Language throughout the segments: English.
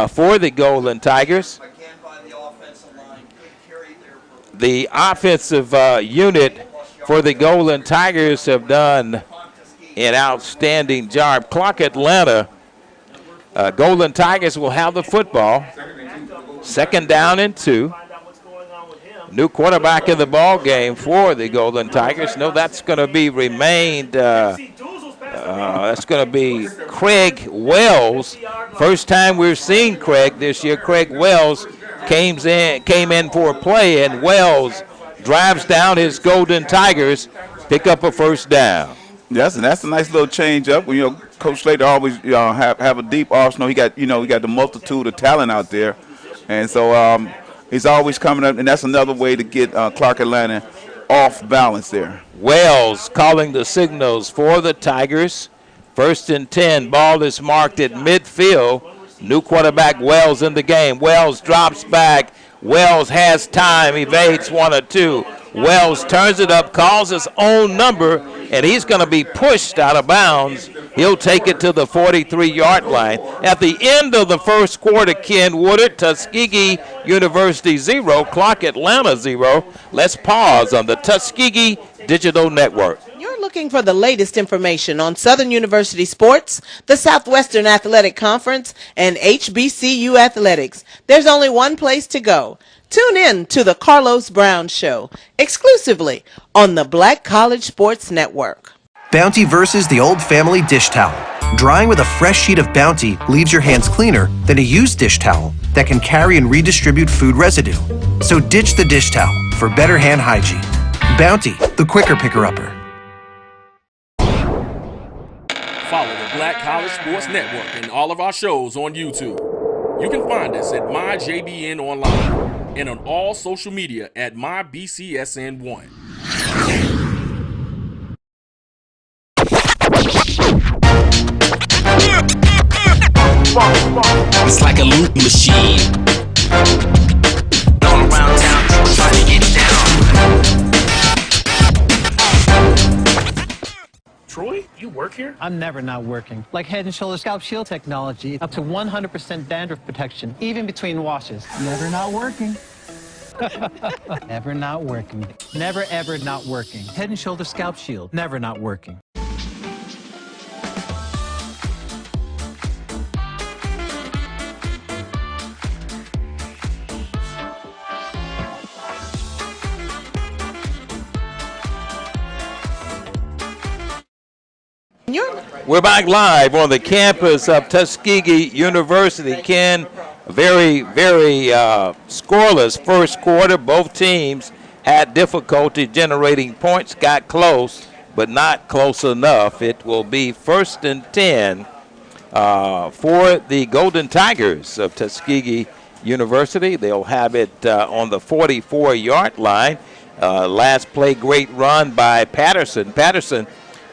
for the Golden Tigers. The offensive unit for the Golden Tigers have done an outstanding job. Clock Atlanta. Golden Tigers will have the football. 2nd down and 2. New quarterback in the ball game for the Golden Tigers. No, that's going to be that's going to be Craig Wells. First time we've seen Craig this year. Craig Wells came in for a play, and Wells drives down his Golden Tigers, pick up a 1st down. Yes, and that's a nice little change up. Coach Slater always have a deep arsenal. He got the multitude of talent out there, and so he's always coming up, and that's another way to get Clark Atlanta off balance there. Wells calling the signals for the Tigers. 1st and 10. Ball is marked at midfield. New quarterback Wells in the game. Wells drops back. Wells has time, evades 1 or 2. Wells turns it up, calls his own number, and he's going to be pushed out of bounds. He'll take it to the 43-yard line. At the end of the first quarter, Ken Woodard, Tuskegee University 0, Clock Atlanta 0. Let's pause on the Tuskegee Digital Network. You're looking for the latest information on Southern University sports, the Southwestern Athletic Conference, and HBCU athletics. There's only one place to go. Tune in to the Carlos Brown Show, exclusively on the Black College Sports Network. Bounty versus the old family dish towel. Drying with a fresh sheet of Bounty leaves your hands cleaner than a used dish towel that can carry and redistribute food residue. So ditch the dish towel for better hand hygiene. Bounty, the quicker picker-upper. Follow the Black College Sports Network and all of our shows on YouTube. You can find us at MyJBN Online and on all social media at MyBCSN1. It's like a loop machine. All around town, trying to get down. Troy, you work here? I'm never not working. Like Head & Shoulders Scalp Shield technology, up to 100% dandruff protection, even between washes. Never not working. Never not working. Never ever not working. Head & Shoulders Scalp Shield, never not working. We're back live on the campus of Tuskegee University. Ken, very scoreless first quarter. Both teams had difficulty generating points, got close, but not close enough. It will be 1st and 10 for the Golden Tigers of Tuskegee University. They'll have it on the 44-yard line. Last play, great run by Patterson. Patterson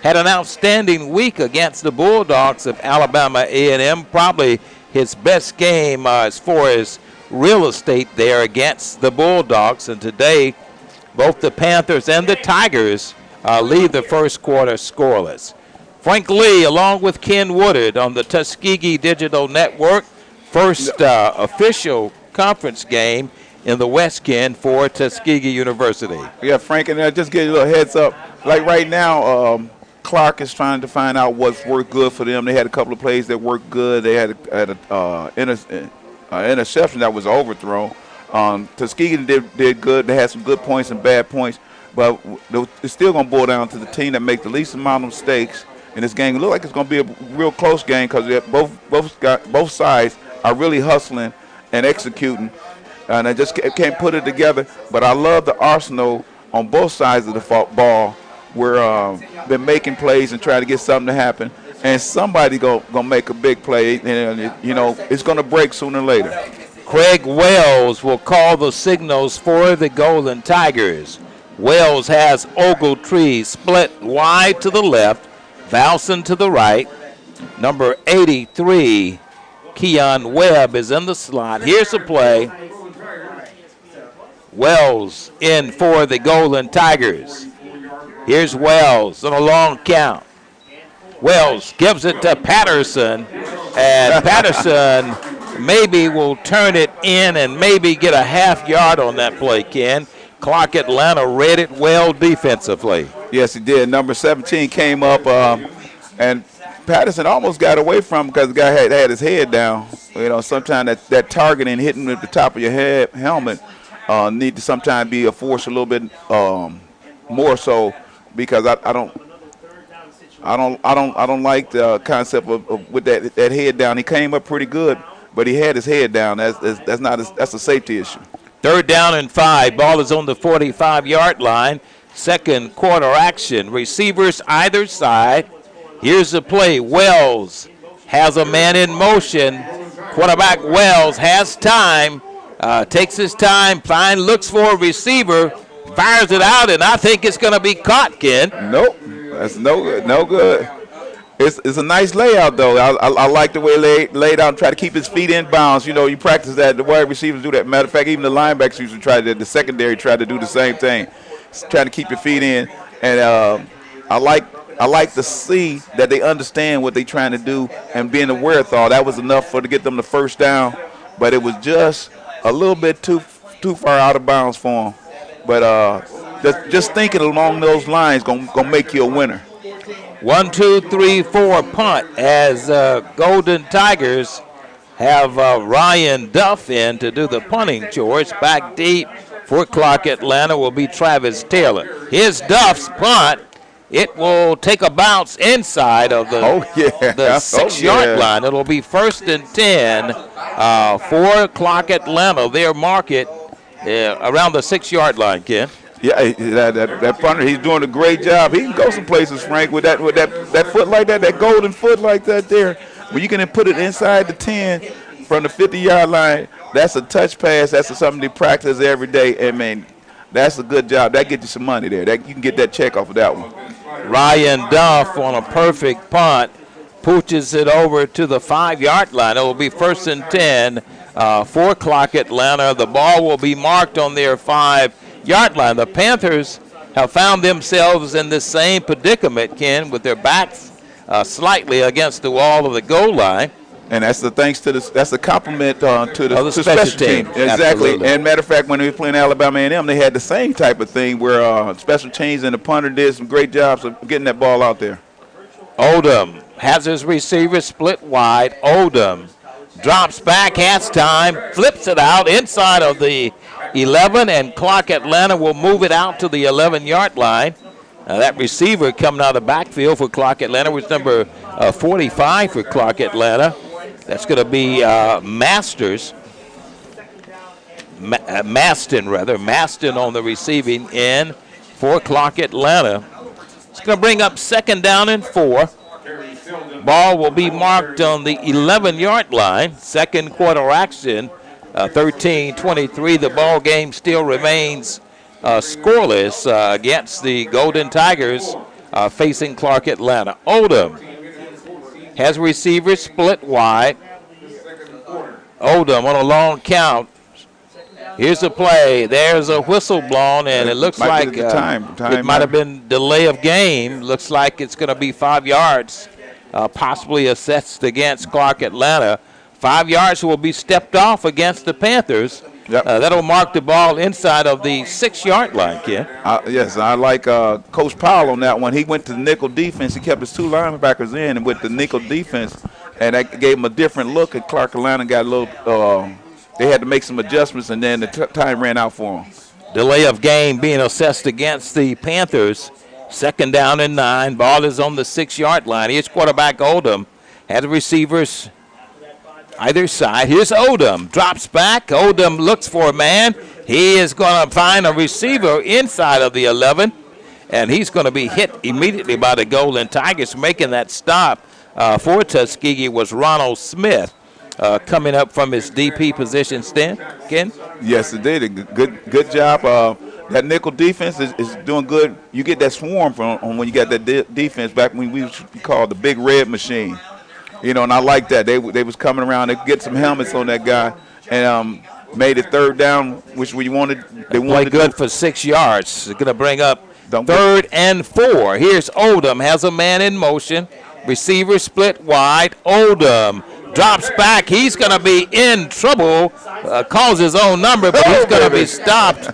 had an outstanding week against the Bulldogs of Alabama A&M, probably his best game as far as real estate there against the Bulldogs. And today, both the Panthers and the Tigers leave the first quarter scoreless. Frank Lee, along with Ken Woodard on the Tuskegee Digital Network, first official conference game in the West Ken for Tuskegee University. Yeah, Frank, and just give you a little heads up. Like right now, Clark is trying to find out what's worked good for them. They had a couple of plays that worked good. They had an interception that was overthrown. Tuskegee did good. They had some good points and bad points, but it's still going to boil down to the team that makes the least amount of mistakes in this game. It looks like it's going to be a real close game because both sides are really hustling and executing, and I just can't put it together. But I love the arsenal on both sides of the ball. We're been making plays and trying to get something to happen, and somebody gonna make a big play, and it's gonna break sooner or later. Craig Wells will call the signals for the Golden Tigers. Wells has Ogletree split wide to the left, Valson to the right. Number 83, Keon Webb, is in the slot. Here's the play. Wells in for the Golden Tigers. Here's Wells on a long count. Wells gives it to Patterson, and Patterson maybe will turn it in and maybe get a half yard on that play, Ken. Clark Atlanta read it well defensively. Yes, he did. Number 17 came up, and Patterson almost got away from him because the guy had his head down. You know, sometimes that targeting, hitting at the top of your helmet, need to sometimes be a force a little bit more so, because I don't like the concept of with that head down. He came up pretty good, but he had his head down. That's a safety issue. 3rd down and 5. Ball is on the 45-yard line. Second quarter action. Receivers either side. Here's the play. Wells has a man in motion. Quarterback Wells has time. Takes his time. Looks for a receiver. Fires it out, and I think it's going to be caught, Ken. Nope. That's no good. No good. It's a nice layout, though. I like the way laid out and try to keep his feet in bounds. You know, you practice that. The wide receivers do that. Matter of fact, even the linebackers usually the secondary try to do the same thing. Trying to keep your feet in. And I like to see that they understand what they're trying to do and being aware of all. That was enough to get them the first down, but it was just a little bit too far out of bounds for them. But just thinking along those lines gonna make you a winner. 1, 2, 3, 4 punt as Golden Tigers have Ryan Duff in to do the punting chores. Back deep for Clark Atlanta will be Travis Taylor. Here's Duff's punt. It will take a bounce inside of the 6-yard line. It'll be 1st and 10 for Clark Atlanta. They'll mark it around the 6-yard line, Ken. Yeah, that punter, he's doing a great job. He can go some places, Frank, with that foot like that golden foot like that there. When you can put it inside the 10 from the 50-yard line, that's a touch pass. That's something they practice every day. And, man, that's a good job. That gets you some money there. You can get that check off of that one. Ryan Duff on a perfect punt pooches it over to the 5-yard line. It will be 1st and 10 for Clark Atlanta. The ball will be marked on their 5-yard line. The Panthers have found themselves in the same predicament, Ken, with their backs slightly against the wall of the goal line. And that's that's a compliment to the special team. Exactly. Absolutely. And matter of fact, when they were playing Alabama A&M, they had the same type of thing where special teams and the punter did some great jobs of getting that ball out there. Odom has his receiver split wide. Odom drops back, has time, flips it out inside of the 11, and Clark Atlanta will move it out to the 11-yard line. That receiver coming out of the backfield for Clark Atlanta was number 45 for Clark Atlanta. That's going to be Maston on the receiving end for Clark Atlanta. It's going to bring up 2nd down and 4. Ball will be marked on the 11-yard line. Second quarter action, 13-23. The ball game still remains scoreless against the Golden Tigers facing Clark Atlanta. Odom has receivers split wide. Odom on a long count. Here's the play. There's a whistle blown, and it looks like it might have been delay of game. Looks like it's going to be 5 yards, possibly assessed against Clark Atlanta. 5 yards will be stepped off against the Panthers. Yep. That'll mark the ball inside of the 6-yard line, Ken. Yes, I like Coach Powell on that one. He went to the nickel defense. He kept his 2 linebackers in and with the nickel defense, and that gave him a different look. And Clark Atlanta got a little they had to make some adjustments, and then the time ran out for them. Delay of game being assessed against the Panthers. 2nd down and 9. Ball is on the 6-yard line. Here's quarterback Odom. Had the receivers either side. Here's Odom. Drops back. Odom looks for a man. He is going to find a receiver inside of the 11, and he's going to be hit immediately by the Golden Tigers. Making that stop for Tuskegee was Ronald Smith coming up from his DP position. Ken? Yes, it did. Good job. That nickel defense is doing good. You get that swarm from when you got that defense back when we called the Big Red Machine. You know, and I like that. They was coming around to get some helmets on that guy and made it 3rd down, which we wanted. They wanted good for 6 yards. They're going to bring up 3rd and 4. Here's Odom. Has a man in motion. Receiver split wide. Odom drops back. He's going to be in trouble, calls his own number, but he's going to be stopped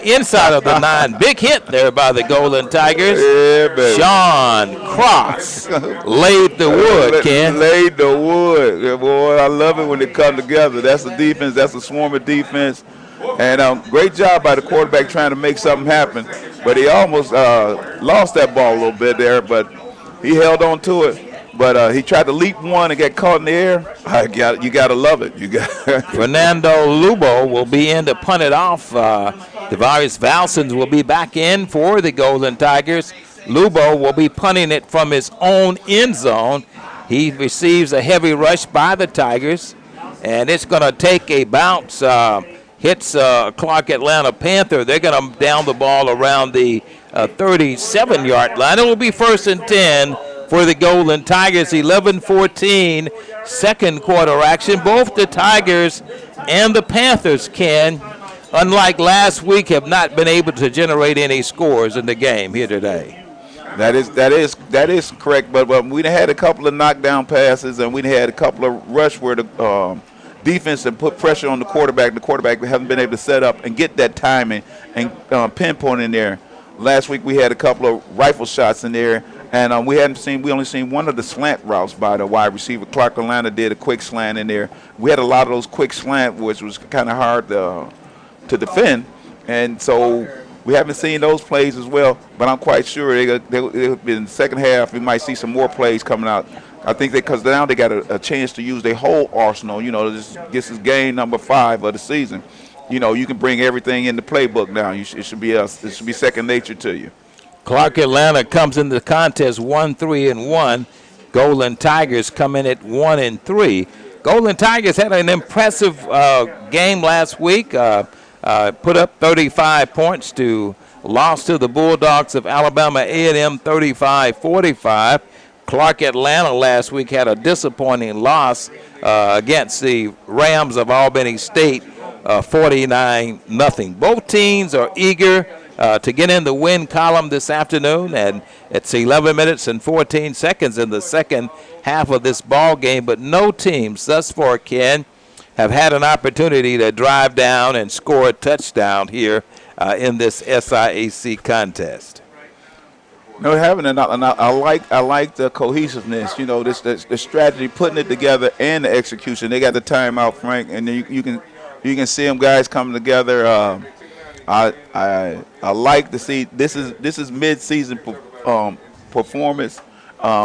inside of the 9. Big hit there by the Golden Tigers. Yeah, baby. Sean Cross laid the wood, Ken. Laid the wood. Yeah, boy, I love it when they come together. That's the defense. That's a swarm of defense. And great job by the quarterback trying to make something happen. But he almost lost that ball a little bit there, but he held on to it. But he tried to leap one and get caught in the air. You got to love it. Fernando Lubo will be in to punt it off. Devarius Valsons will be back in for the Golden Tigers. Lubo will be punting it from his own end zone. He receives a heavy rush by the Tigers, and it's going to take a bounce. Hits Clark Atlanta Panther. They're going to down the ball around the 37-yard line. It will be 1st and 10 for the Golden Tigers. 11-14, second quarter action. Both the Tigers and the Panthers, Ken, unlike last week, have not been able to generate any scores in the game here today. That is correct. But we had a couple of knockdown passes, and we had a couple of rush where the defense had put pressure on the quarterback. The quarterback hasn't been able to set up and get that timing and pinpoint in there. Last week we had a couple of rifle shots in there. And we only seen one of the slant routes by the wide receiver. Clark Atlanta did a quick slant in there. We had a lot of those quick slant, which was kind of hard to defend. And so we haven't seen those plays as well. But I'm quite sure in the second half we might see some more plays coming out. I think because now they got a chance to use their whole arsenal. This is game number 5 of the season. You can bring everything in the playbook now. It should be second nature to you. Clark Atlanta comes into the contest 1-3-1. Golden Tigers come in at 1-3. Golden Tigers had an impressive game last week. Put up 35 points lost to the Bulldogs of Alabama A&M 35-45. Clark Atlanta last week had a disappointing loss against the Rams of Albany State, 49-0. Both teams are eager to get in the win column this afternoon, and it's 11 minutes and 14 seconds in the second half of this ball game. But no teams thus far, Ken, have had an opportunity to drive down and score a touchdown here in this SIAC contest. No, having and I like the cohesiveness. The strategy, putting it together, and the execution. They got the timeout, Frank, and you can see them guys coming together. I like to see this is mid-season performance.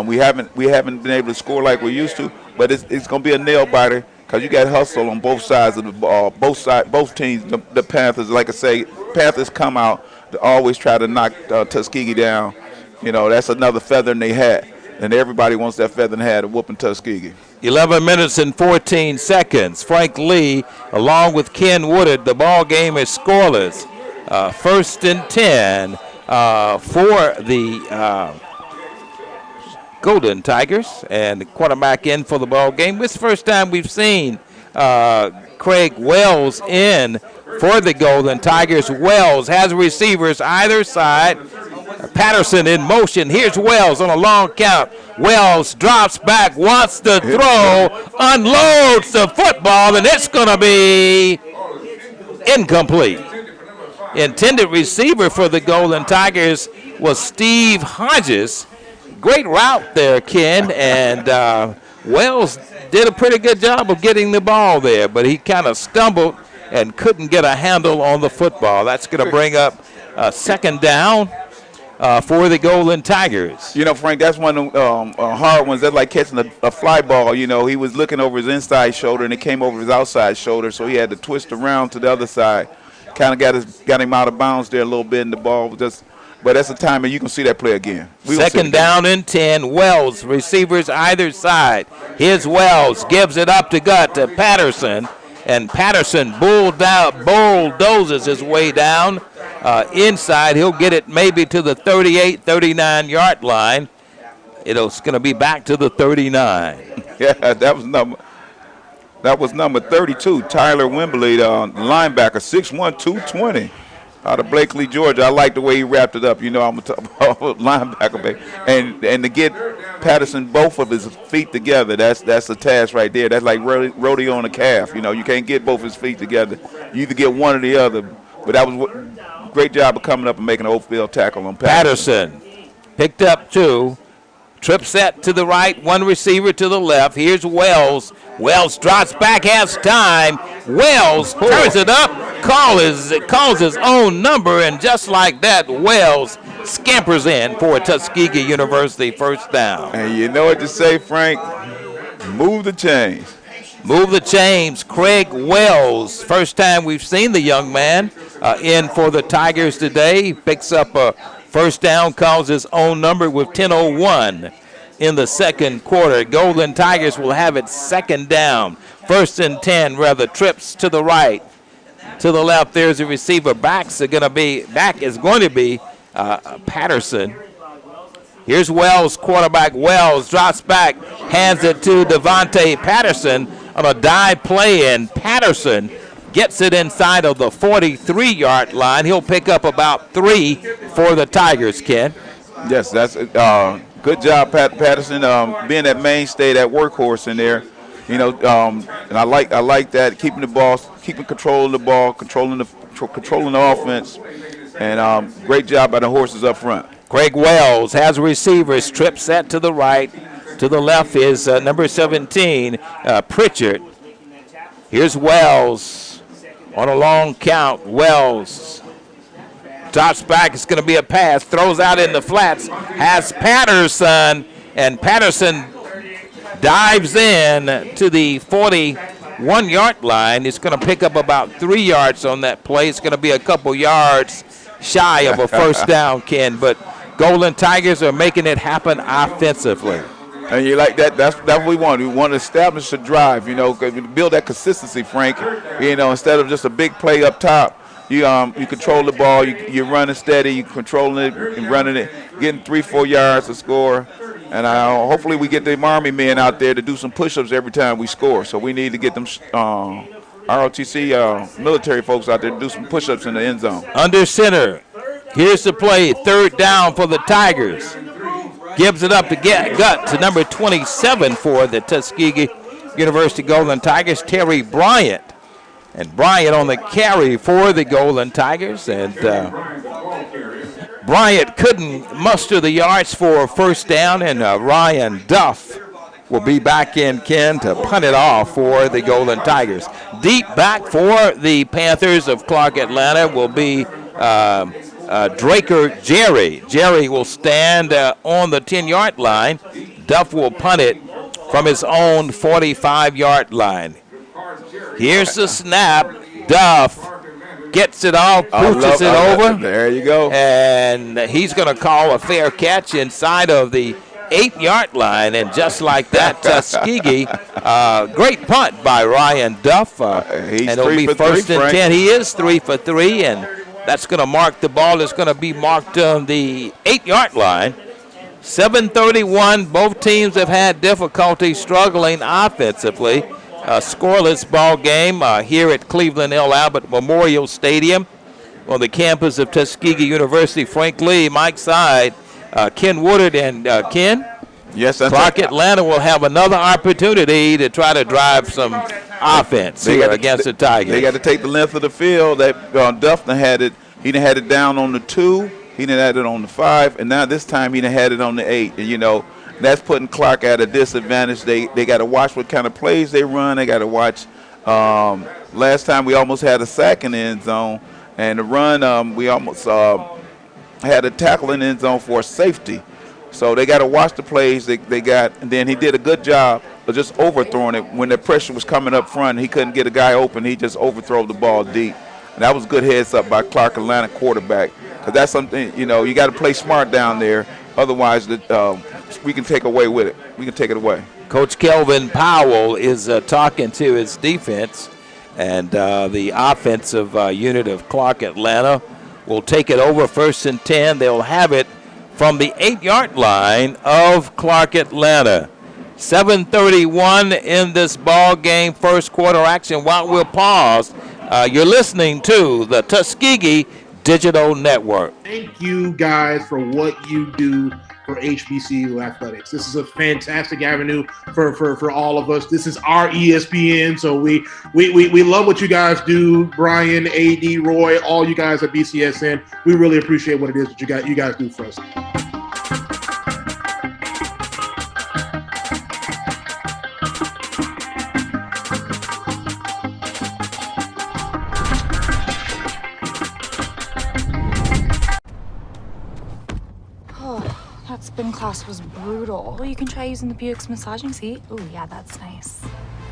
We haven't been able to score like we used to, but it's going to be a nail biter because you got hustle on both sides of the ball. Both teams. The Panthers, like I say, Panthers come out to always try to knock Tuskegee down. That's another feather in their hat, and everybody wants that feather in the hat of whooping Tuskegee. 11 minutes and 14 seconds. Frank Lee, along with Ken Woodard, the ball game is scoreless. 1st and 10 for the Golden Tigers, and the quarterback in for the ball game. It's the first time we've seen Craig Wells in for the Golden Tigers. Wells has receivers either side. Patterson in motion. Here's Wells on a long count. Wells drops back, wants to throw, unloads the football, and it's going to be incomplete. Intended receiver for the Golden Tigers was Steve Hodges. Great route there, Ken, and Wells did a pretty good job of getting the ball there, but he kind of stumbled and couldn't get a handle on the football. That's going to bring up second down for the Golden Tigers. Frank, that's one of them hard ones. That's like catching a fly ball. He was looking over his inside shoulder, and it came over his outside shoulder, so he had to twist around to the other side. Kind of got him out of bounds there a little bit, and the ball but that's the time, and you can see that play again. Second down and 10. Wells, receivers either side. Here's Wells, gives it up to Patterson, and Patterson bulldozes his way down. Inside, he'll get it maybe to the 38, 39-yard line. It's going to be back to the 39. Yeah, that was number 32, Tyler Wimbley, linebacker, 6'1", 220. Out of Blakely, Georgia. I like the way he wrapped it up. You know, I'm a linebacker, baby. And to get Patterson both of his feet together, that's a task right there. That's like rodeo on a calf. You know, you can't get both his feet together. You either get one or the other. But that was great job of coming up and making an off-field tackle on Patterson. Picked up 2. Trip set to the right, 1 receiver to the left. Here's Wells. Wells drops back, has time. Wells turns it up, calls his own number, and just like that, Wells scampers in for a Tuskegee University first down. And you know what to say, Frank? Move the chains. Move the chains. Craig Wells, first time we've seen the young man in for the Tigers today. He picks up a first down, calls his own number with 10:01 in the second quarter. Golden Tigers will have it second down. 1st and 10, rather. Trips to the right. To the left, there's a receiver. Back is going to be Patterson. Here's Wells, quarterback. Wells drops back, hands it to Devontae Patterson on a dive play, and Patterson gets it inside of the 43-yard line. He'll pick up about 3 for the Tigers, Ken. Yes, that's good job, Patterson, being that mainstay, that workhorse in there. You know, and I like that, keeping the ball, keeping control of the ball, controlling the offense, and great job by the horses up front. Craig Wells has a receiver, strip set to the right. To the left is number 17, Pritchard. Here's Wells on a long count. Wells drops back. It's going to be a pass. Throws out in the flats. Has Patterson, and Patterson dives in to the 41-yard line. It's going to pick up about 3 yards on that play. It's going to be a couple yards shy of a first down, Ken. But Golden Tigers are making it happen offensively. And you like that? That's what we want. We want to establish a drive, you know, build that consistency, Frank. You know, instead of just a big play up top, you control the ball, you're running steady, you controlling it and running it, getting 3-4 yards to score. And hopefully we get the Army men out there to do some push-ups every time we score. So we need to get them ROTC military folks out there to do some push-ups in the end zone. Under center. Here's the play. 3rd down for the Tigers. Gives it up to gut to number 27 for the Tuskegee University Golden Tigers, Terry Bryant. And Bryant on the carry for the Golden Tigers. And Bryant couldn't muster the yards for a first down, and Ryan Duff will be back in, Ken, to punt it off for the Golden Tigers. Deep back for the Panthers of Clark Atlanta will be Draker Jerry. Jerry will stand on the 10-yard line. Duff will punt it from his own 45-yard line. Here's the snap. Duff gets it off, pooches it over. There you go. And he's going to call a fair catch inside of the 8-yard line. And just like that, Tuskegee, great punt by Ryan Duff. And it'll be 1st and 10. He is 3 for 3, and that's going to mark the ball. It's going to be marked on the 8-yard line. 7:31. Both teams have had difficulty struggling offensively. Scoreless ball game here at Cleveland L. Abbott Memorial Stadium on the campus of Tuskegee University. Frank Lee, Mike Side, Ken Woodard, and Ken. Yes, that's Clark Atlanta will have another opportunity to try to drive some offense here against the Tigers. They got to take the length of the field. That Duff had it. He done had it down on the 2. He done had it on the 5, and now this time he done had it on the 8. And you know, that's putting Clark at a disadvantage. They got to watch what kind of plays they run. They got to watch. Last time we almost had a sack in the end zone, and the run we almost had a tackle in the end zone for safety. So they got to watch the plays they got. And then he did a good job of just overthrowing it. When the pressure was coming up front, he couldn't get a guy open. He just overthrew the ball deep. And that was good heads up by Clark Atlanta quarterback. Because that's something, you know, you got to play smart down there. Otherwise, we can take away with it. We can take it away. Coach Kelvin Powell is talking to his defense. And the offensive unit of Clark Atlanta will take it over 1st and 10. They'll have it from the 8-yard line of Clark Atlanta. 7:31 in this ball game, first quarter action. While we'll pause, you're listening to the Tuskegee Digital Network. Thank you guys for what you do for HBCU athletics. This is a fantastic avenue for all of us. This is our ESPN, so we love what you guys do. Brian, AD, Roy, all you guys at BCSN. We really appreciate what it is that you guys do for us. Spin class was brutal. Well, you can try using the Buick's massaging seat. Ooh, yeah, that's nice.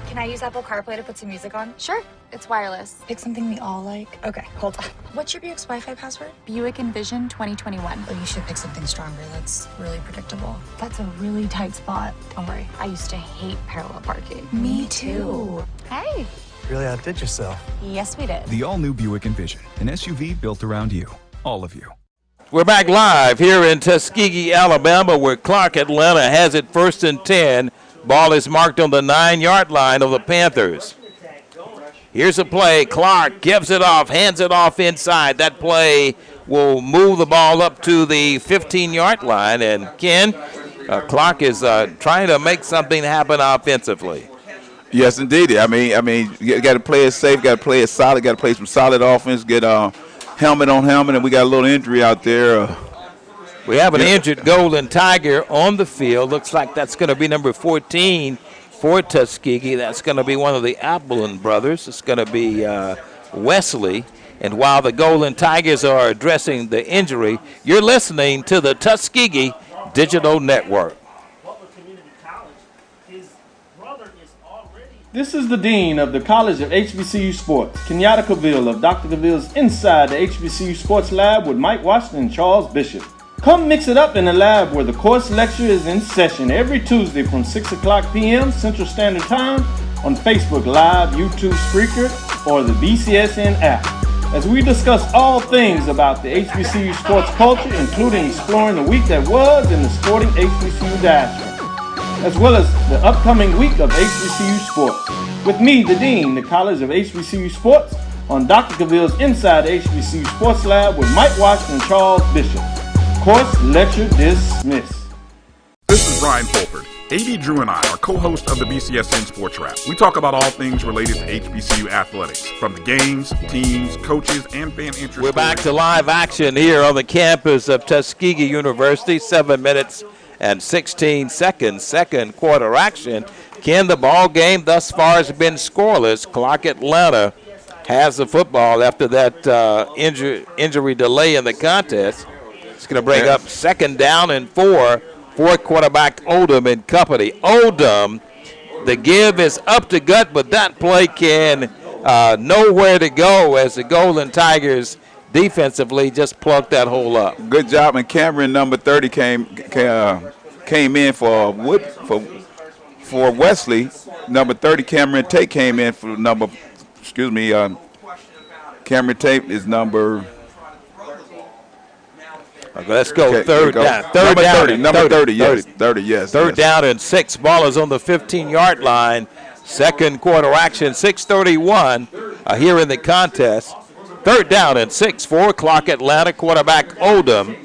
Can I use Apple CarPlay to put some music on? Sure, it's wireless. Pick something we all like. Okay, hold on. What's your Buick's Wi-Fi password? Buick Envision 2021. Oh, you should pick something stronger. That's really predictable. That's a really tight spot. Don't worry, I used to hate parallel parking. Me too. Hey. Really outdid yourself. Yes, we did. The all-new Buick Envision, an SUV built around you, all of you. We're back live here in Tuskegee, Alabama, where Clark Atlanta has it 1st and 10. Ball is marked on the 9-yard line of the Panthers. Here's a play. Clark gives it off, hands it off inside. That play will move the ball up to the 15-yard line. And Ken, Clark is trying to make something happen offensively. Yes, indeed. I mean, you got to play it safe, got to play it solid, got to play some solid offense, get helmet on helmet, and we got a little injury out there. We have an injured Golden Tiger on the field. Looks like that's going to be number 14 for Tuskegee. That's going to be one of the Applin brothers. It's going to be Wesley. And while the Golden Tigers are addressing the injury, you're listening to the Tuskegee Digital Network. This is the Dean of the College of HBCU Sports, Kenyatta Cavill of Dr. Cavill's Inside the HBCU Sports Lab with Mike Washington and Charles Bishop. Come mix it up in the lab where the course lecture is in session every Tuesday from 6 o'clock p.m. Central Standard Time on Facebook Live, YouTube Spreaker, or the BCSN app, as we discuss all things about the HBCU sports culture, including exploring the week that was in the sporting HBCU diaspora, as well as the upcoming week of HBCU sports. With me, the Dean, the College of HBCU Sports, on Dr. Cavill's Inside the HBCU Sports Lab with Mike Washington and Charles Bishop. Course lecture dismissed. This is Brian Fulford. A.D. Drew and I are co-hosts of the BCSN Sports Wrap. We talk about all things related to HBCU athletics, from the games, teams, coaches, and fan interest. We're back to live action here on the campus of Tuskegee University. 7 minutes and 16 seconds, second quarter action. Ken, the ball game thus far has been scoreless. Clark Atlanta has the football after that injury delay in the contest. It's going to bring up 2nd down and 4 for quarterback Odom and company. Odom, the give is up to gut, but that play can nowhere to go as the Golden Tigers defensively just plugged that hole up. Good job, and Cameron, number 30, came in for Wesley. Number 30, Cameron Tate, came in for Cameron Tate is number. Let's go. Okay, Third down. Number 30, yes. 30, yes. Third down and 6. Ball is on the 15-yard line. Second quarter action, 6:31 here in the contest. Third down and 6 for Clark Atlanta. Quarterback Odom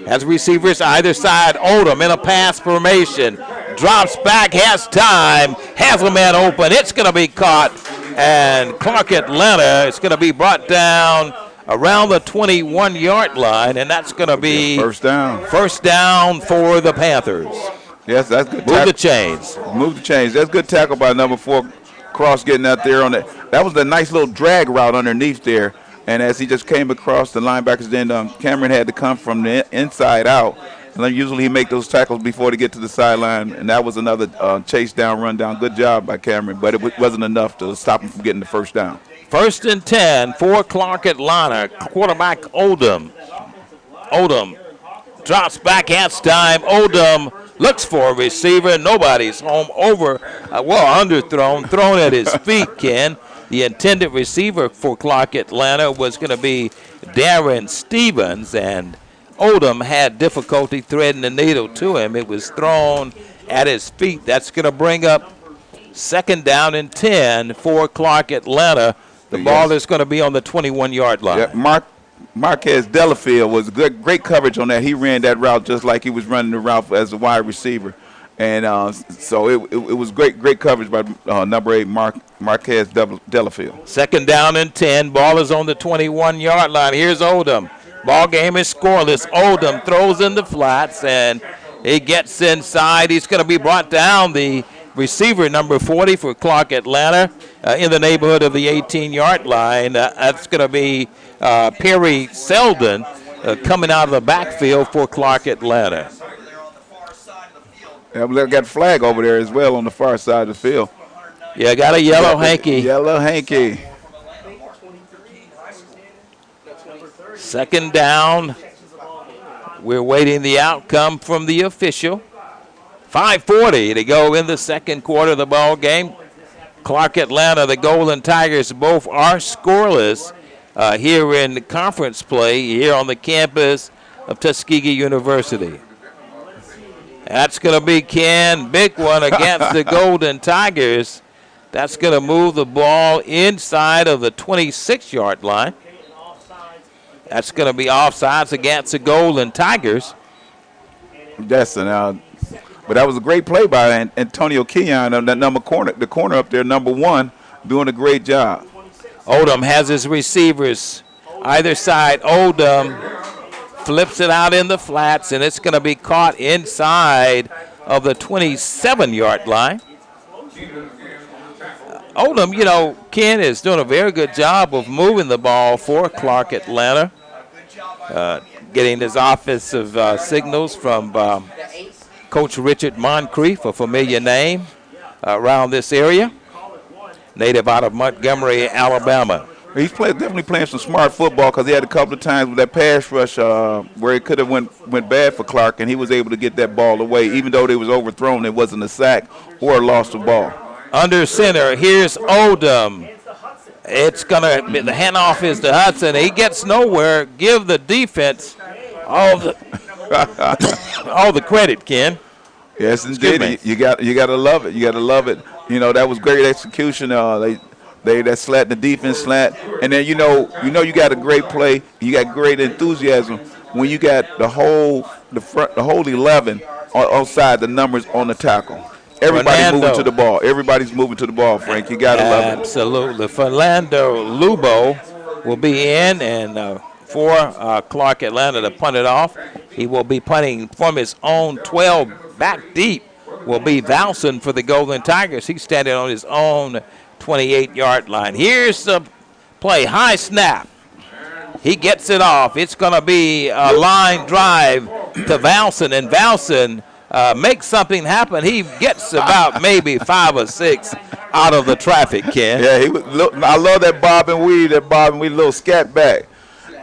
has receivers either side. Odom in a pass formation. Drops back, has time, has a man open. It's going to be caught. And Clark Atlanta is going to be brought down around the 21-yard line, and that's going to be first down. First down for the Panthers. Yes, that's good. Move the chains. Move the chains. That's good tackle by number 4, Cross, getting out there on it. That was a nice little drag route underneath there. And as he just came across the linebackers, then Cameron had to come from the inside out. And usually he make those tackles before they get to the sideline. And that was another chase down, run down. Good job by Cameron, but it wasn't enough to stop him from getting the first down. 1st and 10 for Clark Atlanta. Quarterback Odom. Odom drops back, has time. Odom looks for a receiver. Nobody's home. Underthrown, thrown at his feet, Ken. The intended receiver for Clark Atlanta was going to be Darren Stevens, and Odom had difficulty threading the needle to him. It was thrown at his feet. That's going to bring up 2nd down and 10 for Clark Atlanta. The ball is going to be on the 21-yard line. Yeah, Marquez Delafield was great coverage on that. He ran that route just like he was running the route as a wide receiver. And so it was great coverage by number 8, Marquez Delafield. Second down and 10. Ball is on the 21-yard line. Here's Oldham. Ball game is scoreless. Oldham throws in the flats, and he gets inside. He's going to be brought down. The receiver, number 40 for Clark Atlanta, in the neighborhood of the 18-yard line. That's going to be Perry Selden coming out of the backfield for Clark Atlanta. Yeah, we got a flag over there as well on the far side of the field. Yeah, got a yellow hanky. Yellow hanky. Second down. We're waiting the outcome from the official. 5:40 to go in the second quarter of the ball game. Clark Atlanta, the Golden Tigers, both are scoreless here in the conference play here on the campus of Tuskegee University. That's going to be Ken, big one against the Golden Tigers. That's going to move the ball inside of the 26-yard line. That's going to be offsides against the Golden Tigers. But that was a great play by Antonio Keon on that the corner up there, number 1, doing a great job. Oldham has his receivers either side. Oldham flips it out in the flats, and it's going to be caught inside of the 27-yard line. Oldham, Ken is doing a very good job of moving the ball for Clark Atlanta, getting his offensive signals from Coach Richard Moncrief, a familiar name around this area, native out of Montgomery, Alabama. He's definitely playing some smart football because he had a couple of times with that pass rush where it could have went bad for Clark, and he was able to get that ball away. Even though they was overthrown, it wasn't a sack or a loss of ball. Under center, here's Oldham. It's going to be the handoff is to Hudson. He gets nowhere. Give the defense all the credit, Ken. Yes, indeed. You got to love it. You got to love it. That was great execution. That slant, the defense slant, and then you got a great play. You got great enthusiasm when you got the whole 11 outside the numbers on the tackle. Everybody's moving to the ball. Everybody's moving to the ball, Frank. You got to love it. Absolutely. Fernando Lubo will be in, and for Clark Atlanta to punt it off. He will be punting from his own 12 back deep. Will be Valson for the Golden Tigers. He's standing on his own 28-yard line. Here's the play. High snap. He gets it off. It's going to be a line drive to Valson, and Valson makes something happen. He gets about maybe 5 or 6 out of the traffic, Ken. Yeah, I love that bob and weave, little scat back.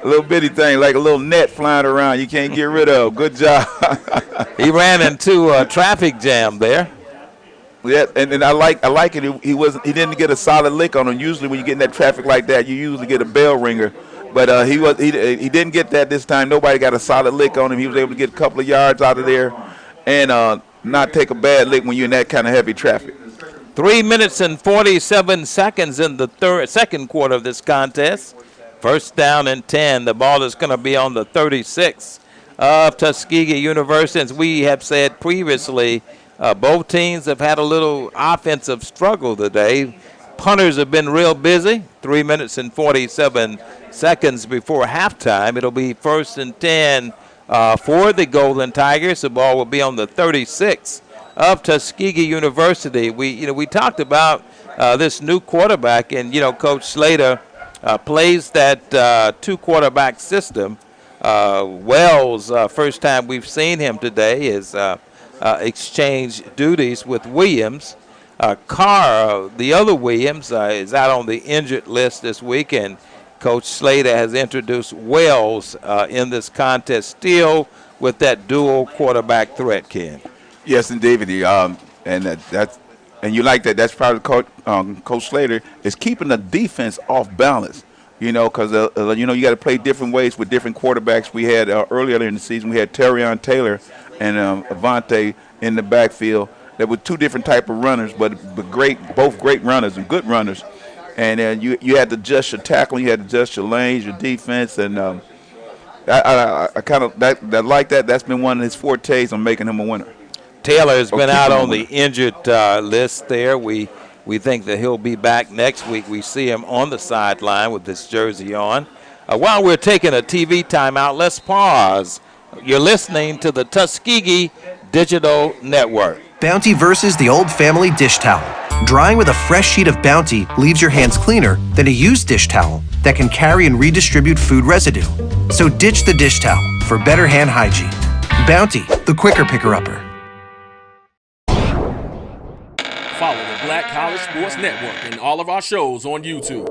A little bitty thing, like a little net flying around you can't get rid of. Good job. He ran into a traffic jam there. Yeah, and I like it. He didn't get a solid lick on him. Usually when you get in that traffic like that, you usually get a bell ringer. But he didn't get that this time. Nobody got a solid lick on him. He was able to get a couple of yards out of there and not take a bad lick when you're in that kind of heavy traffic. 3 minutes and 47 seconds in the second quarter of this contest. First down and 10. The ball is going to be on the 36 of Tuskegee University. As we have said previously, both teams have had a little offensive struggle today. Punters have been real busy. 3 minutes and 47 seconds before halftime. It'll be first and 10 for the Golden Tigers. The ball will be on the 36 of Tuskegee University. We talked about this new quarterback, and Coach Slater plays that two-quarterback system. Wells, first time we've seen him today, is exchange duties with Williams. Carr, the other Williams, is out on the injured list this week, and Coach Slater has introduced Wells in this contest, still with that dual quarterback threat, Ken. Yes, indeed. And you like that. That's probably Coach Slater is keeping the defense off balance. Because you got to play different ways with different quarterbacks. We had earlier in the season, we had Terrion Taylor and Avante in the backfield. There were two different type of runners, but both great runners and good runners. and you had to adjust your tackling, you had to adjust your lanes, your defense, and I kind of that like that. That's been one of his fortes on making him a winner. Taylor has been out on the injured list there. We think that he'll be back next week. We see him on the sideline with this jersey on. While we're taking a TV timeout, let's pause. You're listening to the Tuskegee Digital Network. Bounty versus the old family dish towel. Drying with a fresh sheet of Bounty leaves your hands cleaner than a used dish towel that can carry and redistribute food residue. So ditch the dish towel for better hand hygiene. Bounty, the quicker picker-upper. Follow the Black College Sports Network and all of our shows on YouTube.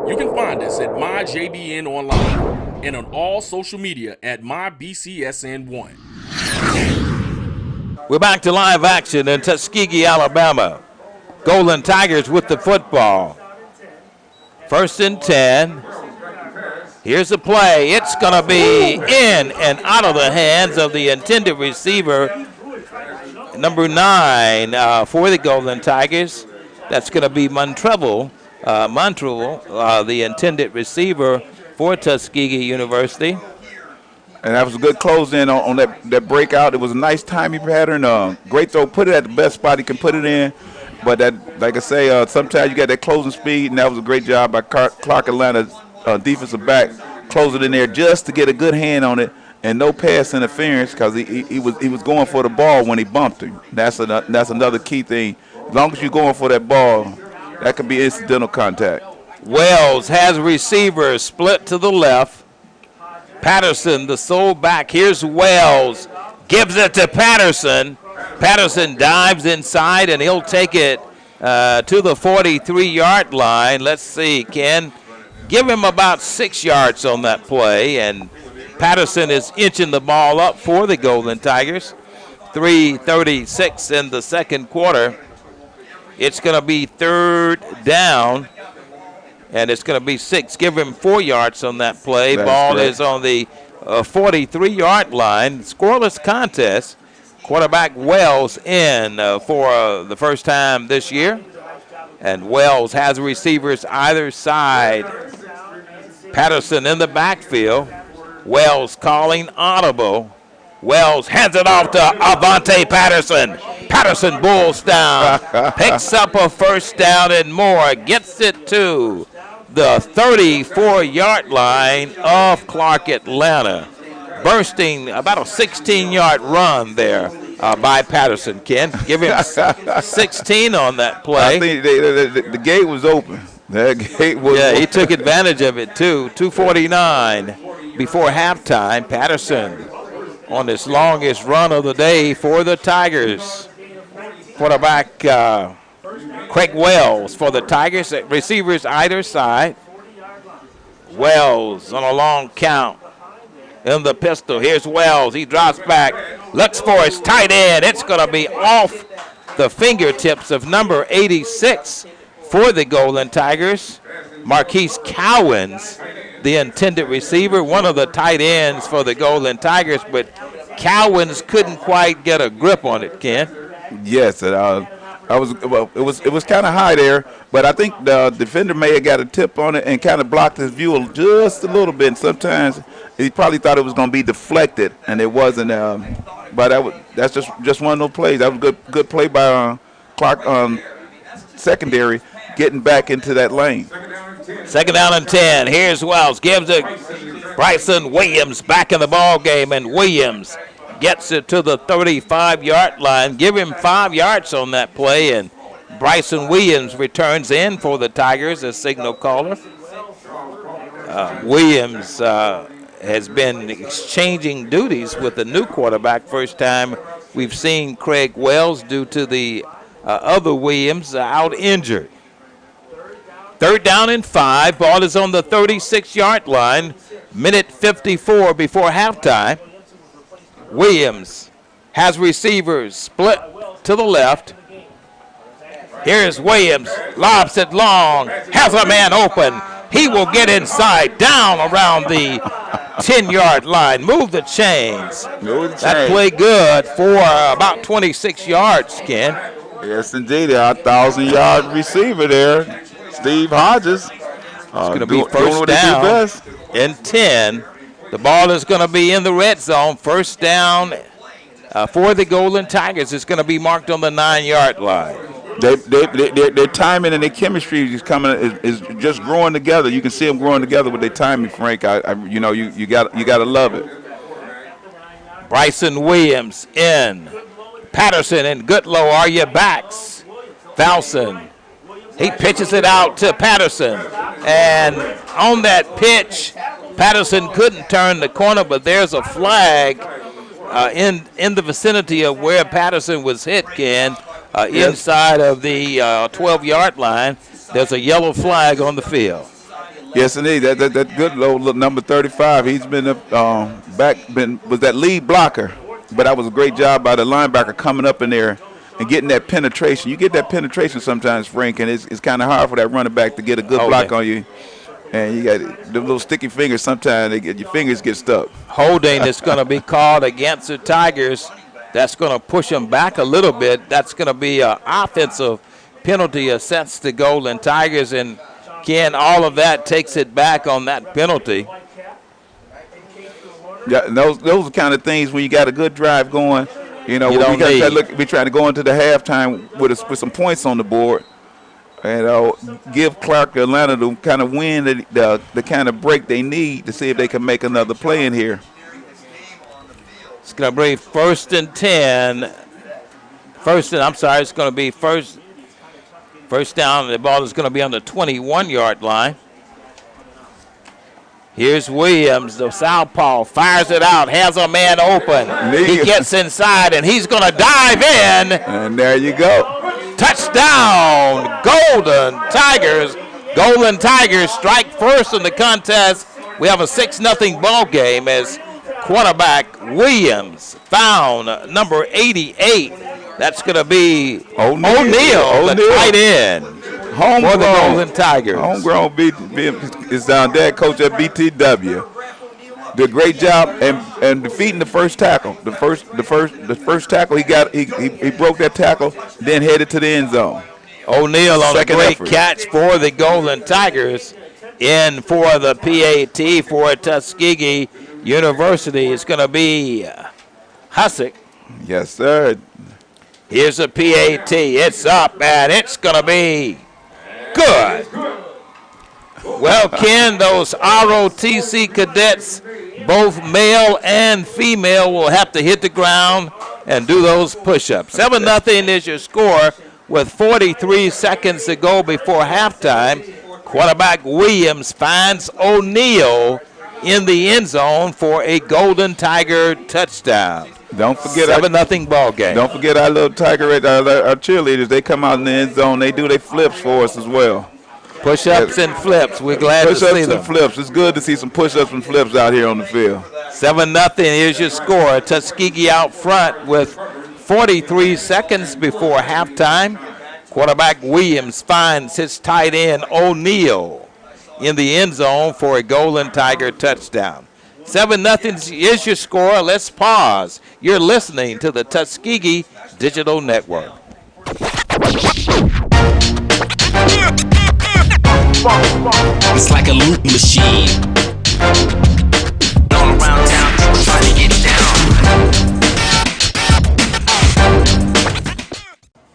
You can find us at MyJBN Online and on all social media at MyBCSN1. We're back to live action in Tuskegee, Alabama. Golden Tigers with the football. 1st and 10. Here's the play. It's going to be in and out of the hands of the intended receiver, number 9 for the Golden Tigers. That's going to be Montreville, the intended receiver for Tuskegee University. And that was a good close in on that breakout. It was a nice timing pattern. Great throw. Put it at the best spot he can put it in. But that, like I say, sometimes you got that closing speed, and that was a great job by Clark Atlanta's defensive back, closing in there just to get a good hand on it, and no pass interference because he was going for the ball when he bumped him. That's another key thing. As long as you're going for that ball, that could be incidental contact. Wells has receivers split to the left. Patterson, the sole back. Here's Wells. Gives it to Patterson. Patterson dives inside, and he'll take it to the 43-yard line. Let's see, Ken. Give him about 6 yards on that play, and Patterson is inching the ball up for the Golden Tigers. 3:36 in the second quarter. It's going to be 3rd down. And it's going to be 6. Give him 4 yards on that play. Ball is on the 43-yard line. Scoreless contest. Quarterback Wells in for the first time this year. And Wells has receivers either side. Patterson in the backfield. Wells calling audible. Wells hands it off to Avante Patterson. Patterson bulls down. Picks up a 1st down and more. Gets it to the 34-yard line of Clark Atlanta. Bursting about a 16-yard run there by Patterson, Ken. Give him 16 on that play. I think the gate was open. That gate was open. He took advantage of it, too. 2:49 before halftime. Patterson on his longest run of the day for the Tigers. Quarterback Craig Wells for the Tigers. Receivers either side. Wells on a long count in the pistol. Here's Wells. He drops back. Looks for his tight end. It's going to be off the fingertips of number 86 for the Golden Tigers. Marquise Cowens, the intended receiver, one of the tight ends for the Golden Tigers, but Cowens couldn't quite get a grip on it, Ken. Yes, it was kind of high there, but I think the defender may have got a tip on it and kind of blocked his view just a little bit. And sometimes he probably thought it was going to be deflected, and it wasn't. But that's just one of those plays. That was a good play by Clark secondary, getting back into that lane. 2nd down and 10. Here's Wells. Gives it Bryson Williams back in the ball game, and Williams gets it to the 35-yard line. Give him 5 yards on that play, and Bryson Williams returns in for the Tigers as signal caller. Williams has been exchanging duties with the new quarterback. First time we've seen Craig Wells due to the other Williams out injured. 3rd down and 5. Ball is on the 36-yard line. Minute 54 before halftime. Williams has receivers split to the left. Here's Williams, lobs it long, has a man open. He will get inside, down around the 10-yard line. Move the chains. That play good for about 26 yards, Ken. Yes, indeed. A 1,000-yard receiver there. Steve Hodges. It's going to be first down and 10. The ball is going to be in the red zone. First down for the Golden Tigers. It's going to be marked on the 9-yard line. Their timing and their chemistry is just growing together. You can see them growing together with their timing, Frank. You got to love it. Bryson Williams in. Patterson and Goodlow are your backs. Falson. He pitches it out to Patterson. And on that pitch, Patterson couldn't turn the corner, but there's a flag in the vicinity of where Patterson was hit, Ken, inside of the 12-yard line. There's a yellow flag on the field. Yes, indeed. That Goodlow, number 35, he's been was that lead blocker, but that was a great job by the linebacker coming up in there and getting that penetration. You get that penetration sometimes, Frank, and it's kind of hard for that running back to get a good block on you. And you got the little sticky fingers. Sometimes your fingers get stuck. Holding is going to be called against the Tigers. That's going to push them back a little bit. That's going to be an offensive penalty assessed to Golden Tigers. And, Ken, all of that takes it back on that penalty. Yeah, those are the kind of things when you got a good drive going. We're trying to go into the halftime with some points on the board. And give Clark Atlanta to kind of win the kind of break they need to see if they can make another play in here. It's going to be first and 10. It's going to be first down. The ball is going to be on the 21-yard line. Here's Williams, the southpaw, fires it out, has a man open. He gets inside, and he's going to dive in. And there you go. Touchdown, Golden Tigers. Golden Tigers strike first in the contest. We have a 6-0 ball game as quarterback Williams found number 88. That's going to be O'Neal, the tight end for the Golden Tigers. Homegrown is down there, coach at BTW. Did a great job and defeating the first tackle. The first tackle he broke that tackle, then headed to the end zone. O'Neal on a great catch for the Golden Tigers. In for the PAT for Tuskegee University. It's going to be Hussick. Yes, sir. Here's a PAT. It's up, and it's going to be good. Well, Ken, those ROTC cadets, both male and female, will have to hit the ground and do those push-ups. 7-0 is your score with 43 seconds to go before halftime. Quarterback Williams finds O'Neal in the end zone for a Golden Tiger touchdown. Don't forget 7-0 ball game. Don't forget our little Tiger, our cheerleaders. They come out in the end zone. They do their flips for us as well. Push-ups and flips. We're glad to see them. Push-ups and flips. It's good to see some push-ups and flips out here on the field. 7-0 is your score. Tuskegee out front with 43 seconds before halftime. Quarterback Williams finds his tight end O'Neal in the end zone for a Golden Tiger touchdown. 7-0 is your score. Let's pause. You're listening to the Tuskegee Digital Network. It's like a loop machine. All around town, trying to get down.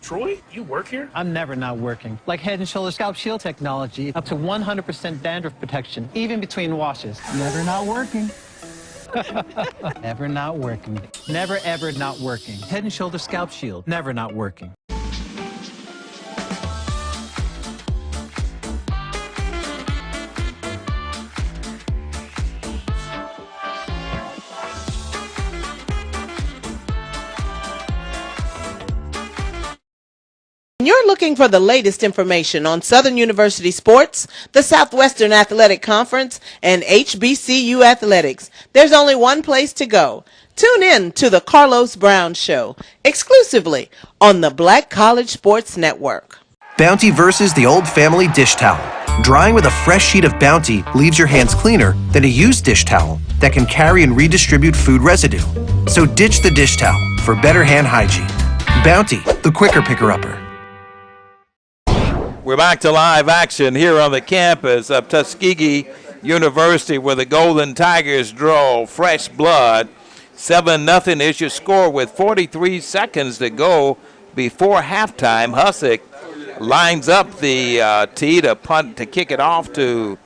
Troy, you work here? I'm never not working. Like Head & Shoulders Scalp Shield technology, up to 100% dandruff protection, even between washes. Never not working. Never not working. Never ever not working. Head & Shoulders Scalp Shield, never not working. You're looking for the latest information on Southern University sports, the Southwestern Athletic Conference, and HBCU athletics. There's only one place to go. Tune in to the Carlos Brown Show, exclusively on the Black College Sports Network. Bounty versus the old family dish towel. Drying with a fresh sheet of Bounty leaves your hands cleaner than a used dish towel that can carry and redistribute food residue. So ditch the dish towel for better hand hygiene. Bounty, the quicker picker-upper. We're back to live action here on the campus of Tuskegee University, where the Golden Tigers draw fresh blood. 7-0 is your score with 43 seconds to go before halftime. Hussick lines up the tee to punt to kick it off to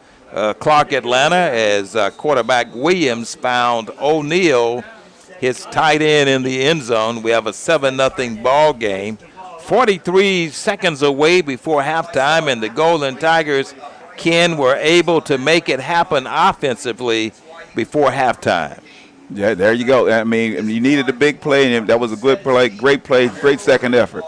Clark Atlanta as quarterback Williams found O'Neal, his tight end, in the end zone. We have a 7-0 ball game. 43 seconds away before halftime, and the Golden Tigers, Ken, were able to make it happen offensively before halftime. Yeah, there you go. I mean, you needed a big play, and that was a good play, great second effort.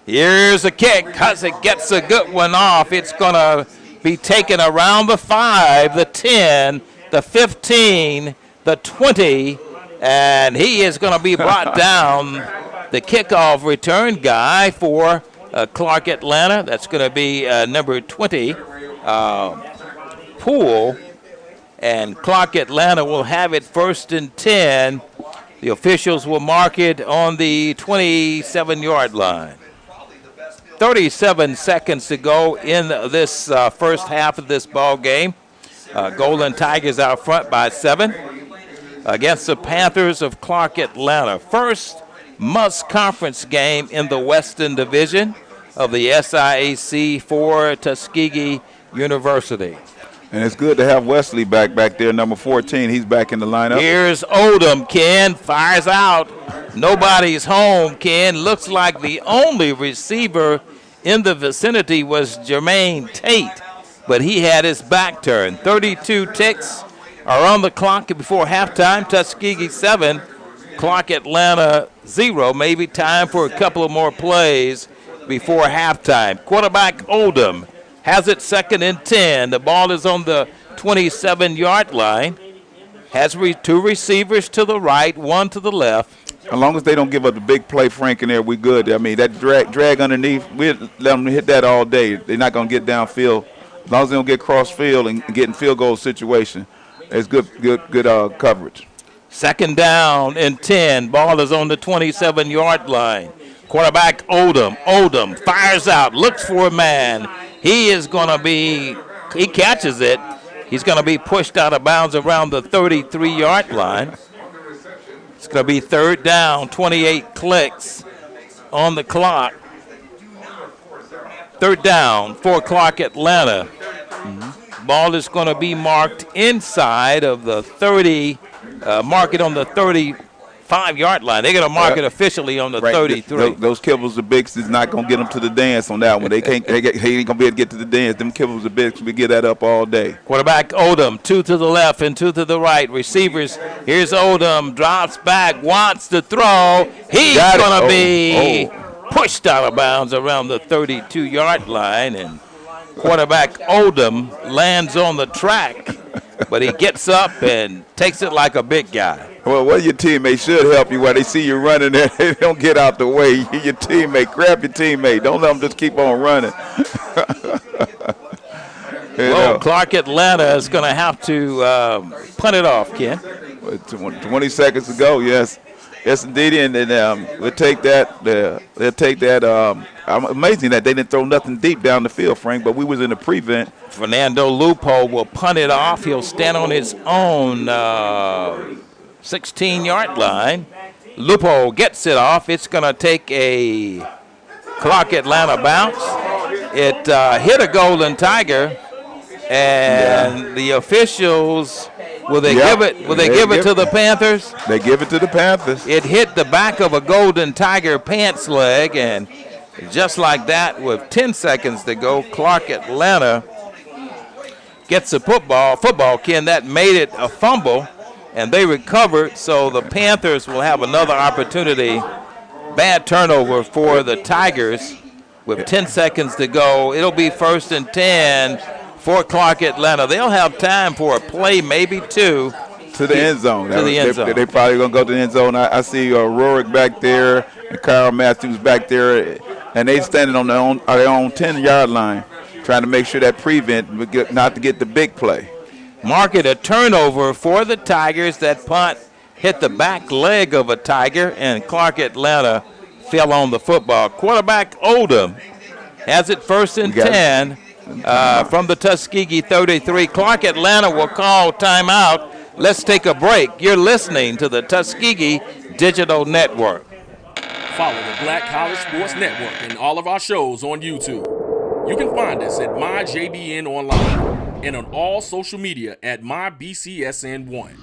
Here's a kick. Hussick gets a good one off. It's going to be taken around the 5, the 10, the 15, the 20, and he is going to be brought down. The kickoff return guy for Clark Atlanta. That's going to be number 20, Poole. And Clark Atlanta will have it 1st and 10. The officials will mark it on the 27-yard line. 37 seconds to go in this first half of this ball game. Golden Tigers out front by 7 against the Panthers of Clark Atlanta. First must-conference game in the Western Division of the SIAC for Tuskegee University. And it's good to have Wesley back there, number 14. He's back in the lineup. Here's Odom. Ken fires out. Nobody's home, Ken. Looks like the only receiver in the vicinity was Jermaine Tate, but he had his back turned. 32 ticks are on the clock before halftime. Tuskegee 7, Clark Atlanta 0. Maybe time for a couple of more plays before halftime. Quarterback Odom has it 2nd and 10. The ball is on the 27-yard line. Has 2 receivers to the right, 1 to the left. As long as they don't give up the big play, Frank, in there, we good. I mean, that drag underneath, we let them hit that all day. They're not going to get downfield. As long as they don't get cross field and get in field goal situation, it's good coverage. 2nd down and 10. Ball is on the 27-yard line. Quarterback Odom. Odom fires out, looks for a man. He catches it. He's going to be pushed out of bounds around the 33-yard line. It's going to be 3rd down, 28 clicks on the clock. 3rd down for Clark Atlanta. Ball is going to be marked inside of the 30, mark it on the 35-yard line. They're going to mark it officially on the 33. Those kibbles the bigs is not going to get them to the dance on that one. They ain't going to be able to get to the dance. Them kibbles the bigs, we get that up all day. Quarterback Odom, 2 to the left and 2 to the right. Receivers, here's Odom, drops back, wants to throw. He's going to be pushed out of bounds around the 32-yard line, and quarterback Odom lands on the track, but he gets up and takes it like a big guy. Well, your teammate should help you while they see you running there. They don't get out the way. Your teammate, grab your teammate. Don't let them just keep on running. Clark Atlanta is going to have to punt it off, Ken. 20 seconds to go, yes. Yes, indeed, and we'll take that. They'll take that. Amazing that they didn't throw nothing deep down the field, Frank, but we was in the prevent. Fernando Lupo will punt it off. He'll stand on his own 16-yard line. Lupo gets it off. It's going to take a Clark Atlanta bounce. It hit a Golden Tiger, and the officials, will they give it to the Panthers? They give it to the Panthers. It hit the back of a Golden Tiger pants leg, and just like that, with 10 seconds to go, Clark Atlanta gets the football, Ken. That made it a fumble, and they recovered, so the Panthers will have another opportunity. Bad turnover for the Tigers with 10 seconds to go. It'll be 1st and 10 for Clark Atlanta. They'll have time for a play, maybe 2. To the end zone. To the end zone. They probably going to go to the end zone. I see Rorick back there and Kyle Matthews back there, and they standing on their own 10-yard line trying to make sure that prevent not to get the big play. Mark it a turnover for the Tigers. That punt hit the back leg of a Tiger, and Clark Atlanta fell on the football. Quarterback Odom has it first and We got 10 from the Tuskegee 33. Clark Atlanta will call timeout. Let's take a break. You're listening to the Tuskegee Digital Network. Follow the Black College Sports Network and all of our shows on YouTube. You can find us at MyJBN Online and on all social media at MyBCSN1.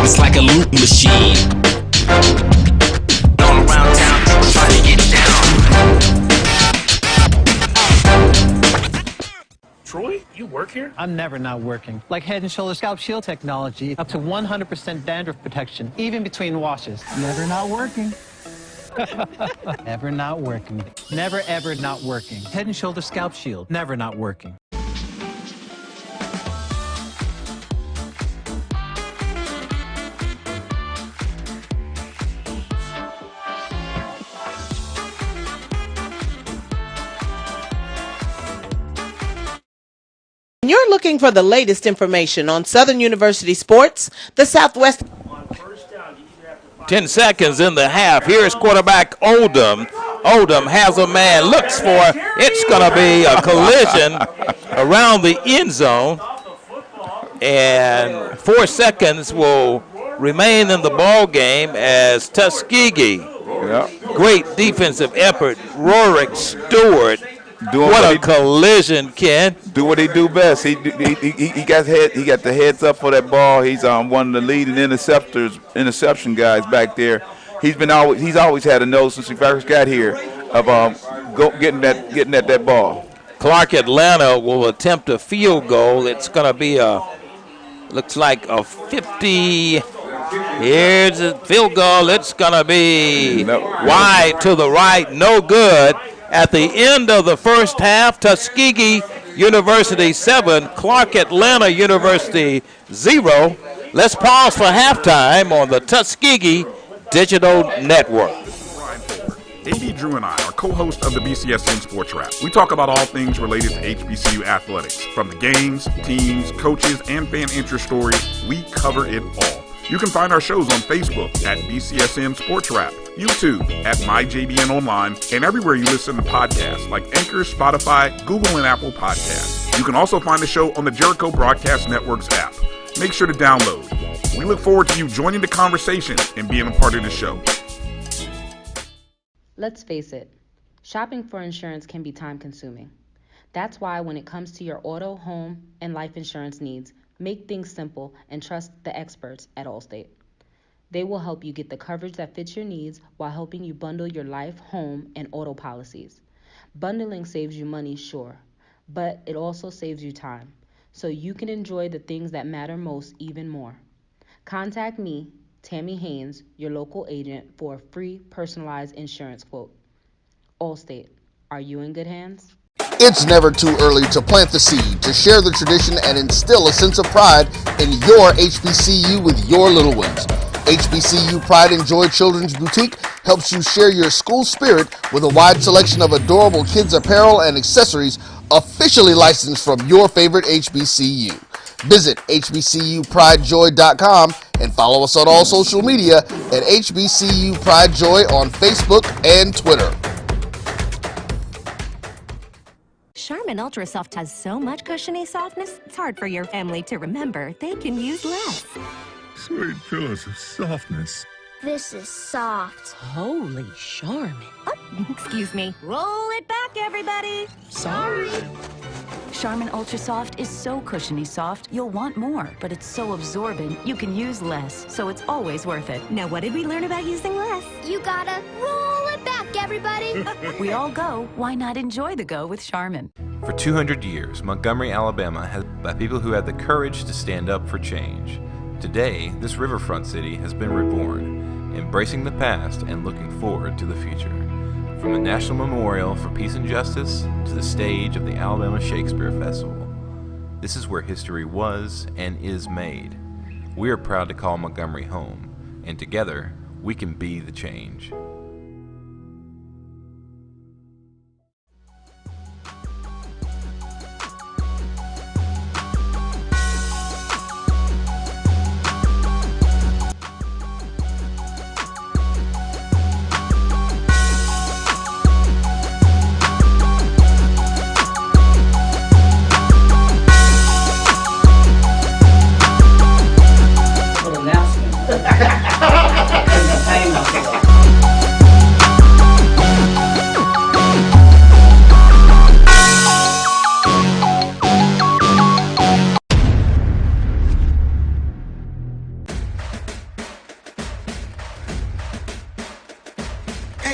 It's like a loop machine. All around town, people trying to get down. Troy, you work here? I'm never not working. Like Head and Shoulder Scalp Shield technology, up to 100% dandruff protection, even between washes. Never not working. Never not working. Never ever not working. Head and Shoulder Scalp Shield, never not working. You're looking for the latest information on Southern University sports, the Southwest. 10 seconds in the half. Here's quarterback Oldham. Oldham has a man, looks for, it's going to be a collision around the end zone. And 4 seconds will remain in the ball game as Tuskegee. Great defensive effort. Rorick Stewart. What a collision, Ken. Do what he do best. He got the heads up for that ball. He's one of the leading interception guys back there. He's always had a nose since he first got here of getting at that ball. Clark Atlanta will attempt a field goal. It's going to be looks like a 50. Here's a field goal. It's going to be wide to the right. No good. At the end of the first half, Tuskegee University 7, Clark Atlanta University 0. Let's pause for halftime on the Tuskegee Digital Network. A.B. Drew and I are co-hosts of the BCSN Sports Wrap. We talk about all things related to HBCU athletics. From the games, teams, coaches, and fan interest stories, we cover it all. You can find our shows on Facebook at BCSN Sports Wrap, YouTube at MyJBN Online, and everywhere you listen to podcasts like Anchor, Spotify, Google, and Apple Podcasts. You can also find the show on the Jericho Broadcast Network's app. Make sure to download. We look forward to you joining the conversation and being a part of the show. Let's face it, shopping for insurance can be time-consuming. That's why when it comes to your auto, home, and life insurance needs, make things simple and trust the experts at Allstate. They will help you get the coverage that fits your needs while helping you bundle your life, home, and auto policies. Bundling saves you money, sure, but it also saves you time, so you can enjoy the things that matter most even more. Contact me, Tammy Haynes, your local agent, for a free personalized insurance quote. Allstate, are you in good hands? It's never too early to plant the seed, to share the tradition, and instill a sense of pride in your HBCU with your little ones. HBCU Pride and Joy Children's Boutique helps you share your school spirit with a wide selection of adorable kids' apparel and accessories officially licensed from your favorite HBCU. Visit hbcupridejoy.com and follow us on all social media at HBCU Pride Joy on Facebook and Twitter. Charmin Ultra Soft has so much cushiony softness, it's hard for your family to remember they can use less. Sweet pillows of softness. This is soft. Holy Charmin. Oh, excuse me. Roll it back, everybody. Sorry. Charmin Ultra Soft is so cushiony soft, you'll want more, but it's so absorbent, you can use less, so it's always worth it. Now, what did we learn about using less? You gotta roll it back, everybody. We all go. Why not enjoy the go with Charmin? For 200 years, Montgomery, Alabama has been by people who had the courage to stand up for change. Today, this riverfront city has been reborn, embracing the past and looking forward to the future. From the National Memorial for Peace and Justice to the stage of the Alabama Shakespeare Festival, this is where history was and is made. We are proud to call Montgomery home, and together, we can be the change.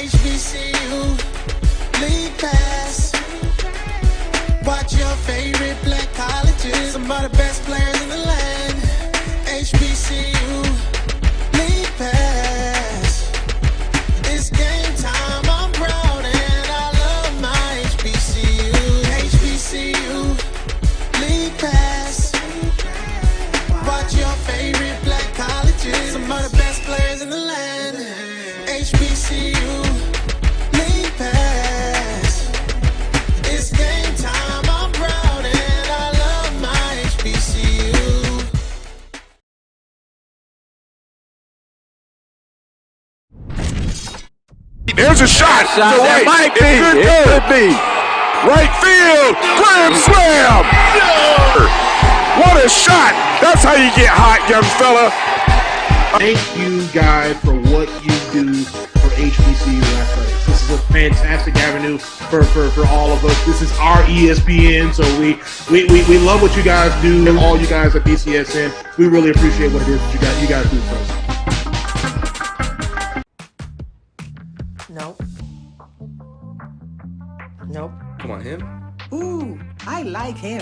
HBCU, league pass. Watch your favorite black colleges. Some of the best players in the land. HBCU, league pass. It's game time, I'm proud and I love my HBCU. HBCU, league pass. Watch your favorite black colleges. Some of the best players in the land. HBCU, league pass. It's game time, I'm proud and I love my HBCU. There's a shot. Shot To that right. might be. It could be. Right field. Grand slam. What a shot. That's how you get hot, young fella. Thank you guys for what you do for HBCU athletics. This is a fantastic avenue for all of us. This is our ESPN, so we love what you guys do. And all you guys at BCSN, we really appreciate what it is that you guys do for us. Nope. Nope. Come on, him. Ooh, I like him.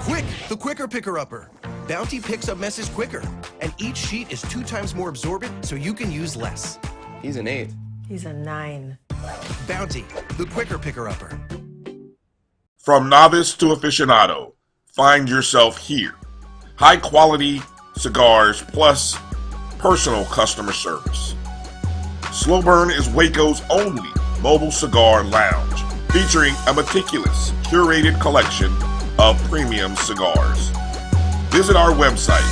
Quick, the quicker picker-upper. Bounty picks up messes quicker, and each sheet is 2 times more absorbent, so you can use less. He's an 8. He's a 9. Bounty, the quicker picker-upper. From novice to aficionado, find yourself here. High quality cigars plus personal customer service. Slow Burn is Waco's only mobile cigar lounge, featuring a meticulous, curated collection of premium cigars. Visit our website,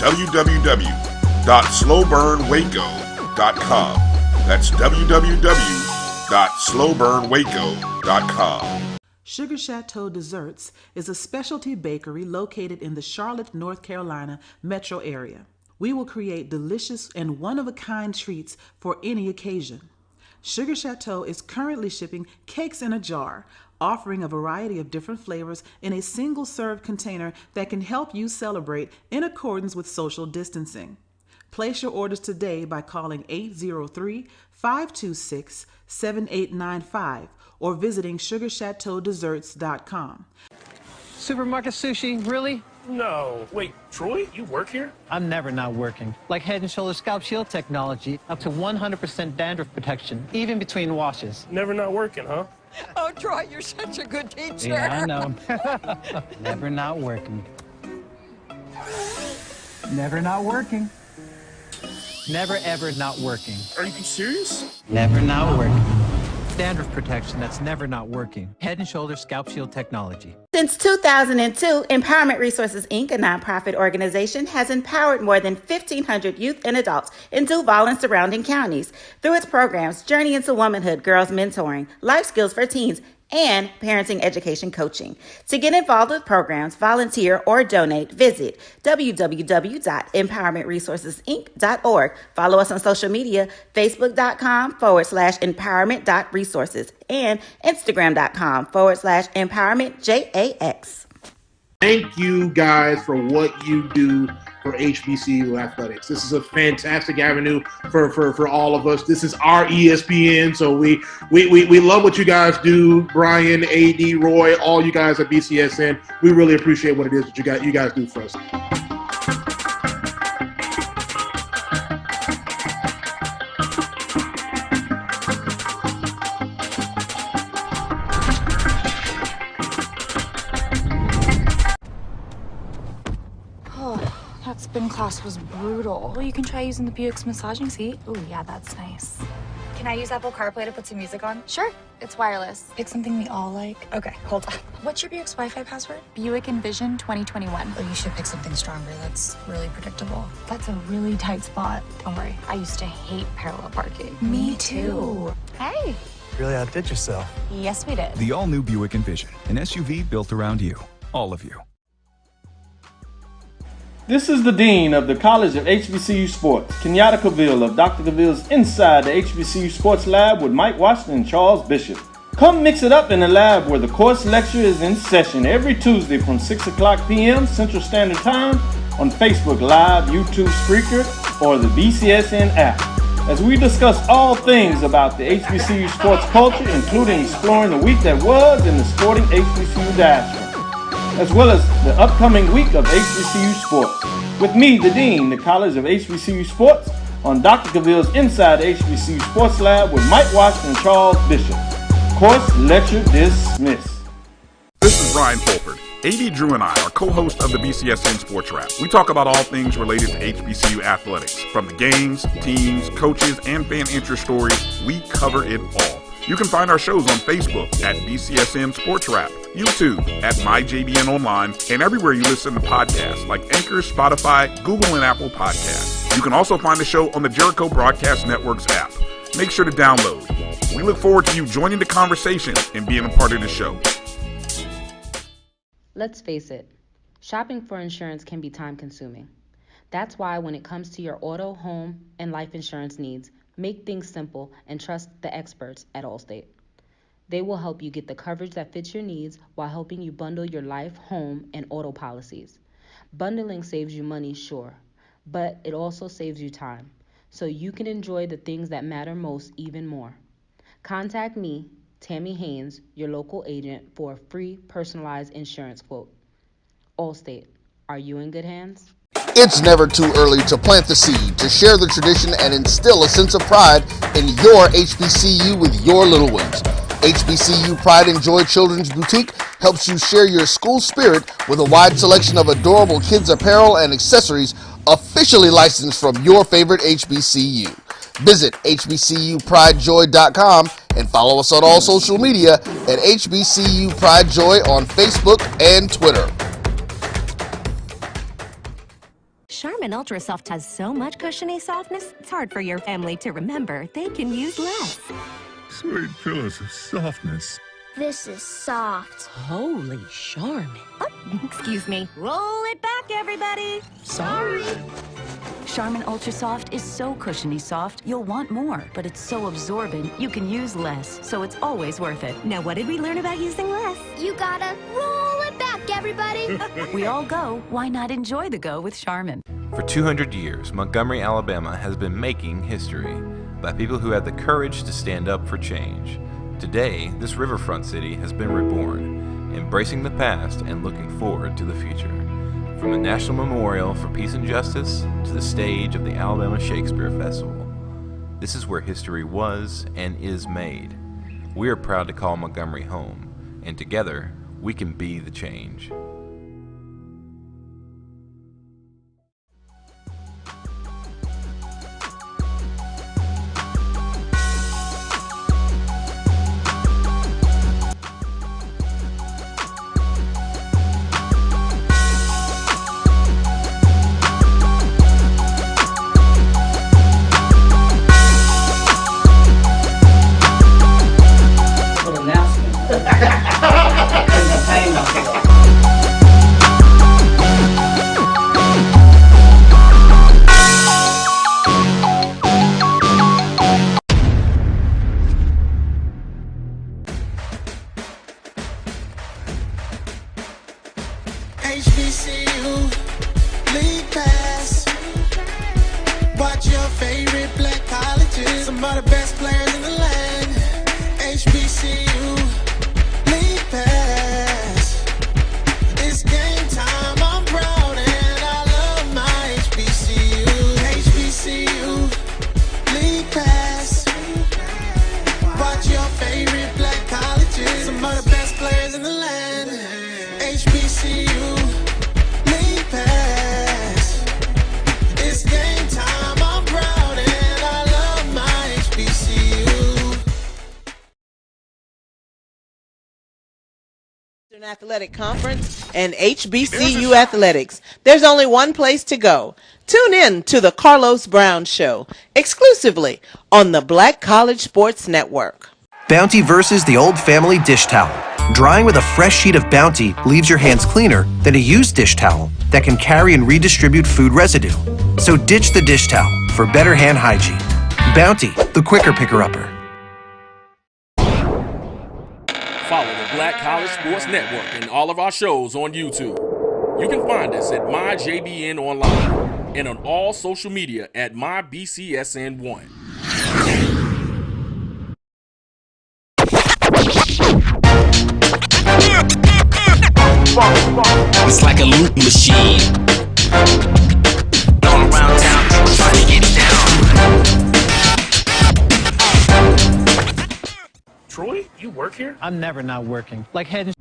www.slowburnwaco.com. That's www.slowburnwaco.com. Sugar Chateau Desserts is a specialty bakery located in the Charlotte, North Carolina metro area. We will create delicious and one-of-a-kind treats for any occasion. Sugar Chateau is currently shipping cakes in a jar, offering a variety of different flavors in a single-serve container that can help you celebrate in accordance with social distancing. Place your orders today by calling 803-526-7895 or visiting sugarchateaudesserts.com. Supermarket sushi, really? No. Wait, Troy, you work here? I'm never not working. Like Head & Shoulders Scalp Shield technology, up to 100% dandruff protection, even between washes. Never not working, huh? Oh, Troy, you're such a good teacher. Yeah, I know. Never not working. Never not working. Never ever not working. Are you serious? Never not working. Dandruff protection that's never not working. Head & Shoulders Scalp Shield technology. Since 2002, Empowerment Resources, Inc., a nonprofit organization, has empowered more than 1,500 youth and adults in Duval and surrounding counties through its programs Journey into Womanhood, Girls Mentoring, Life Skills for Teens, and parenting education coaching. To get involved with programs, volunteer, or donate, visit www.empowermentresourcesinc.org. Follow us on social media, facebook.com/empowerment.resources and instagram.com/empowermentjax. Thank you guys for what you do for HBCU athletics. This is a fantastic avenue for all of us. This is our ESPN, so we love what you guys do. Brian, AD, Roy, all you guys at BCSN. We really appreciate what it is that you guys do for us. That spin class was brutal. Well, you can try using the Buick's massaging seat. Ooh, yeah, that's nice. Can I use Apple CarPlay to put some music on? Sure, it's wireless. It's something we all like. Okay, hold on. What's your Buick's Wi-Fi password? Buick Envision 2021. Oh, you should pick something stronger. That's really predictable. That's a really tight spot. Don't worry, I used to hate parallel parking. Me too. Hey. Really outdid yourself. Yes, we did. The all-new Buick Envision, an SUV built around you, all of you. This is the Dean of the College of HBCU Sports, Kenyatta Cavill of Dr. Cavill's Inside the HBCU Sports Lab with Mike Washington and Charles Bishop. Come mix it up in the lab where the course lecture is in session every Tuesday from 6 o'clock p.m. Central Standard Time on Facebook Live, YouTube Spreaker, or the BCSN app, as we discuss all things about the HBCU sports culture, including exploring the week that was in the sporting HBCU diaspora, as well as the upcoming week of HBCU sports. With me, the Dean, the College of HBCU Sports, on Dr. Cavill's Inside the HBCU Sports Lab with Mike Washington and Charles Bishop. Course lecture dismissed. This is Brian Fulford. A.D. Drew and I are co-hosts of the BCSN Sports Wrap. We talk about all things related to HBCU athletics. From the games, teams, coaches, and fan interest stories, we cover it all. You can find our shows on Facebook at BCSN Sports Wrap, YouTube at MyJBN Online, and everywhere you listen to podcasts like Anchor, Spotify, Google, and Apple Podcasts. You can also find the show on the Jericho Broadcast Network's app. Make sure to download. We look forward to you joining the conversation and being a part of the show. Let's face it, shopping for insurance can be time-consuming. That's why when it comes to your auto, home, and life insurance needs, make things simple and trust the experts at Allstate. They will help you get the coverage that fits your needs while helping you bundle your life, home, and auto policies. Bundling saves you money, sure, but it also saves you time, so you can enjoy the things that matter most even more. Contact me, Tammy Haynes, your local agent, for a free personalized insurance quote. Allstate, are you in good hands? It's never too early to plant the seed, to share the tradition, and instill a sense of pride in your HBCU with your little ones. HBCU Pride and Joy Children's Boutique helps you share your school spirit with a wide selection of adorable kids apparel and accessories officially licensed from your favorite HBCU. Visit hbcupridejoy.com and follow us on all social media at HBCU Pride Joy on Facebook and Twitter. Charmin Ultra Soft has so much cushiony softness, it's hard for your family to remember they can use less. Sweet pillows of softness. This is soft. Holy Charmin. Oh, excuse me. Roll it back, everybody. Sorry. Charmin Ultra Soft is so cushiony soft, you'll want more, but it's so absorbent, you can use less, so it's always worth it. Now, what did we learn about using less? You gotta roll it back, everybody. We all go, why not enjoy the go with Charmin? For 200 years, Montgomery, Alabama has been making history by people who had the courage to stand up for change. Today, this riverfront city has been reborn, embracing the past and looking forward to the future. From the National Memorial for Peace and Justice to the stage of the Alabama Shakespeare Festival, this is where history was and is made. We are proud to call Montgomery home, and together, we can be the change. HBCU League Pass. Watch your favorite black colleges. Some of the best players in the land. HBCU League Pass. It's game time. I'm proud and I love my HBCU. HBCU League Pass. Watch your favorite black colleges. Some of the best players in the land. HBCU League Pass. It's game time. I'm proud and I love my HBCU. Athletic Conference and HBCU Athletics. There's only one place to go. Tune in to the Carlos Brown Show, exclusively on the Black College Sports Network. Bounty versus the old family dish towel. Drying with a fresh sheet of Bounty leaves your hands cleaner than a used dish towel that can carry and redistribute food residue. So ditch the dish towel for better hand hygiene. Bounty, the quicker picker-upper. Sports Network and all of our shows on YouTube. You can find us at MyJBN Online and on all social media at MyBCSN1. It's like a loop machine. All around town, people trying to get down. Troy, you work here? I'm never not working. Like head and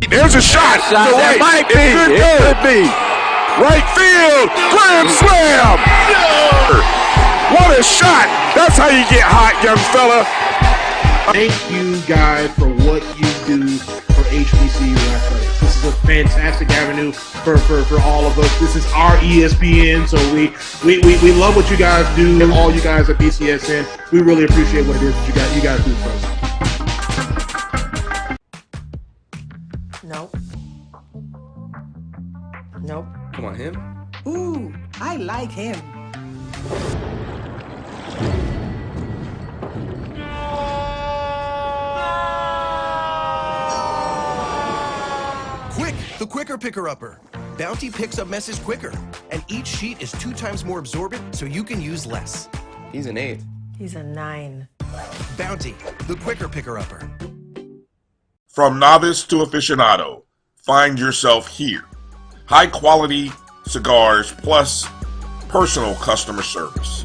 There's a shot. That might be. It could be. Right field. Grand slam. What a shot. That's how you get hot, young fella. Thank you guys for what you do for HBCU athletics. This is a fantastic avenue for all of us. This is our ESPN, so we love what you guys do. And all you guys at BCSN, we really appreciate what it is that you guys do for us. Nope. Nope. Come on, him. Ooh, I like him. Quick, the quicker picker-upper. Bounty picks up messes quicker, and each sheet is 2 times more absorbent, so you can use less. He's an 8. He's a 9. Bounty, the quicker picker-upper. From novice to aficionado, find yourself here. High quality cigars plus personal customer service.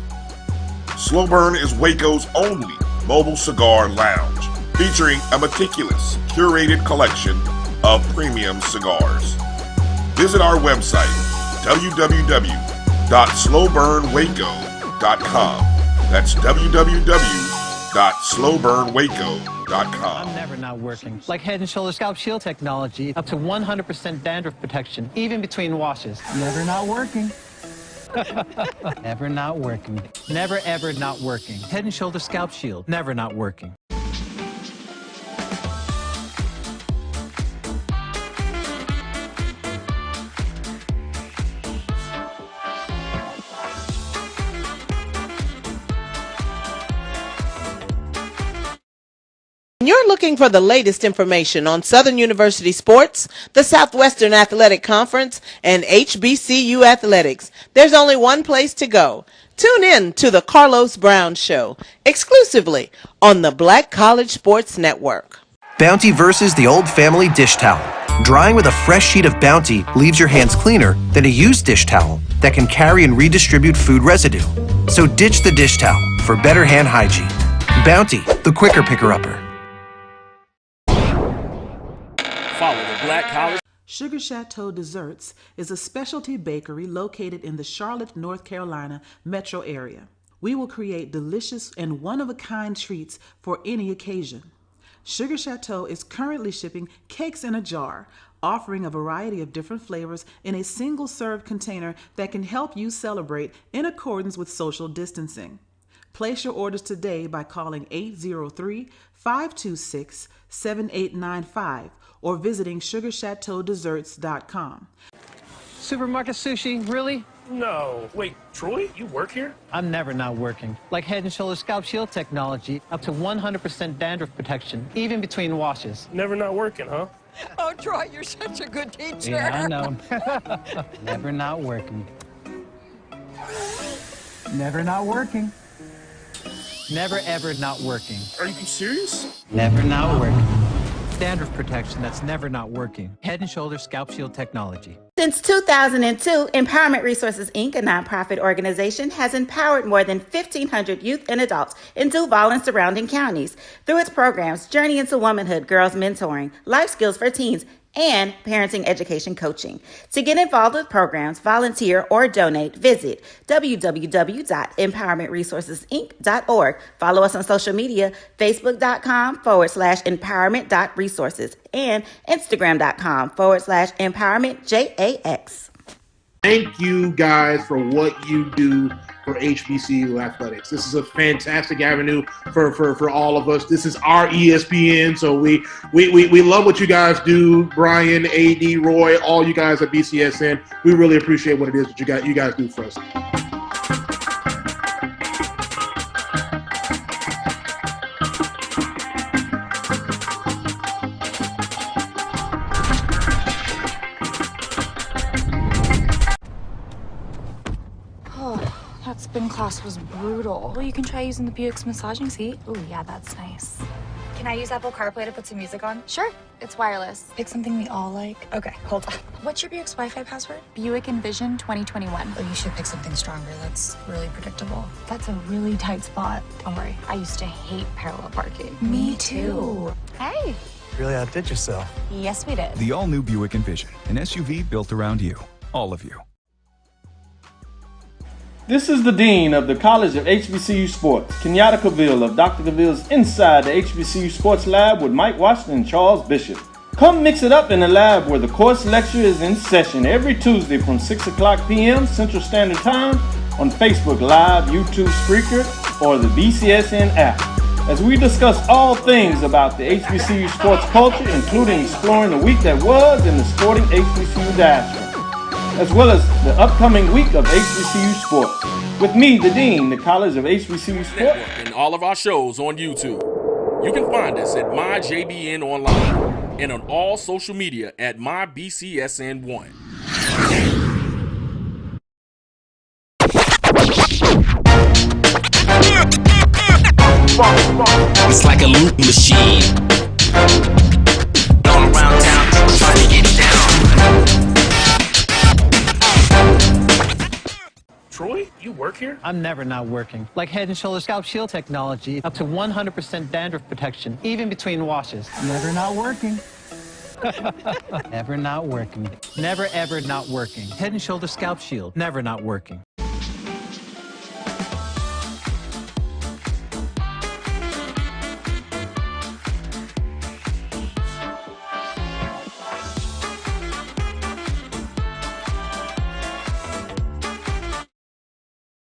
Slow Burn is Waco's only mobile cigar lounge, featuring a meticulous, curated collection of premium cigars. Visit our website, www.slowburnwaco.com. That's www.slowburnwaco.com. I'm never not working. Like Head & Shoulder Scalp Shield technology, up to 100% dandruff protection, even between washes. Never not working. Never not working. Never ever not working. Head & Shoulder Scalp Shield, never not working. When you're looking for the latest information on Southern University sports, the Southwestern Athletic Conference, and HBCU athletics, there's only one place to go. Tune in to the Carlos Brown Show, exclusively on the Black College Sports Network. Bounty versus the old family dish towel. Drying with a fresh sheet of Bounty leaves your hands cleaner than a used dish towel that can carry and redistribute food residue. So ditch the dish towel for better hand hygiene. Bounty, the quicker picker-upper. Follow the Black College. Sugar Chateau Desserts is a specialty bakery located in the Charlotte, North Carolina metro area. We will create delicious and one-of-a-kind treats for any occasion. Sugar Chateau is currently shipping cakes in a jar, offering a variety of different flavors in a single-serve container that can help you celebrate in accordance with social distancing. Place your orders today by calling 803-526-7895 or visiting sugarchateaudesserts.com. Supermarket sushi, really? No. Wait, Troy, you work here? I'm never not working. Like Head & Shoulder Scalp Shield technology, up to 100% dandruff protection, even between washes. Never not working, huh? Oh, Troy, you're such a good teacher. Yeah, I know. Never not working. Never not working. Never ever not working. Are you serious? Never not working. Dandruff protection that's never not working. Head & Shoulder Scalp Shield technology. Since 2002, Empowerment Resources, Inc., a nonprofit organization, has empowered more than 1,500 youth and adults in Duval and surrounding counties through its programs Journey into Womanhood, Girls Mentoring, Life Skills for Teens, and parenting education coaching. To get involved with programs, volunteer, or donate, visit www.empowermentresourcesinc.org. Follow us on social media, facebook.com/empowerment.resources and instagram.com/empowermentjax. Thank you guys for what you do for HBCU athletics. This is a fantastic avenue for all of us. This is our ESPN, so we love what you guys do. Brian, AD, Roy, all you guys at BCSN. We really appreciate what it is that you guys do for us. spin class was brutal. Well, you can try using the Buick's massaging seat. Ooh, yeah, that's nice. Can I use Apple CarPlay to put some music on? Sure, it's wireless. Pick something we all like. Okay, hold on. What's your Buick's Wi-Fi password? Buick Envision 2021. Oh, you should pick something stronger. That's really predictable. That's a really tight spot. Don't worry, I used to hate parallel parking. Me too. Hey. Really outdid yourself. Yes, we did. The all-new Buick Envision, an SUV built around you, all of you. This is the Dean of the College of HBCU Sports, Kenyatta Cavill of Dr. Cavill's Inside the HBCU Sports Lab with Mike Washington and Charles Bishop. Come mix it up in the lab where the course lecture is in session every Tuesday from 6 o'clock p.m. Central Standard Time on Facebook Live, YouTube Spreaker, or the BCSN app, as we discuss all things about the HBCU sports culture, including exploring the week that was in the sporting HBCU diaspora, as well as the upcoming week of HBCU sports. With me, the Dean, the College of HBCU Sports. And all of our shows on YouTube. You can find us at MyJBN Online and on all social media at MyBCSN1. It's like a loop machine. All around town, trying to get down. Troy, you work here? I'm never not working. Like Head & Shoulder Scalp Shield technology, up to 100% dandruff protection, even between washes. Never not working. Never not working. Never ever not working. Head & Shoulder Scalp Shield, never not working.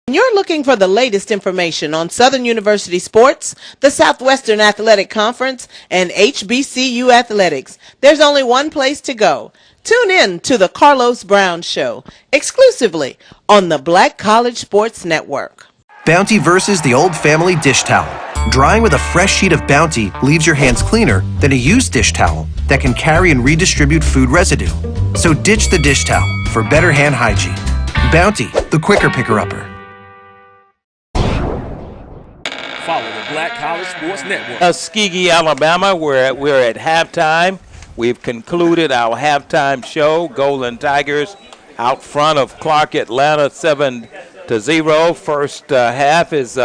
When you're looking for the latest information on Southern University sports, the Southwestern Athletic Conference, and HBCU athletics, there's only one place to go. Tune in to the Carlos Brown Show, exclusively on the Black College Sports Network. Bounty versus the old family dish towel. Drying with a fresh sheet of Bounty leaves your hands cleaner than a used dish towel that can carry and redistribute food residue. So ditch the dish towel for better hand hygiene. Bounty, the quicker picker-upper. Follow the Black College Sports Network. Tuskegee, Alabama, we're at halftime. We've concluded our halftime show. Golden Tigers out front of Clark Atlanta 7-0. First half has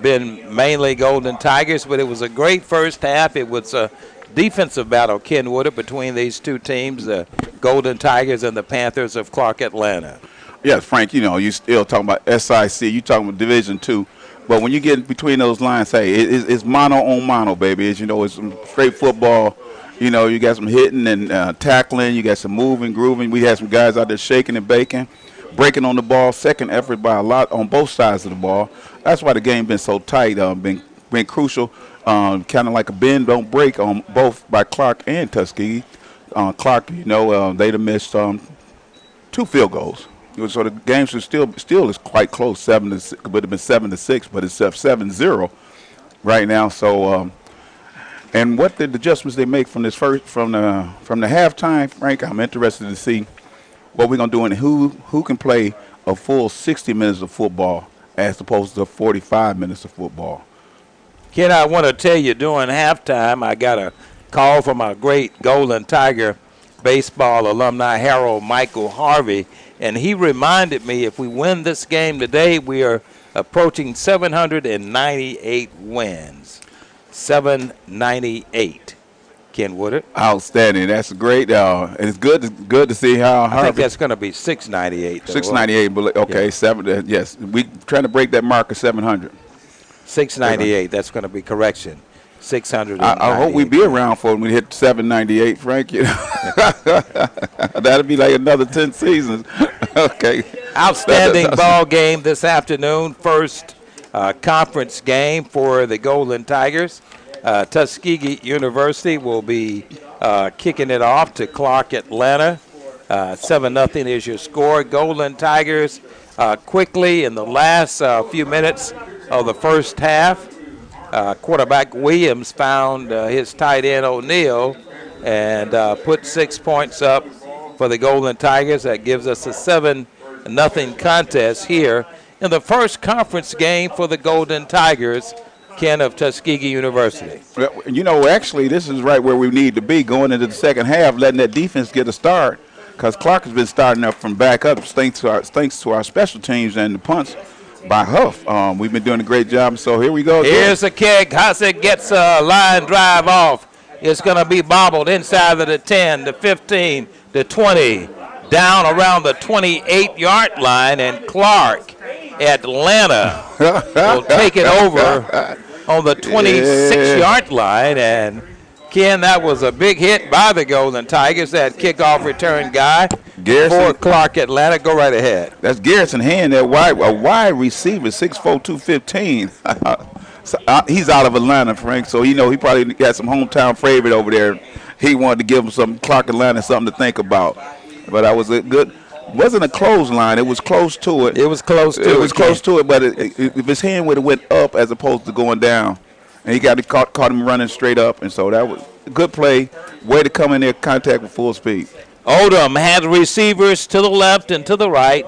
been mainly Golden Tigers, but it was a great first half. It was a defensive battle, Ken Woodard, between these two teams, the Golden Tigers and the Panthers of Clark Atlanta. Yeah, Frank, you know, you still talking about SIC, you talking about Division II. But when you get between those lines, hey, it's mono on mono, baby. As you know, it's some straight football. You know, you got some hitting and tackling. You got some moving, grooving. We had some guys out there shaking and baking, breaking on the ball. Second effort by a lot on both sides of the ball. That's why the game been so tight, been crucial. Kind of like a bend, don't break on both by Clark and Tuskegee. Clark, you know, they'd have missed 2 field goals. So the game should still is quite close. 7-6, would have been 7-6, but it's 7-0 right now. So, and what the adjustments they make from the halftime, Frank, I'm interested to see what we're gonna do and who can play a full 60 minutes of football as opposed to 45 minutes of football. Ken, I want to tell you, during halftime, I got a call from our great Golden Tiger baseball alumni, Harold Michael Harvey, and he reminded me if we win this game today, we are approaching 798 wins. 798. Ken Woodard. Outstanding. That's great. And it's good to see how I think that's going to be 698. Though. 698. But okay, yeah. 7. Yes, we trying to break that mark of 700. 698. That's going to be correction. 600. I hope we be around for when we hit 798, Frank. You know? That'll be like another 10 seasons. Okay. Outstanding ball game this afternoon. First conference game for the Golden Tigers. Tuskegee University will be kicking it off to Clark Atlanta. 7-0 is your score. Golden Tigers quickly in the last few minutes of the first half. Quarterback Williams found his tight end O'Neal and put 6 points up for the Golden Tigers. That gives us a 7-0 contest here in the first conference game for the Golden Tigers, Ken, of Tuskegee University. You know, actually, this is right where we need to be going into the second half, letting that defense get a start, because Clark has been starting up from back up thanks to our special teams and the punts by Huff. We've been doing a great job, so here we go. Here's the kick. Hassett gets a line drive off. It's going to be bobbled inside of the 10, the 15, the 20, down around the 28-yard line, and Clark, Atlanta, will take it over on the 26-yard line. And Ken, that was a big hit by the Golden Tigers, that kickoff return guy for Clark Atlanta. Go right ahead. That's Garrison Hand, a wide receiver, 6'4", 215. He's out of Atlanta, Frank, so he probably got some hometown favorite over there. He wanted to give him some Clark Atlanta something to think about. But that was a good. Wasn't a close line. It was close to it. It was close to it. It was close to it, but if his hand would have went up as opposed to going down, and he caught him running straight up, and so that was a good play. Way to come in there, contact with full speed. Odom had receivers to the left and to the right.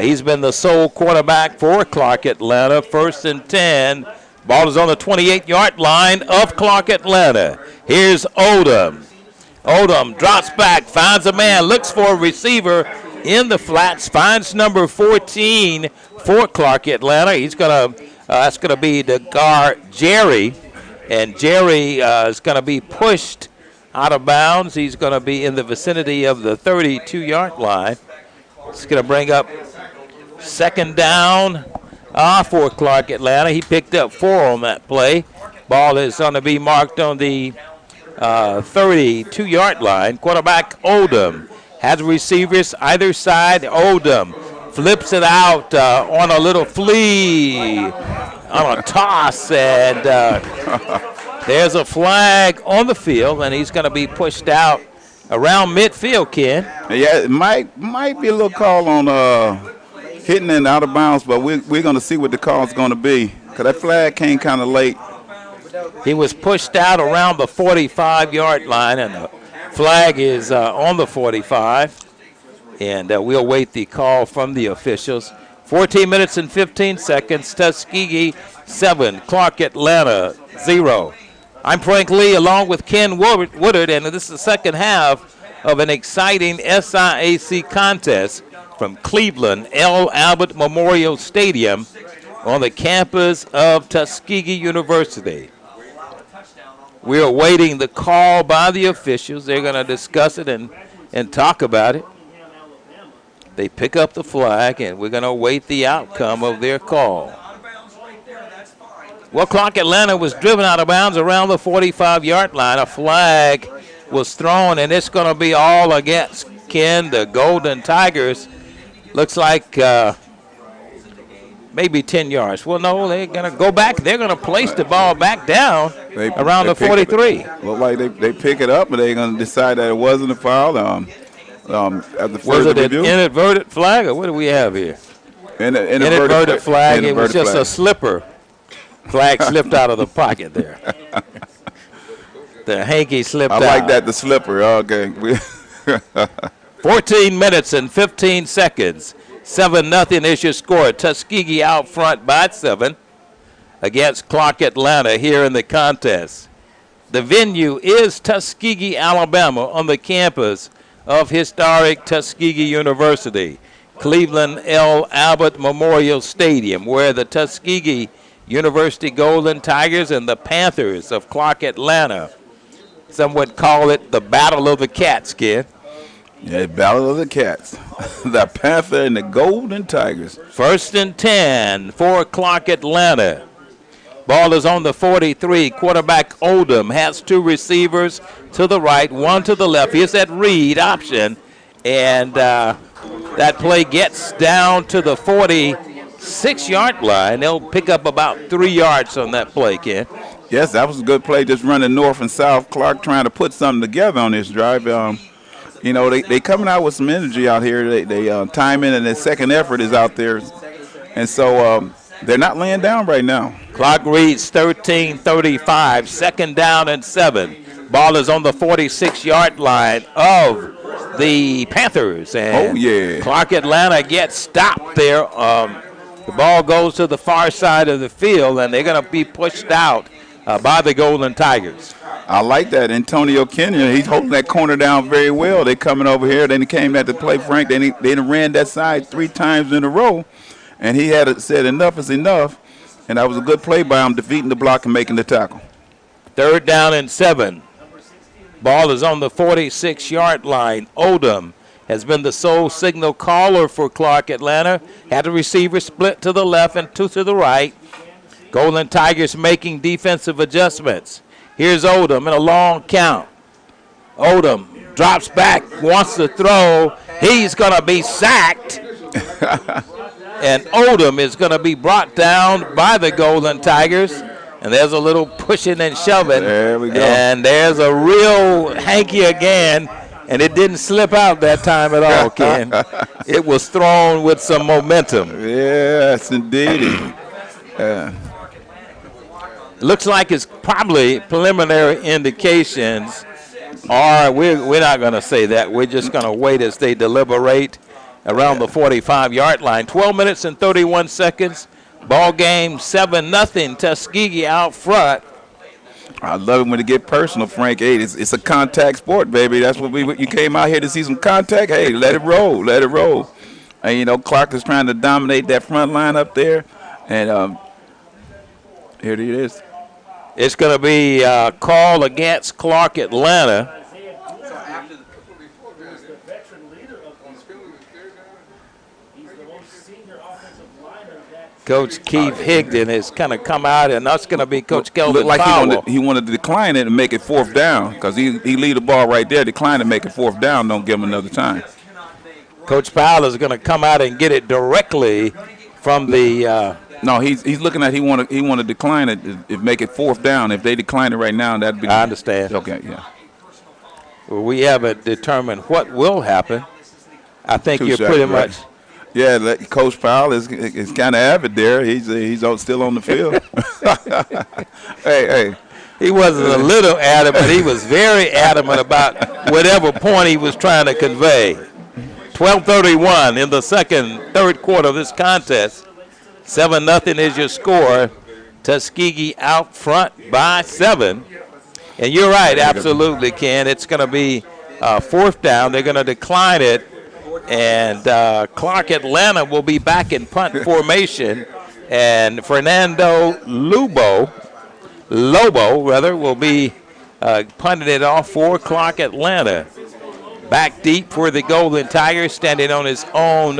He's been the sole quarterback for Clark Atlanta. 1st and 10. Ball is on the 28-yard line of Clark Atlanta. Here's Odom. Odom drops back, finds a man, looks for a receiver in the flats, finds number 14 for Clark Atlanta. He's gonna that's gonna be the guard Jerry, and Jerry is gonna be pushed out of bounds. He's gonna be in the vicinity of the 32-yard line. It's gonna bring up 2nd down for Clark Atlanta. He picked up 4 on that play. Ball is gonna be marked on the 32-yard line. Quarterback Odom has receivers either side. Odom flips it out on a little flea, on a toss, and there's a flag on the field, and he's going to be pushed out around midfield, Ken. Yeah, it might be a little call on hitting it out of bounds, but we're going to see what the call is going to be, because that flag came kind of late. He was pushed out around the 45-yard line, and the flag is on the 45. And we'll await the call from the officials. 14 minutes and 15 seconds. Tuskegee 7, Clark Atlanta 0. I'm Frank Lee along with Ken Woodard, and this is the second half of an exciting SIAC contest from Cleveland L. Abbott Memorial Stadium on the campus of Tuskegee University. We're awaiting the call by the officials. They're going to discuss it and talk about it. They pick up the flag, and we're going to await the outcome of their call. Well, Clark Atlanta was driven out of bounds around the 45-yard line. A flag was thrown, and it's going to be all against Ken, the Golden Tigers. Looks like maybe 10 yards. Well, no, they're going to go back. They're going to place the ball back down around the 43. Look like they pick it up, but they're going to decide that it wasn't a foul. Was it an inadvertent flag, or what do we have here? Inadvertent flag. It was just a slipper. Flag slipped out of the pocket there. The hanky slipped out. I like that, the slipper. Okay. 14 minutes and 15 seconds. 7-0 is your score. Tuskegee out front by 7 against Clark Atlanta here in the contest. The venue is Tuskegee, Alabama, on the campus of historic Tuskegee University, Cleveland L. Abbott Memorial Stadium, where the Tuskegee University Golden Tigers and the Panthers of Clark Atlanta, some would call it the Battle of the Cats, kid. Yeah, Battle of the Cats. The Panther and the Golden Tigers. 1st and 10 for Clark Atlanta. Ball is on the 43. Quarterback Odom has 2 receivers to the right, 1 to the left. Here's that read option, and that play gets down to the 46-yard line. They'll pick up about 3 yards on that play, Ken. Yes, that was a good play, just running north and south. Clark trying to put something together on this drive. You know, they coming out with some energy out here. They timing and their second effort is out there. And so they're not laying down right now. Clock reads 13:35, 2nd down and 7. Ball is on the 46-yard line of the Panthers. And oh, yeah. Clark Atlanta gets stopped there. The ball goes to the far side of the field, and they're going to be pushed out by the Golden Tigers. I like that. Antonio Kenyon, he's holding that corner down very well. They coming over here. Then he came at the play, Frank. They ran that side 3 times in a row, and he had said enough is enough, and that was a good play by him, defeating the block and making the tackle. 3rd down and 7. Ball is on the 46-yard line. Odom has been the sole signal caller for Clark Atlanta. Had the receiver split to the left and 2 to the right. Golden Tigers making defensive adjustments. Here's Odom in a long count. Odom drops back, wants to throw. He's going to be sacked. And Odom is going to be brought down by the Golden Tigers. And there's a little pushing and shoving. There we go. And there's a real hanky again. And it didn't slip out that time at all, Ken. It was thrown with some momentum. Yes, indeed. Looks like it's probably preliminary indications, or we're not going to say that. We're just going to wait as they deliberate around the 45-yard line. 12 minutes and 31 seconds. Ball game 7-0. Tuskegee out front. I love it when it get personal, Frank. Hey, it's a contact sport, baby. That's what you came out here to see some contact. Hey, let it roll, let it roll. And, you know, Clark is trying to dominate that front line up there. And here it is. It's going to be a call against Clark Atlanta. Coach Keith Higdon has kind of come out, and that's going to be Coach Kelvin like Powell. he wanted to decline it and make it 4th down because he leave the ball right there, decline and make it 4th down, don't give him another time. Coach Powell is going to come out and get it directly from the no, he's looking at he want to decline it, if make it 4th down. If they decline it right now, that'd be. I understand. Okay, yeah. Well, we haven't determined what will happen. I think you're pretty much. Yeah, Coach Powell is kind of avid there. He's still on the field. hey. He wasn't a little adamant. He was very adamant about whatever point he was trying to convey. 12:31 in the third quarter of this contest. 7-0 is your score. Tuskegee out front by 7. And you're right, absolutely, Ken. It's going to be 4th down. They're going to decline it. And Clark Atlanta will be back in punt formation. And Fernando Lobo, will be punting it off for Clark Atlanta. Back deep for the Golden Tigers, standing on his own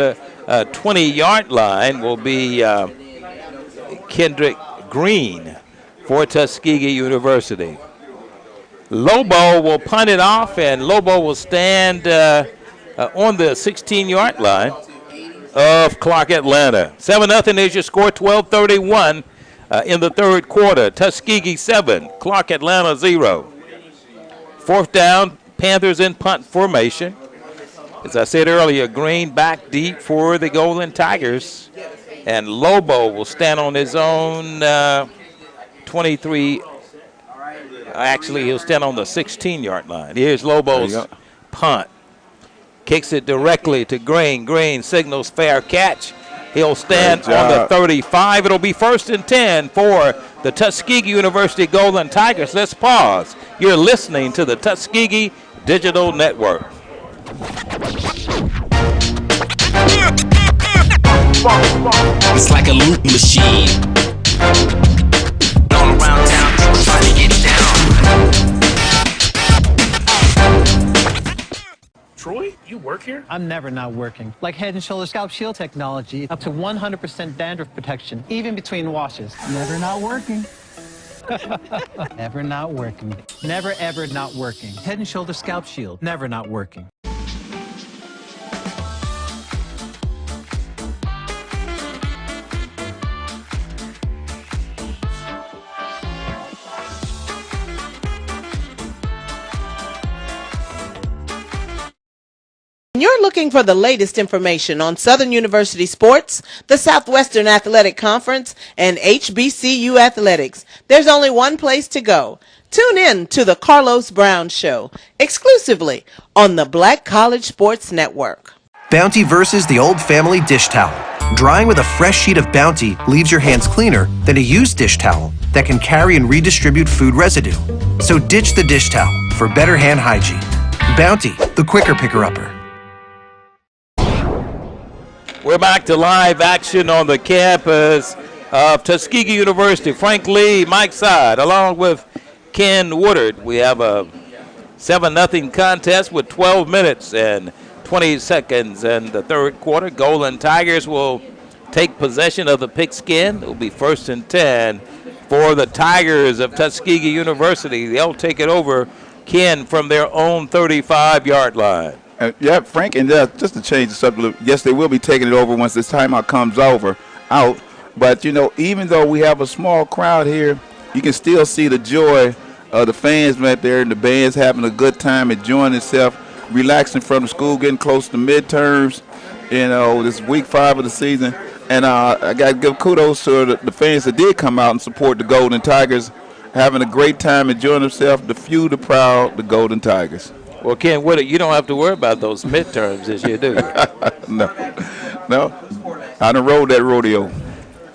20-yard line will be Kendrick Green for Tuskegee University. Lobo will punt it off, and Lobo will stand on the 16-yard line of Clark Atlanta. 7-0 is your score, 12:31 in the third quarter. Tuskegee 7, Clark Atlanta 0. 4th down, Panthers in punt formation. As I said earlier, Green back deep for the Golden Tigers. And Lobo will stand on his own 23. Actually, he'll stand on the 16-yard line. Here's Lobo's punt. Kicks it directly to Green. Green signals fair catch. He'll stand on the 35. It'll be 1st and 10 for the Tuskegee University Golden Tigers. Let's pause. You're listening to the Tuskegee Digital Network. It's like a loop machine. All around town, people trying to get down. Troy, you work here? I'm never not working. Like Head & Shoulder Scalp Shield technology, up to 100% dandruff protection, even between washes. Never not working. Never not working. Never ever not working. Head & Shoulder Scalp Shield, never not working. You're looking for the latest information on Southern University sports, the Southwestern Athletic Conference, and HBCU athletics. There's only one place to go. Tune in to the Carlos Brown Show, exclusively on the Black College Sports Network. Bounty versus the old family dish towel. Drying with a fresh sheet of Bounty leaves your hands cleaner than a used dish towel that can carry and redistribute food residue. So ditch the dish towel for better hand hygiene. Bounty, the quicker picker-upper. We're back to live action on the campus of Tuskegee University. Frank Lee, Mike Side, along with Ken Woodard. We have a 7-0 contest with 12 minutes and 20 seconds in the third quarter. Golden Tigers will take possession of the pigskin. It will be 1st and 10 for the Tigers of Tuskegee University. They'll take it over, Ken, from their own 35-yard line. Yeah, Frank, and just to change the subject, yes, they will be taking it over once this timeout comes out. But, even though we have a small crowd here, you can still see the joy of the fans right there and the band's having a good time, enjoying themselves, relaxing from the school, getting close to midterms, this week 5 of the season. And I got to give kudos to the fans that did come out and support the Golden Tigers, having a great time, enjoying themselves, the few, the proud, the Golden Tigers. Well, Ken Woodard, you don't have to worry about those midterms this year, do you? No. I done rode that rodeo.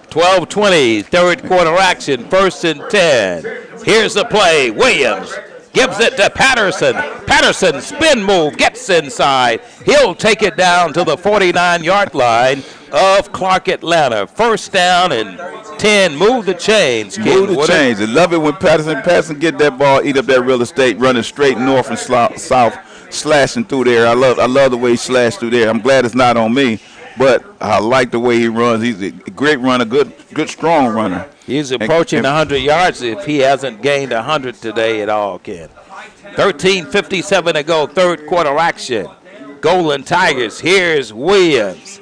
12-20, third quarter action, 1st and 10. Here's the play. Williams gives it to Patterson. Patterson, spin move, gets inside. He'll take it down to the 49-yard line of Clark Atlanta. 1st down and 10. Move the chains. Move the chains. I love it when Patterson get that ball, eat up that real estate, running straight north and south, slashing through there. I love the way he slashed through there. I'm glad it's not on me, but I like the way he runs. He's a great runner, good strong runner. He's approaching 100 yards if he hasn't gained 100 today at all, Ken. 13:57 to go, third quarter action. Golden Tigers, here's Williams.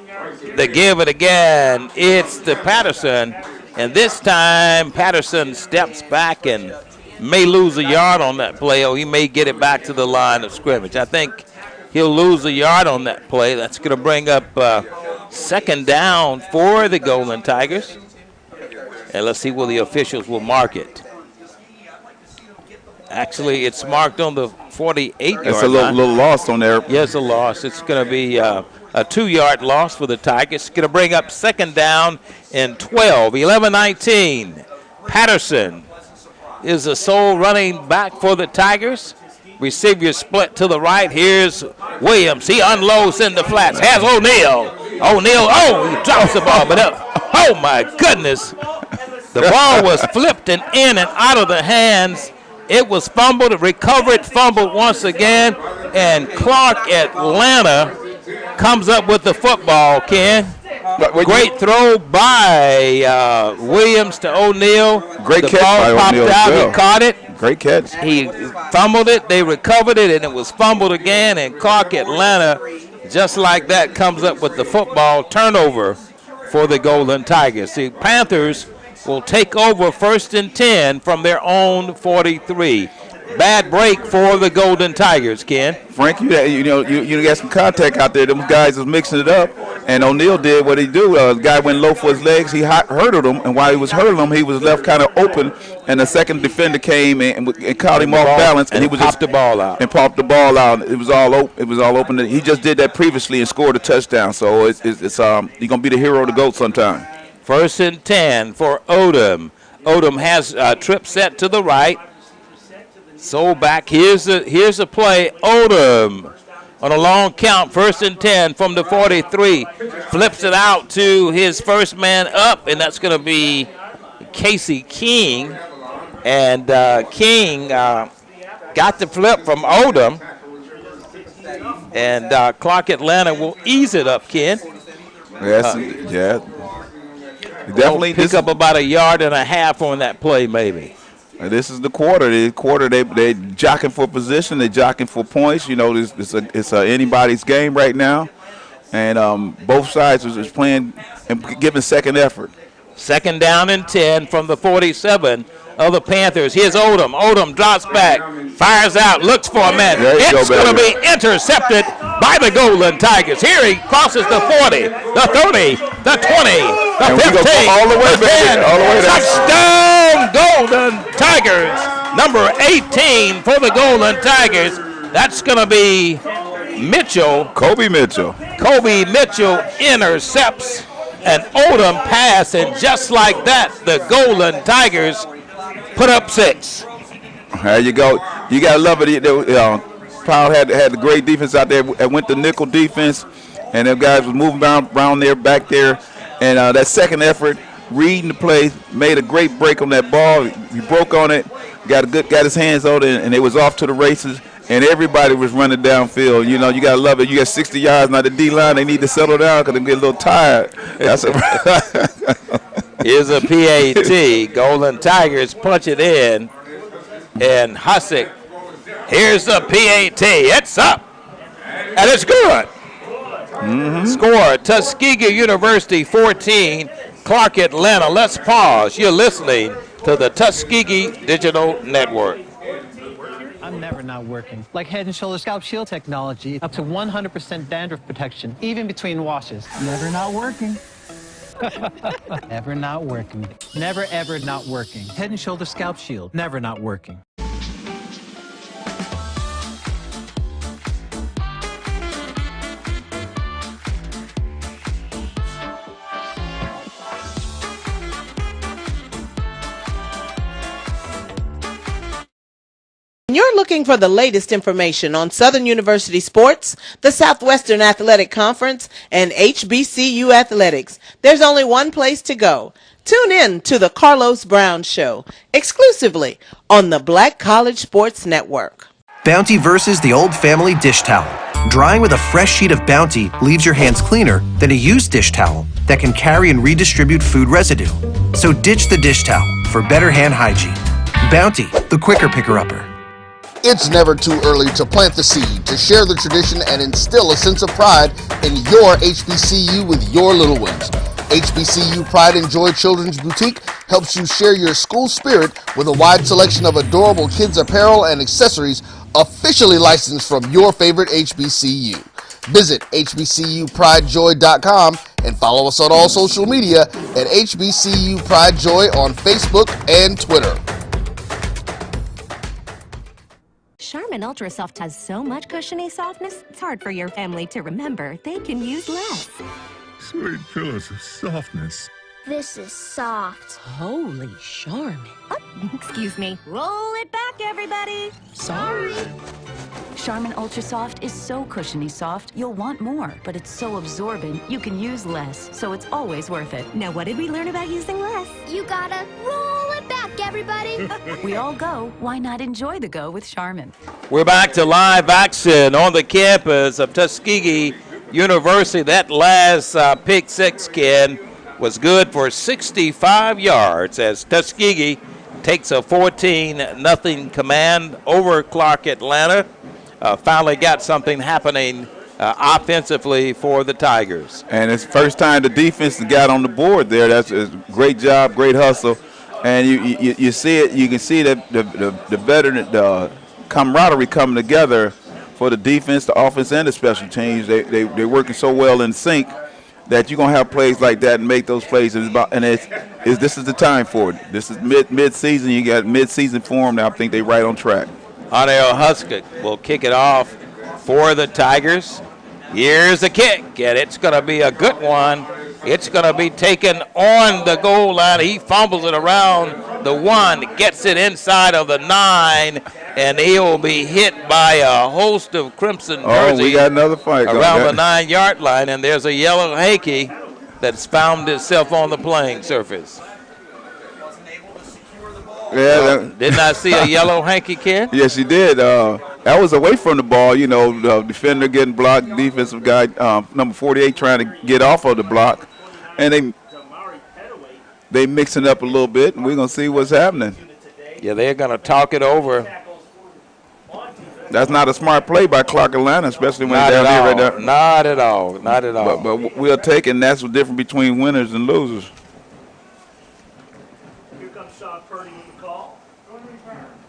They give it again. It's to Patterson, and this time Patterson steps back and may lose a yard on that play, or he may get it back to the line of scrimmage. I think he'll lose a yard on that play. That's going to bring up 2nd down for the Golden Tigers. And let's see where the officials will mark it. Actually, it's marked on the 48-yard line. It's a little loss on there. Yes, a loss. It's going to be a 2-yard loss for the Tigers. It's going to bring up 2nd down and 12. 11-19. Patterson is the sole running back for the Tigers. Receiver split to the right. Here's Williams. He unloads in the flats. Has O'Neal. He drops the ball. But oh, my goodness. The ball was flipped and in and out of the hands. It was fumbled, recovered, fumbled once again, and Clark Atlanta comes up with the football, Ken. Great throw by Williams to O'Neal. Great catch by O'Neal. The ball popped out. He caught it. Great catch. He fumbled it. They recovered it, and it was fumbled again. And Clark Atlanta, just like that, comes up with the football turnover for the Golden Tigers. The Panthers will take over 1st and 10 from their own 43. Bad break for the Golden Tigers, Ken. Frank, you got some contact out there. Them guys was mixing it up, and O'Neal did what he do. The guy went low for his legs. He hurdled him, and while he was hurdling him, he was left kind of open, and the second defender came and caught him off balance, and he was popped the ball out. And popped the ball out. It was all open. He just did that previously and scored a touchdown. So it's you're gonna be the hero of the GOAT sometime. 1st and 10 for Odom. Odom has a trip set to the right. So back, here's the play. Odom on a long count, 1st and 10 from the 43. Flips it out to his first man up, and that's going to be Casey King. And King got the flip from Odom. And Clark Atlanta will ease it up, Ken. Yeah. Definitely pick up about 1.5 yards on that play, maybe. This is the quarter. They're jockeying for position. They're jockeying for points. It's anybody's game right now, and both sides is playing and giving second effort. 2nd down and 10 from the 47 of the Panthers. Here's Odom. Odom drops back, fires out, looks for a man. It's going to be intercepted by the Golden Tigers. Here he crosses the 40, the 30, the 20, the 15, all the way the 10. All the way Touchdown, Golden Tigers. Number 18 for the Golden Tigers. That's going to be Mitchell. Kobe Mitchell. Kobe Mitchell intercepts an Odom pass, and just like that, the Golden Tigers put up 6. There you go. You got to love it. Powell had the great defense out there. It went to nickel defense, and them guys was moving around there, back there. And that second effort, reading the play, made a great break on that ball. He broke on it, got his hands on it, and it was off to the races. And everybody was running downfield. You know, you got to love it. You got 60 yards. Now the D-line, they need to settle down because they get a little tired. Here's a PAT. Golden Tigers punch it in. And Hussick, here's the PAT. It's up. And it's good. Score, Tuskegee University 14, Clark Atlanta. Let's pause. You're listening to the Tuskegee Digital Network. I'm never not working. Like Head and Shoulder Scalp Shield technology, up to 100% dandruff protection, even between washes. Never not working. Never not working. Never ever not working. Head and Shoulder Scalp Shield, never not working. You're looking for the latest information on Southern University sports, the Southwestern Athletic Conference, and HBCU athletics. There's only one place to go. Tune in to the Carlos Brown Show, exclusively on the Black College Sports Network. Bounty versus the old family dish towel. Drying with a fresh sheet of Bounty leaves your hands cleaner than a used dish towel that can carry and redistribute food residue. So ditch the dish towel for better hand hygiene. Bounty, the quicker picker-upper. It's never too early to plant the seed, to share the tradition, and instill a sense of pride in your HBCU with your little ones. HBCU Pride and Joy Children's Boutique helps you share your school spirit with a wide selection of adorable kids' apparel and accessories officially licensed from your favorite HBCU. Visit hbcupridejoy.com and follow us on all social media at HBCU Pride Joy on Facebook and Twitter. Charmin Ultra Soft has so much cushiony softness, it's hard for your family to remember they can use less. Sweet pillows of softness. This is soft. Holy Charmin. Oh, excuse me. Roll it back, everybody. Sorry. Charmin Ultra Soft is so cushiony soft, you'll want more, but it's so absorbent, you can use less, so it's always worth it. Now, what did we learn about using less? You gotta roll it back, everybody. We all go. Why not enjoy the go with Charmin? We're back to live action on the campus of Tuskegee University. That last pick six, Ken, was good for 65 yards as Tuskegee takes a 14-0 command over Clark Atlanta. Finally got something happening offensively for the Tigers. And it's the first time the defense got on the board there. That's a great job, great hustle. And you see it. You can see that the camaraderie coming together for the defense, the offense, and the special teams. They're working so well in sync that you're gonna have plays like that and make those plays. This is the time for it. This is mid-season. You got mid-season form now. I think they're right on track. Anel Huskick will kick it off for the Tigers. Here's the kick, and it's going to be a good one. It's going to be taken on the goal line. He fumbles it around the 1, gets it inside of the 9, and he'll be hit by a host of crimson jerseys. Oh, we got another fight around the 9-yard line, and there's a yellow hanky that's found itself on the playing surface. Yeah, didn't I see a yellow hanky, Ken? Yes, he did. That was away from the ball. You know, the defender getting blocked, defensive guy, number 48, trying to get off of the block, and they mixing up a little bit, and we're gonna see what's happening. Yeah, they're gonna talk it over. That's not a smart play by Clark Atlanta, especially when it's down here right there. Not at all. Not at all. But we'll take it, and that's the difference between winners and losers.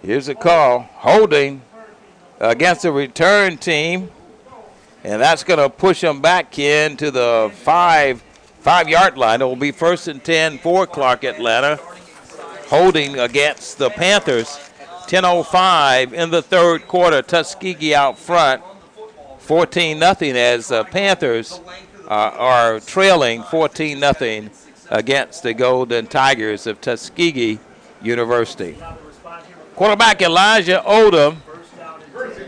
Here's a call, holding against the return team, and that's going to push them back into the 5-yard line. It will be 1st and 10 for Clark Atlanta, holding against the Panthers. 10:05 in the third quarter. Tuskegee out front, 14-0 as Panthers are trailing 14-0 against the Golden Tigers of Tuskegee University. Quarterback Elijah Odom,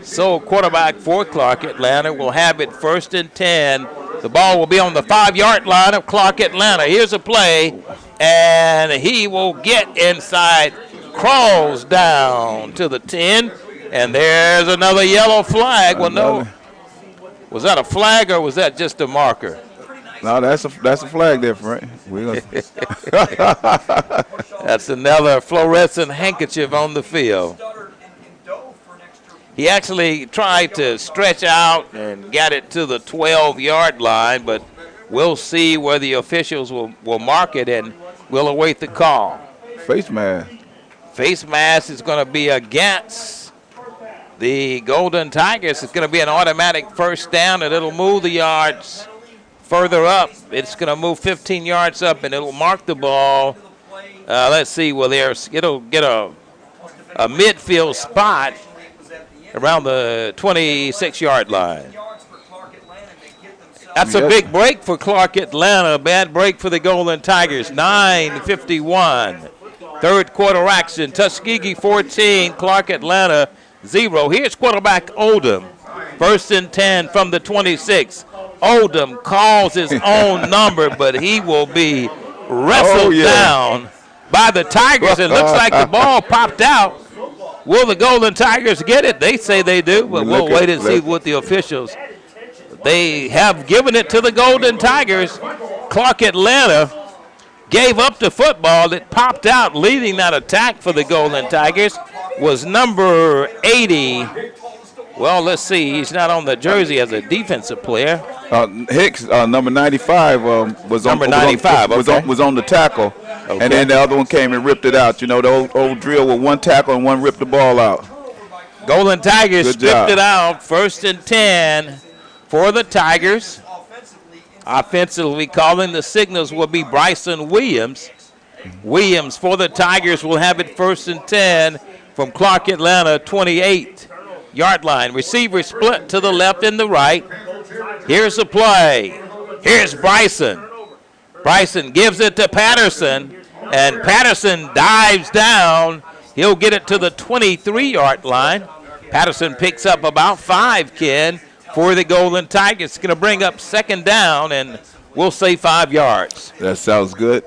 so quarterback for Clark Atlanta, will have it 1st and 10. The ball will be on the 5-yard line of Clark Atlanta. Here's a play, and he will get inside, crawls down to the 10, and there's another yellow flag. Well, no, was that a flag or was that just a marker? No, that's a flag there, right? That's another fluorescent handkerchief on the field. He actually tried to stretch out and got it to the 12-yard line, but we'll see where the officials will mark it, and we'll await the call. Face mask. Face mask is going to be against the Golden Tigers. It's going to be an automatic first down, and it'll move the yards further up. It's going to move 15 yards up, and it'll mark the ball. Let's see. Well, it'll get a midfield spot around the 26-yard line. That's a big break for Clark Atlanta. A bad break for the Golden Tigers. 9:51. Third quarter action. Tuskegee 14, Clark Atlanta 0. Here's quarterback Odom. 1st and 10 from the 26. Odom calls his own number, but he will be wrestled down by the Tigers. It looks like the ball popped out. Will the Golden Tigers get it? They say they do, but we'll wait and see what the officials. They have given it to the Golden Tigers. Clark Atlanta gave up the football that popped out. Leading that attack for the Golden Tigers was number 80. Well, let's see. He's not on the jersey as a defensive player. Hicks, number 95, was on the tackle, and then the other one came and ripped it out. You know, the old drill with one tackle and one ripped the ball out. Golden Tigers stripped it out. 1st and 10 for the Tigers. Offensively calling the signals will be Bryson Williams. Williams for the Tigers will have it 1st and 10 from Clark Atlanta 28-yard line. Receiver split to the left and the right. Here's the play. Here's Bryson. Bryson gives it to Patterson, and Patterson dives down. He'll get it to the 23-yard line. Patterson picks up about 5, Ken, for the Golden Tigers. It's going to bring up 2nd down, and we'll say 5 yards. That sounds good.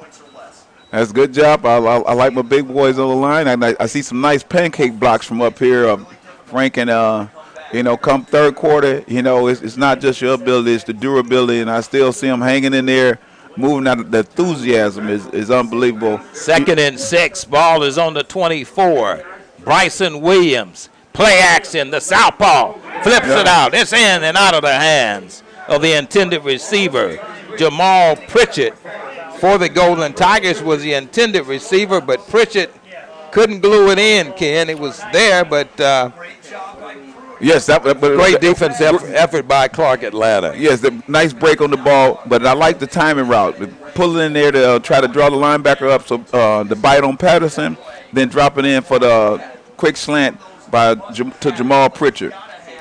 That's a good job. I like my big boys on the line. I see some nice pancake blocks from up here, Frank, and come third quarter, it's not just your ability, it's the durability, and I still see them hanging in there, moving out. The enthusiasm is unbelievable. 2nd and 6. Ball is on the 24. Bryson Williams. Play action. The southpaw flips it out. It's in and out of the hands of the intended receiver. Jamal Pritchett for the Golden Tigers was the intended receiver, but Pritchett couldn't glue it in, Ken. It was there, but yes, great defense effort by Clark Atlanta. Yes, the nice break on the ball, but I like the timing route. Pull it in there to try to draw the linebacker up, so the bite on Patterson, then drop it in for the quick slant to Jamal Pritchett.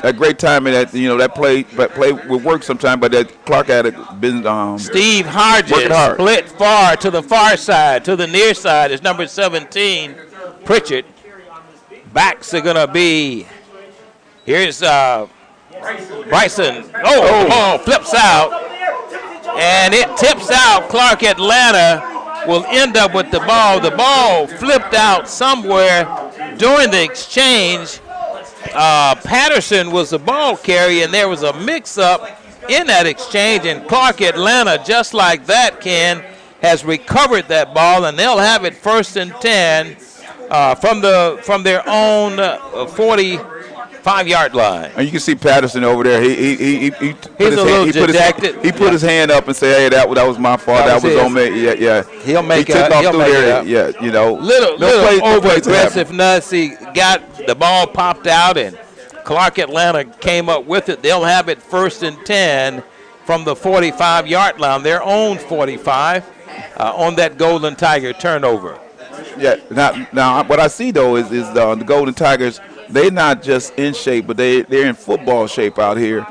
That great timing, that play would work sometime, but that Clark had been Steve Hodges split far to the far side, to the near side is number 17, Pritchett. Backs are going to be, here's Bryson. Flips out, and it tips out. Clark Atlanta will end up with the ball. The ball flipped out somewhere during the exchange. Patterson was the ball carrier, and there was a mix-up in that exchange, and Clark Atlanta, just like that, Ken, has recovered that ball, and they'll have it 1st and 10 from their own 45-yard line. And you can see Patterson over there. He put his hand up and say, "Hey, that was my fault. That was on me." Yeah. He'll make it. Little over aggressiveness. He got the ball popped out, and Clark Atlanta came up with it. They'll have it 1st and 10 from the 45-yard line, their own 45, on that Golden Tiger turnover. Yeah. Now, what I see though is the Golden Tigers. They're not just in shape, but they're in football shape out here.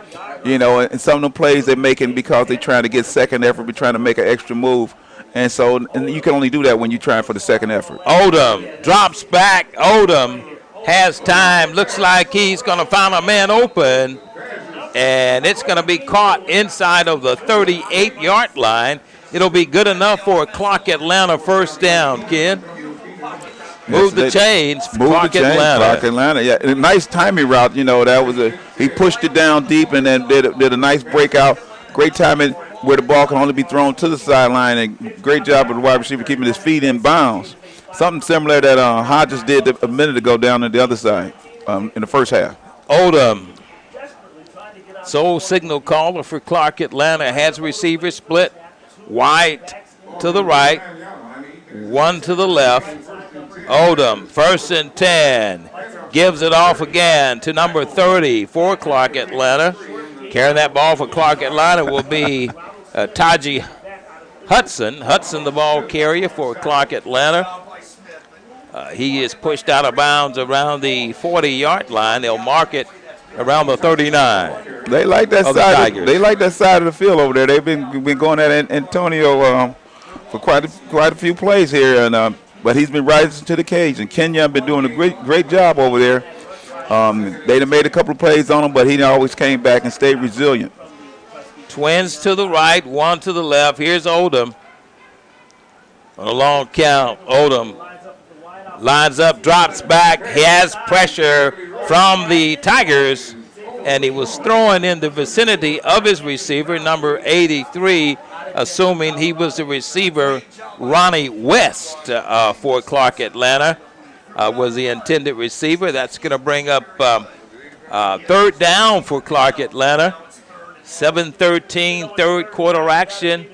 You know, and some of them plays they're making because they're trying to get second effort, but trying to make an extra move. And you can only do that when you're trying for the second effort. Odom drops back. Odom has time. Looks like he's going to find a man open. And it's going to be caught inside of the 38-yard line. It'll be good enough for a Clark Atlanta first down, Ken. Move the chains. Clark Atlanta. Yeah, a nice timing route. You know, he pushed it down deep and then did a nice breakout. Great timing where the ball can only be thrown to the sideline, and great job of the wide receiver keeping his feet in bounds. Something similar that Hodges did a minute ago down on the other side in the first half. Odom, sole signal caller for Clark Atlanta, has receivers split. White to the right, one to the left. Odom, 1st and 10, gives it off again to number 30 for Clark Atlanta. Carrying that ball for Clark Atlanta will be Taji Hudson. Hudson, the ball carrier for Clark Atlanta. He is pushed out of bounds around the 40-yard line. They'll mark it around the 39. They like that side. They like that side of the field over there. They've been going at Antonio for quite a few plays here, and but he's been rising to the occasion. Kenya been doing a great job over there. They'd made a couple of plays on him, but he always came back and stayed resilient. Twins to the right, one to the left. Here's Odom on a long count. Odom lines up, drops back. He has pressure from the Tigers, and he was throwing in the vicinity of his receiver, number 83, assuming he was the receiver. Ronnie West for Clark Atlanta was the intended receiver. That's going to bring up 3rd down for Clark Atlanta. 7:13, third quarter action.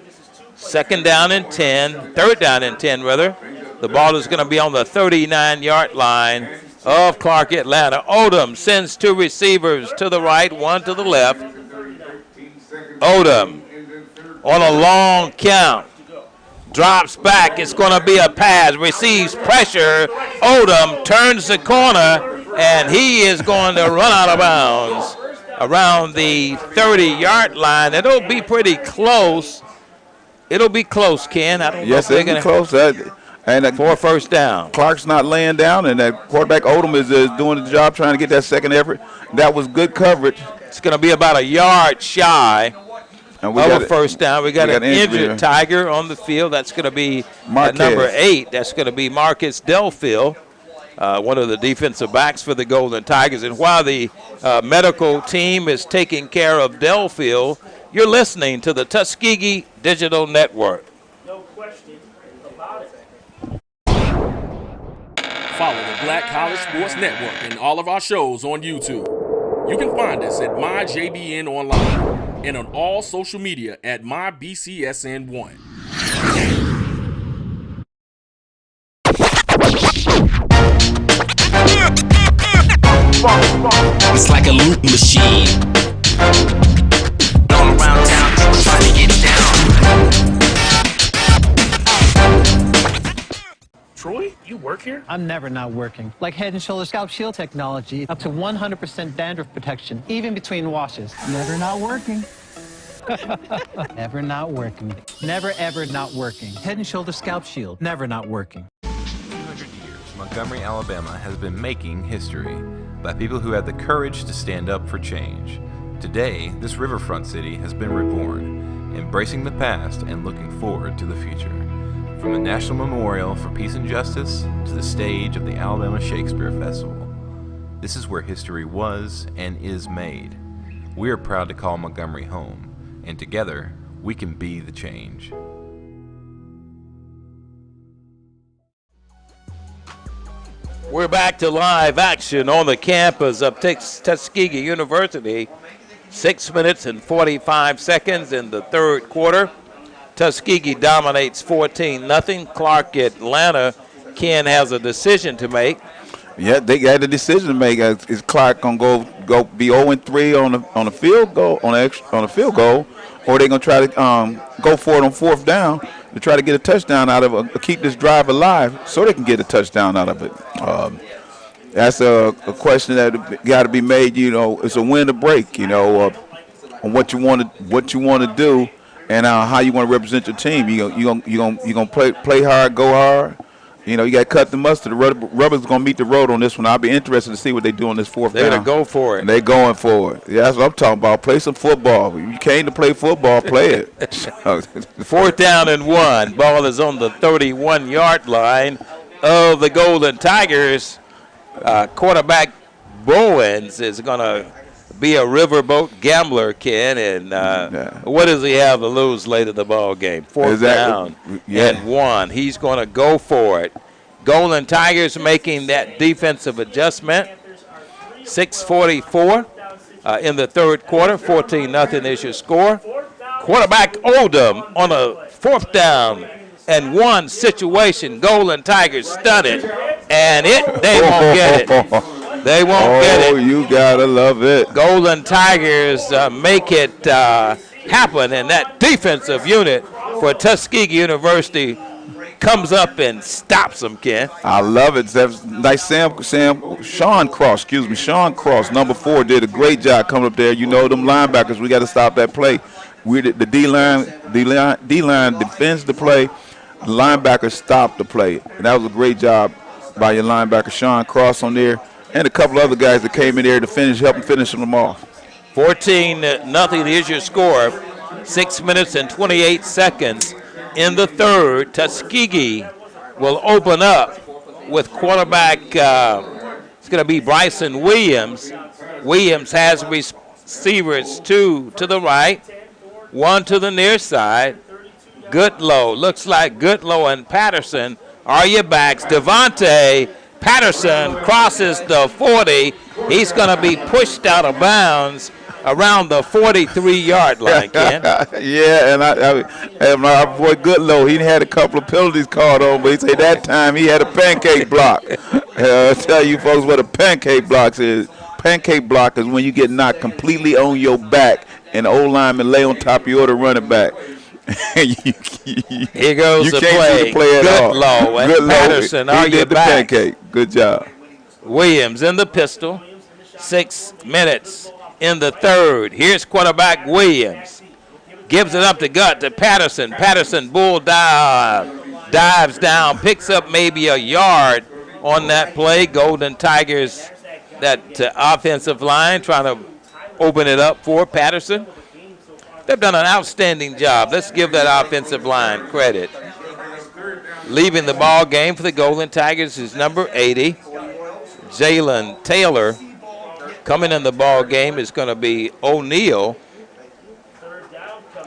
3rd down and 10 rather. The ball is going to be on the 39-yard line of Clark Atlanta. Odom sends 2 receivers to the right, 1 to the left. Odom on a long count. Drops back. It's going to be a pass. Receives pressure. Odom turns the corner, and he is going to run out of bounds around the 30-yard line. It'll be pretty close. It'll be close, Ken. I don't know if it'll be close. And for 1st down. Clark's not laying down, and that quarterback Odom is doing the job trying to get that second effort. That was good coverage. It's going to be about a yard shy of a 1st down. We got an injured Tiger on the field. That's going to be number 8. That's going to be Marcus Delfield, one of the defensive backs for the Golden Tigers. And while the medical team is taking care of Delfield, you're listening to the Tuskegee Digital Network. No question about it. Follow the Black College Sports Network and all of our shows on YouTube. You can find us at MyJBN Online and on all social media at MyBCSN1. It's like a loop machine. All around town, people trying to get down. Troy, you work here? I'm never not working. Like Head & Shoulders Scalp Shield technology, up to 100% dandruff protection, even between washes. Never not working. Never not working. Never ever not working. Head & Shoulders Scalp Shield, never not working. 200 years, Montgomery, Alabama has been making history by people who had the courage to stand up for change. Today, this riverfront city has been reborn, embracing the past and looking forward to the future. From the National Memorial for Peace and Justice to the stage of the Alabama Shakespeare Festival, this is where history was and is made. We are proud to call Montgomery home, and together, we can be the change. We're back to live action on the campus of Tuskegee University. 6 minutes and 45 seconds in the 3rd quarter. Tuskegee dominates 14-0. Clark Atlanta, Ken, has a decision to make. Yeah, they got a decision to make. Is Clark gonna go be 0-3 on a field goal on a field goal, or are they gonna try to go for it on 4th down to try to get a touchdown out of it, keep this drive alive so they can get a touchdown out of it. That's a question that got to be made. It's a win or break. On what you want to do and how you want to represent your team. You gonna play hard, go hard. You got to cut the mustard. The rubber's going to meet the road on this one. I'll be interested to see what they do on this fourth down. They're going to go for it. And they're going for it. Yeah, that's what I'm talking about. Play some football. You came to play football, play it. 4th down and 1. Ball is on the 31-yard line of the Golden Tigers. Quarterback Bowens is going to be a riverboat gambler, Ken. And what does he have to lose late in the ball game? 4th down and 1. He's going to go for it. Golden Tigers making that defensive adjustment. 6:44 in the third quarter. 14-0 is your score. Quarterback Oldham on a 4th down and 1 situation. Golden Tigers stun it, and they won't get it. They won't get it. Oh, you got to love it. Golden Tigers make it happen, and that defensive unit for Tuskegee University comes up and stops them, Ken. I love it. Like Sean Cross, number 4, did a great job coming up there. Them linebackers, we got to stop that play. The D-line defends the play. The linebackers stopped the play. And that was a great job by your linebacker, Sean Cross, on there. And a couple other guys that came in there to help them finish them off. 14-0 is your score. 6 minutes and 28 seconds in the third. Tuskegee will open up with quarterback. It's going to be Bryson Williams. Williams has receivers 2 to the right, 1 to the near side. Goodlow, looks like Goodlow and Patterson are your backs. Devontae Patterson crosses the 40. He's going to be pushed out of bounds around the 43-yard line, Ken. Yeah, and my boy Goodlow, he had a couple of penalties called on, but he said that time he had a pancake block. I'll tell you folks what a pancake block is. Pancake block is when you get knocked completely on your back and the old lineman lay on top of your other running back. Here goes the play. Goodlow and Patterson are your back. Pancake. Good job. Williams in the pistol. 6 minutes in the third. Here's quarterback Williams. Gives it up to Patterson. Patterson bull dives down, picks up maybe a yard on that play. Golden Tigers, that offensive line trying to open it up for Patterson. They've done an outstanding job. Let's give that offensive line credit. Leaving the ball game for the Golden Tigers is number 80, Jalen Taylor. Coming in the ball game is going to be O'Neal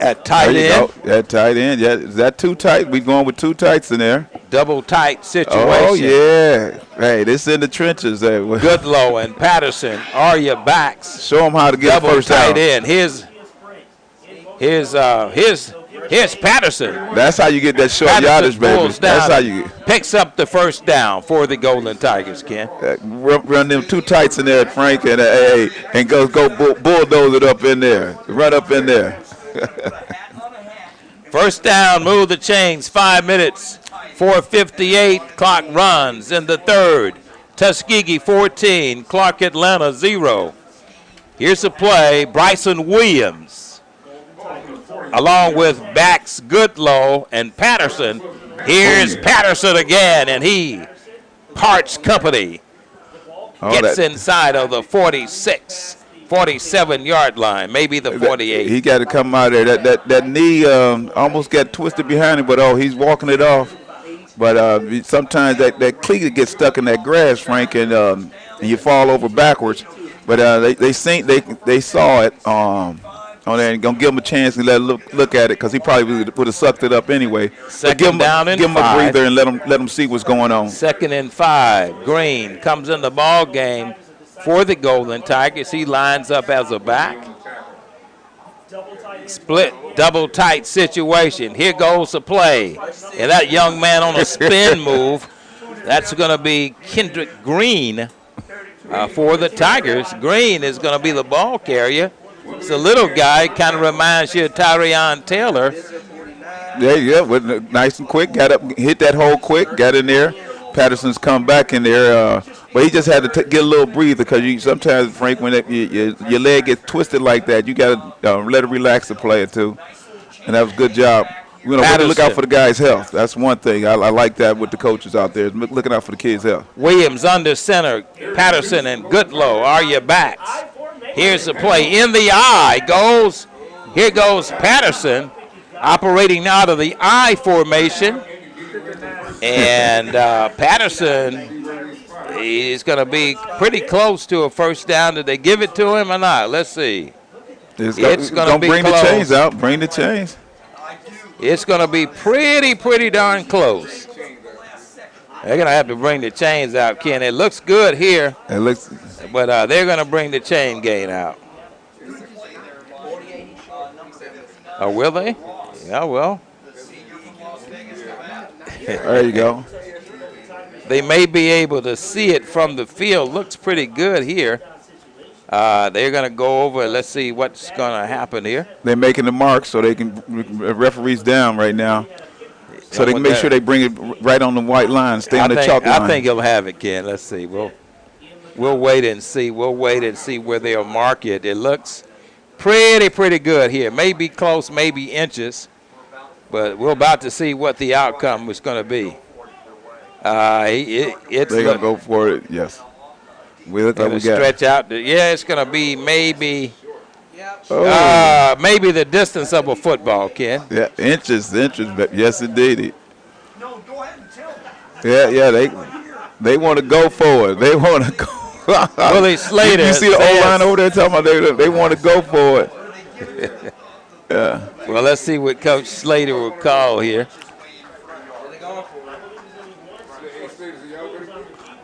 at tight end. At tight end. Yeah, is that too tight? We're going with 2 tights in there. Double tight situation. Oh, yeah. Hey, this in the trenches. Goodlow and Patterson are your backs. Show them how to get double first tight down. end. Here's Patterson. That's how you get that short yardage, baby. That's how you picks up the first down for the Golden Tigers, Ken. Run them 2 tights in there, Frank, and go bulldoze it up in there. Run up in there. First down, move the chains. 5 minutes, 4:58. Clock runs in the third. Tuskegee 14, Clark Atlanta 0. Here's the play. Bryson Williams, along with backs Goodlow and Patterson. Here's Patterson again, and he parts company. Gets inside of the 46, 47-yard line, maybe the 48. He got to come out there. That knee almost got twisted behind him, but he's walking it off. But sometimes that cleat gets stuck in that grass, Frank, and you fall over backwards. But they saw it on there and gonna give him a chance to look at it because he probably would have sucked it up anyway. Second down and 5. Give him a breather and let him see what's going on. 2nd and 5. Green comes in the ball game for the Golden Tigers. He lines up as a back. Split, double tight situation. Here goes the play. And that young man on a spin move. That's going to be Kendrick Green for the Tigers. Green is going to be the ball carrier. It's a little guy, kind of reminds you of Tyrion Taylor. Nice and quick. Got up, hit that hole quick, got in there. Patterson's come back in there, but he just had to get a little breather because sometimes, Frank, when your leg gets twisted like that, you got to let it relax the player too. And that was a good job. We're going to look out for the guy's health. That's one thing. I like that with the coaches out there, looking out for the kids' health. Williams under center. Patterson and Goodlow are your backs. Here's the play. In the eye goes. Here goes Patterson operating out of the I formation. And Patterson is going to be pretty close to a first down. Did they give it to him or not? Let's see. It's going to be bring close. The chains out. Bring the chains. It's going to be pretty darn close. They're going to have to bring the chains out, Ken. It looks good here. It looks. But they're going to bring the chain gain out. Oh, will they? Yeah, well. There you go. They may be able to see it from the field. Looks pretty good here. They're going to go over. Let's see what's going to happen here. They're making the mark so they can referees down right now. So they can make sure they bring it right on the white line, stay on the chalk line. I think he'll have it, Ken. Let's see. We'll wait and see. We'll wait and see where they'll mark it. It looks pretty good here. Maybe close, maybe inches. But we're about to see what the outcome is going to be. They're going to go for it, yes. We look like we got stretch out. It's going to be maybe the distance of a football, Ken. Yeah, inches. But yes, indeed. Yeah, they want to go for it. They want to go. Willie Slater. You see the O-line over there talking about they want to go for it. Yeah. Well, let's see what Coach Slater will call here.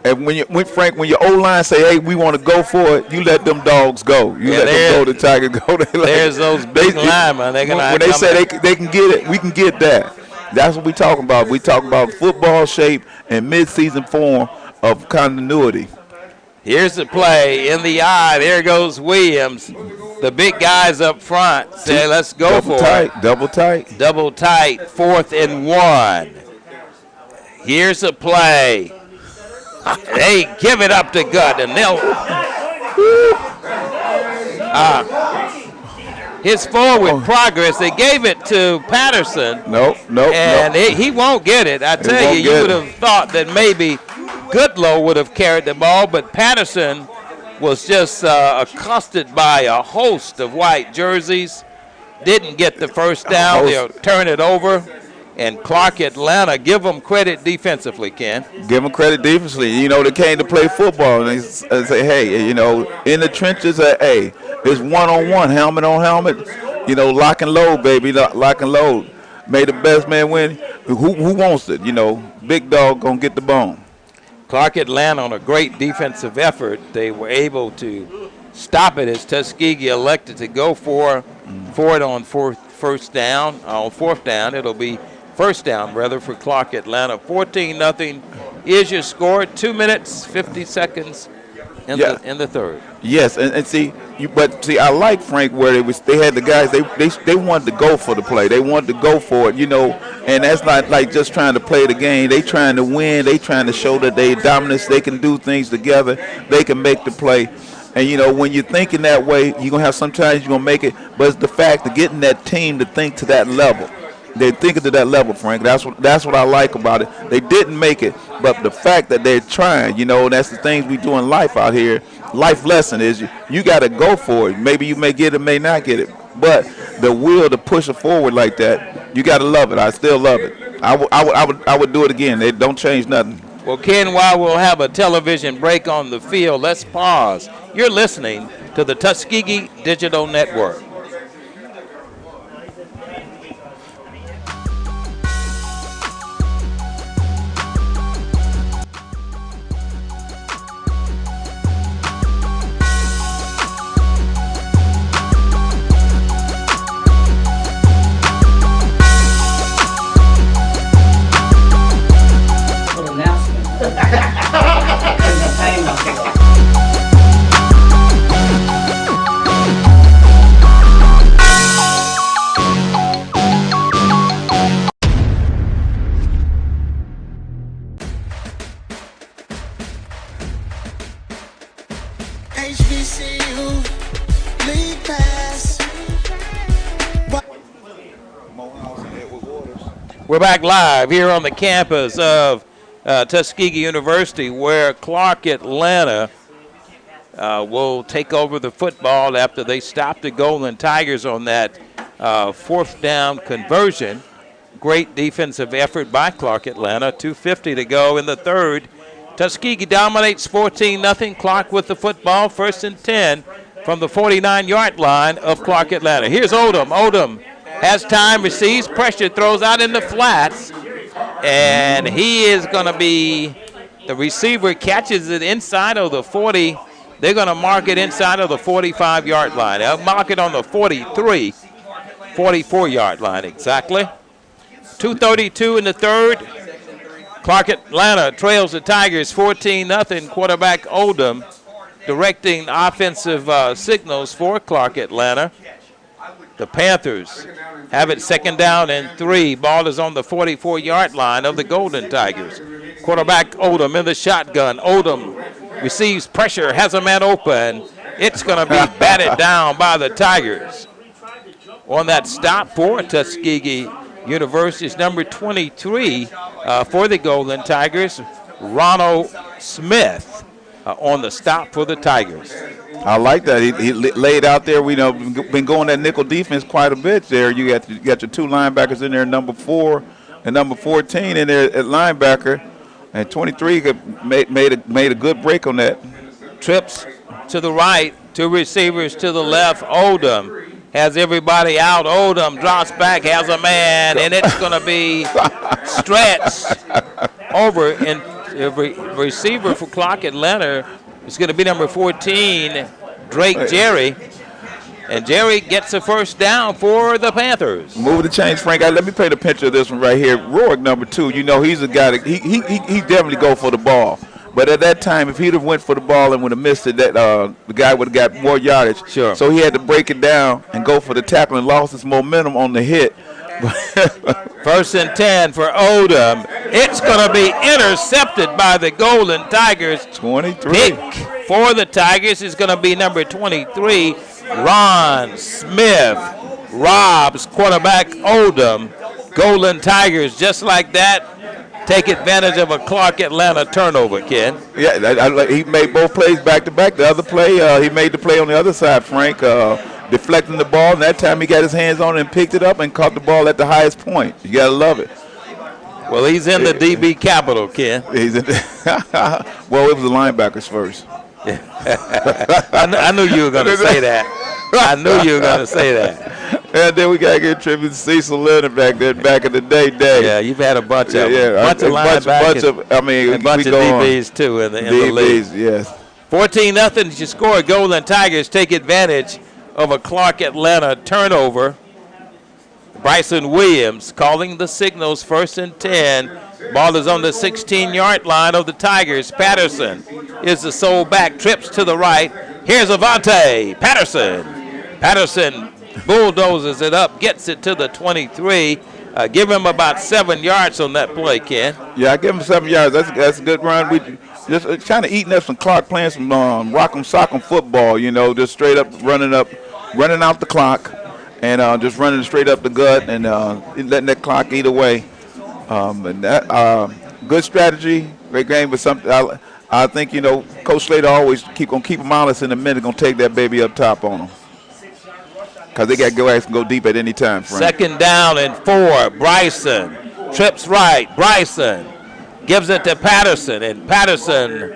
And when your O-line say, "Hey, we want to go for it," you let them dogs go. You let them go. The Tigers go. There's those big linemen. When they say they can get it, we can get that. That's what we talking about. We talk about football shape and mid-season form of continuity. Here's the play in the eye. There goes Williams. The big guys up front say, "Let's go for it." Double tight. 4th and 1. Here's the play. They give it up to Good, and they'll. His forward progress. They gave it to Patterson. Nope. And he won't get it. I tell you, you would have thought that maybe Goodlow would have carried the ball, but Patterson was just accosted by a host of white jerseys. Didn't get the first down. They'll turn it over. And Clark Atlanta, give them credit defensively, Ken. Give them credit defensively. You know, they came to play football, and they say, hey, you know, in the trenches, hey, it's one-on-one, helmet on helmet. You know, lock and load, baby, lock and load. May the best man win. Who wants it? You know, big dog gonna get the bone. Clark Atlanta on a great defensive effort. They were able to stop it as Tuskegee elected to go for it on fourth down. It'll be first down, rather, for Clark Atlanta. 14-0 is your score. 2 minutes, 50 seconds in the third. Yes, and see, I like, Frank, where they had the guys. They wanted to go for the play. They wanted to go for it, you know. And that's not like just trying to play the game. They trying to win. They trying to show that they dominance. They can do things together. They can make the play. And, you know, when you're thinking that way, you're going to have sometimes you're going to make it. But it's the fact of getting that team to think to that level. They're thinking to that level, Frank. That's what I like about it. They didn't make it, but the fact that they're trying, you know, that's the things we do in life out here. Life lesson is you got to go for it. Maybe you may get it, may not get it. But the will to push it forward like that, you got to love it. I still love it. I would do it again. They don't change nothing. Well, Ken, while we'll have a television break on the field, let's pause. You're listening to the Tuskegee Digital Network. We're back live here on the campus of Tuskegee University, where Clark Atlanta will take over the football after they stop the Golden Tigers on that fourth down conversion. Great defensive effort by Clark Atlanta. 2:50 to go in the third. Tuskegee dominates 14-0. Clark with the football, 1st and 10 from the 49-yard line of Clark Atlanta. Here's Odom. Odom has time, receives pressure, throws out in the flats, and he is going to be, the receiver catches it inside of the 40. They're going to mark it inside of the 45-yard line. They'll mark it on the 43, 44-yard line exactly. 2:32 in the third. Clark Atlanta trails the Tigers 14-0. Quarterback Odom directing offensive signals for Clark Atlanta. The Panthers have it 2nd down and 3. Ball is on the 44-yard line of the Golden Tigers. Quarterback Odom in the shotgun. Odom receives pressure, has a man open. It's going to be batted down by the Tigers. On that stop for Tuskegee University's number 23 for the Golden Tigers, Ronald Smith on the stop for the Tigers. I like that. He laid out there. We know been going that nickel defense quite a bit there. You got your 2 linebackers in there, number 4 and number 14 in there at linebacker, and 23 made a good break on that. Trips to the right, 2 receivers to the left. Odom has everybody out. Odom drops back, has a man, and it's going to be stretched over. And the receiver for Clark Atlanta is going to be number 14, Drake Jerry. And Jerry gets a 1st down for the Panthers. Move the chains, Frank. Let me paint a picture of this one right here. Rourke, number 2, you know, he's a guy that he definitely go for the ball. But at that time, if he'd have went for the ball and would have missed it, that the guy would have got more yardage. Sure. So he had to break it down and go for the tackle and lost his momentum on the hit. 1st and 10 for Odom. It's going to be intercepted by the Golden Tigers. 23. Pick for the Tigers is going to be number 23, Ron Smith. Robs quarterback Odom. Golden Tigers, just like that, take advantage of a Clark Atlanta turnover, Ken. Yeah, he made both plays back-to-back. The other play, he made the play on the other side, Frank, deflecting the ball. And that time he got his hands on it and picked it up and caught the ball at the highest point. You got to love it. Well, he's in the DB capital, Ken. He's in well, it was the linebackers first. I knew you were going to say that. I knew you were going to say that. And then we got to give tribute to Cecil Leonard back in the day. Yeah, you've had a bunch of bunch of linebackers. A bunch of DBs too in the league. Yes. 14-0 is your score. Golden Tigers take advantage of a Clark Atlanta turnover. Bryson Williams calling the signals, 1st and 10. Ball is on the 16-yard line of the Tigers. Patterson is the sole back, trips to the right. Here's Avante Patterson. Patterson bulldozes it up, gets it to the 23. Give him about 7 yards on that play, Ken. Yeah, I give him 7 yards. That's a good run. We just kind of eating up some Clark, playing some rock'em sock'em football. You know, just straight up running out the clock, and just running straight up the gut and letting that clock eat away. And that good strategy, great game, but something I think, you know, Coach Slater always keep him honest in a minute, gonna take that baby up top on him. Because they got to go deep at any time, Frank. 2nd down and 4. Bryson trips right. Bryson gives it to Patterson, and Patterson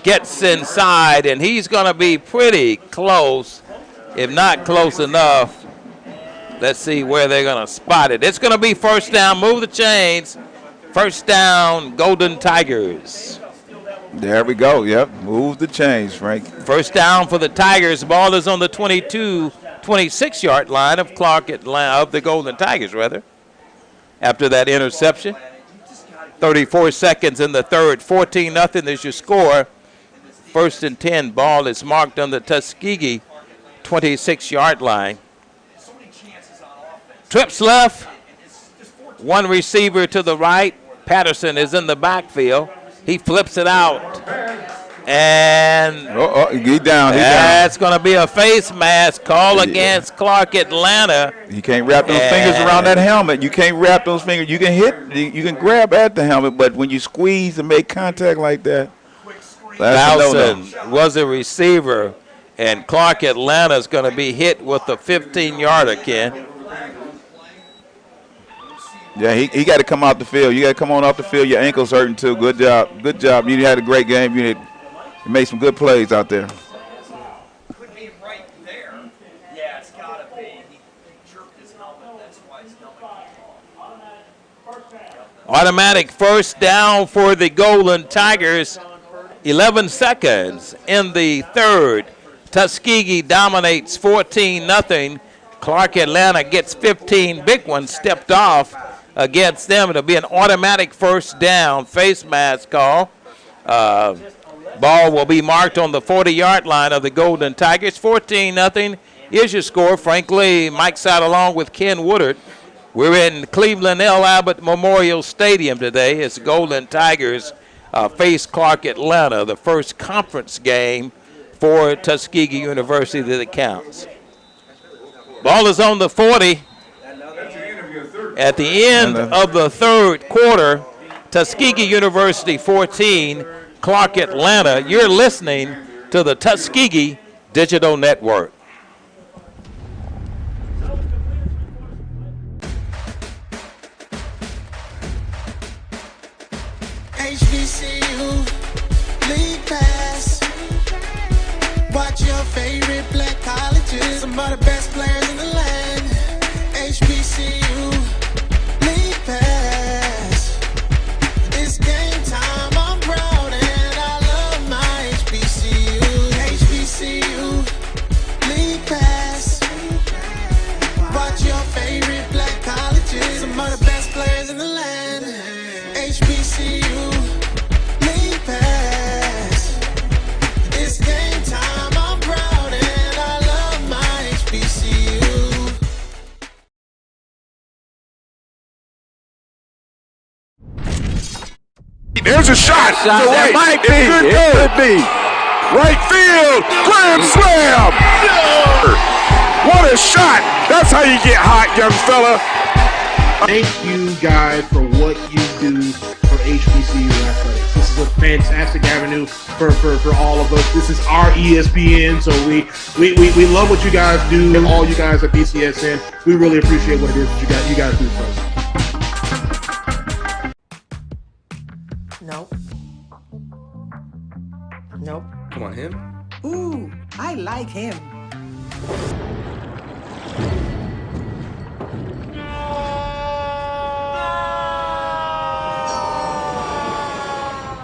gets inside, and he's going to be pretty close, if not close enough. Let's see where they're going to spot it. It's going to be 1st down. Move the chains. 1st down, Golden Tigers. There we go. Yep, move the chains, Frank. 1st down for the Tigers. Ball is on the 26-yard line of Clark Atlanta, of the Golden Tigers, rather. After that interception, 34 seconds in the third. 14-0 is your score. 1st and 10. Ball is marked on the Tuskegee 26-yard line. Trips left. 1 receiver to the right. Patterson is in the backfield. He flips it out, And get down. That's going to be a face mask call against Clark Atlanta. You can't wrap those fingers around that helmet. You can't wrap those fingers. You can you can grab at the helmet, but when you squeeze and make contact like that, that's Bowson was a receiver, and Clark Atlanta is going to be hit with the 15-yarder, Ken. Yeah, he got to come out the field. You got to come on off the field. Your ankle's hurting too. Good job. Good job. You had a great game. You made some good plays out there. Could be right there. Yeah, it's got to be. He jerked his helmet. That's why his helmet came off. Automatic first down for the Golden Tigers. 11 seconds in the third. Tuskegee dominates 14-0. Clark Atlanta gets 15. Big one stepped off against them. It'll be an automatic first down, face mask call. Ball will be marked on the 40-yard line of the Golden Tigers. 14-0 is your score. Frank Lee, Mike Side along with Ken Woodard. We're in Cleveland L. Abbott Memorial Stadium today as the Golden Tigers face Clark Atlanta, the first conference game for Tuskegee University that it counts. Ball is on the 40. At the end of the third quarter, Tuskegee University 14, Clark Atlanta. You're listening to the Tuskegee Digital Network. HBCU League Pass. Watch your favorite black colleges. Some of the best players in the land. HBCU League Pass. It's game time. I'm proud and I love my HBCU. HBCU League Pass. Watch your favorite black colleges. Some of the best players in the land. HBCU League Pass. It's game time. I'm proud and I love my HBCU. There's a shot. To right. It might be. It could be. Right field. Grand slam. What a shot. That's how you get hot, young fella. Thank you guys for what you do for HBCU athletics. This is a fantastic avenue for all of us. This is our ESPN, so we love what you guys do. And all you guys at BCSN, we really appreciate what it is that you guys do for us. Nope. Nope. Come on, him. Ooh, I like him.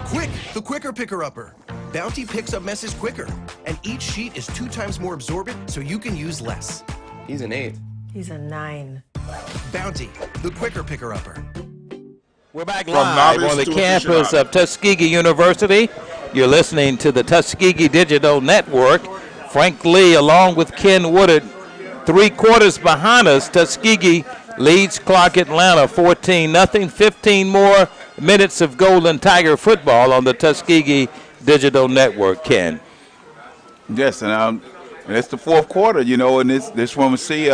Quick, the quicker picker-upper. Bounty picks up messes quicker, and each sheet is 2 times more absorbent, so you can use less. He's an 8. He's a 9. Bounty, the quicker picker-upper. We're back live on the campus of Tuskegee University. You're listening to the Tuskegee Digital Network. Frank Lee along with Ken Woodard. 3 quarters behind us, Tuskegee leads Clark Atlanta 14-0. 15 more minutes of Golden Tiger football on the Tuskegee Digital Network, Ken. Yes, and it's the fourth quarter, you know, and this one we see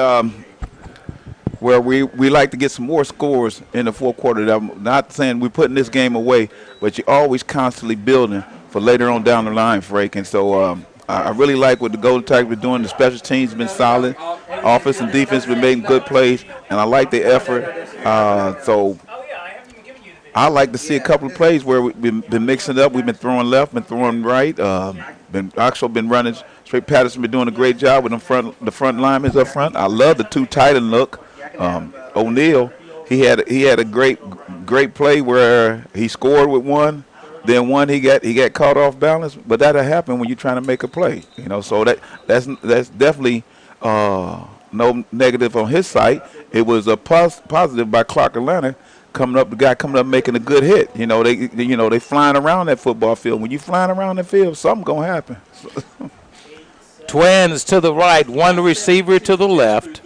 where we like to get some more scores in the fourth quarter. I'm not saying we're putting this game away, but you're always constantly building for later on down the line, Frank. And so I really like what the Golden Tigers been doing. The special teams have been solid. Offense and defense been making good plays, and I like the effort. So I like to see a couple of plays where we've been mixing it up. We've been throwing left, been throwing right. Been running straight. Patterson been doing a great job with the front linemen up front. I love the 2 tight end look. O'Neal, he had a great play where he scored with one. Then one he got caught off balance, but that'll happen when you're trying to make a play, you know. So that's definitely no negative on his side. It was a positive by Clark Atlanta coming up making a good hit. You know, they flying around that football field. When you flying around the field, something gonna happen. Twins to the right, 1 receiver to the left.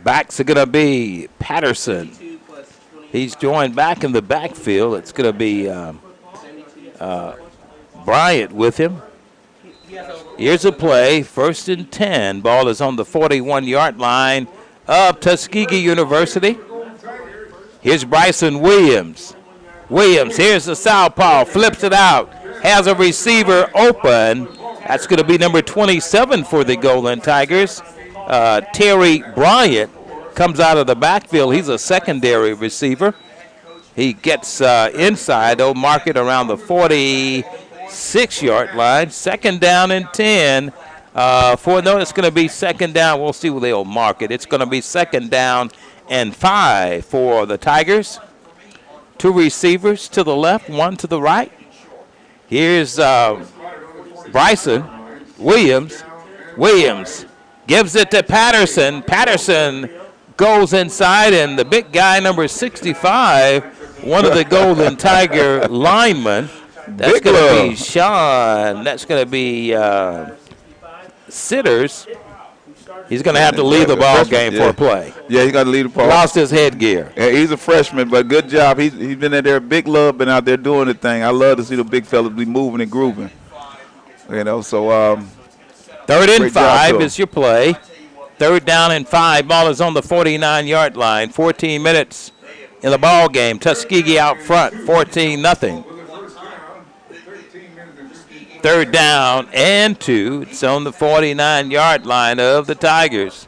Backs are gonna be Patterson. He's joined back in the backfield. It's gonna be Bryant with him. Here's a play, 1st and 10. Ball is on the 41-yard line of Tuskegee University. Here's Bryson Williams. Here's the southpaw, flips it out, has a receiver open. That's going to be number 27 for the Golden Tigers. Terry Bryant comes out of the backfield. He's a secondary receiver. He gets inside, mark it around the 46-yard line. 2nd down and 10. It's going to be 2nd down. We'll see where they'll mark it. It's going to be 2nd down and 5 for the Tigers. 2 receivers to the left, 1 to the right. Here's Bryson Williams. Gives it to Patterson. Patterson goes inside, and the big guy, number 65, one of the Golden Tiger linemen. That's going to be Sean. That's going to be Sitters. He's going to have to leave the ball game for a play. Yeah, he's got to leave the ball. Lost his headgear. Yeah, he's a freshman, but good job. He's been in there. Big Love been out there doing the thing. I love to see the big fellas be moving and grooving. You know, so 3rd and 5 is your play. 3rd down and 5. Ball is on the 49-yard line. 14 minutes in the ball game. Tuskegee out front, 14-0. 3rd down and 2. It's on the 49-yard line of the Tigers.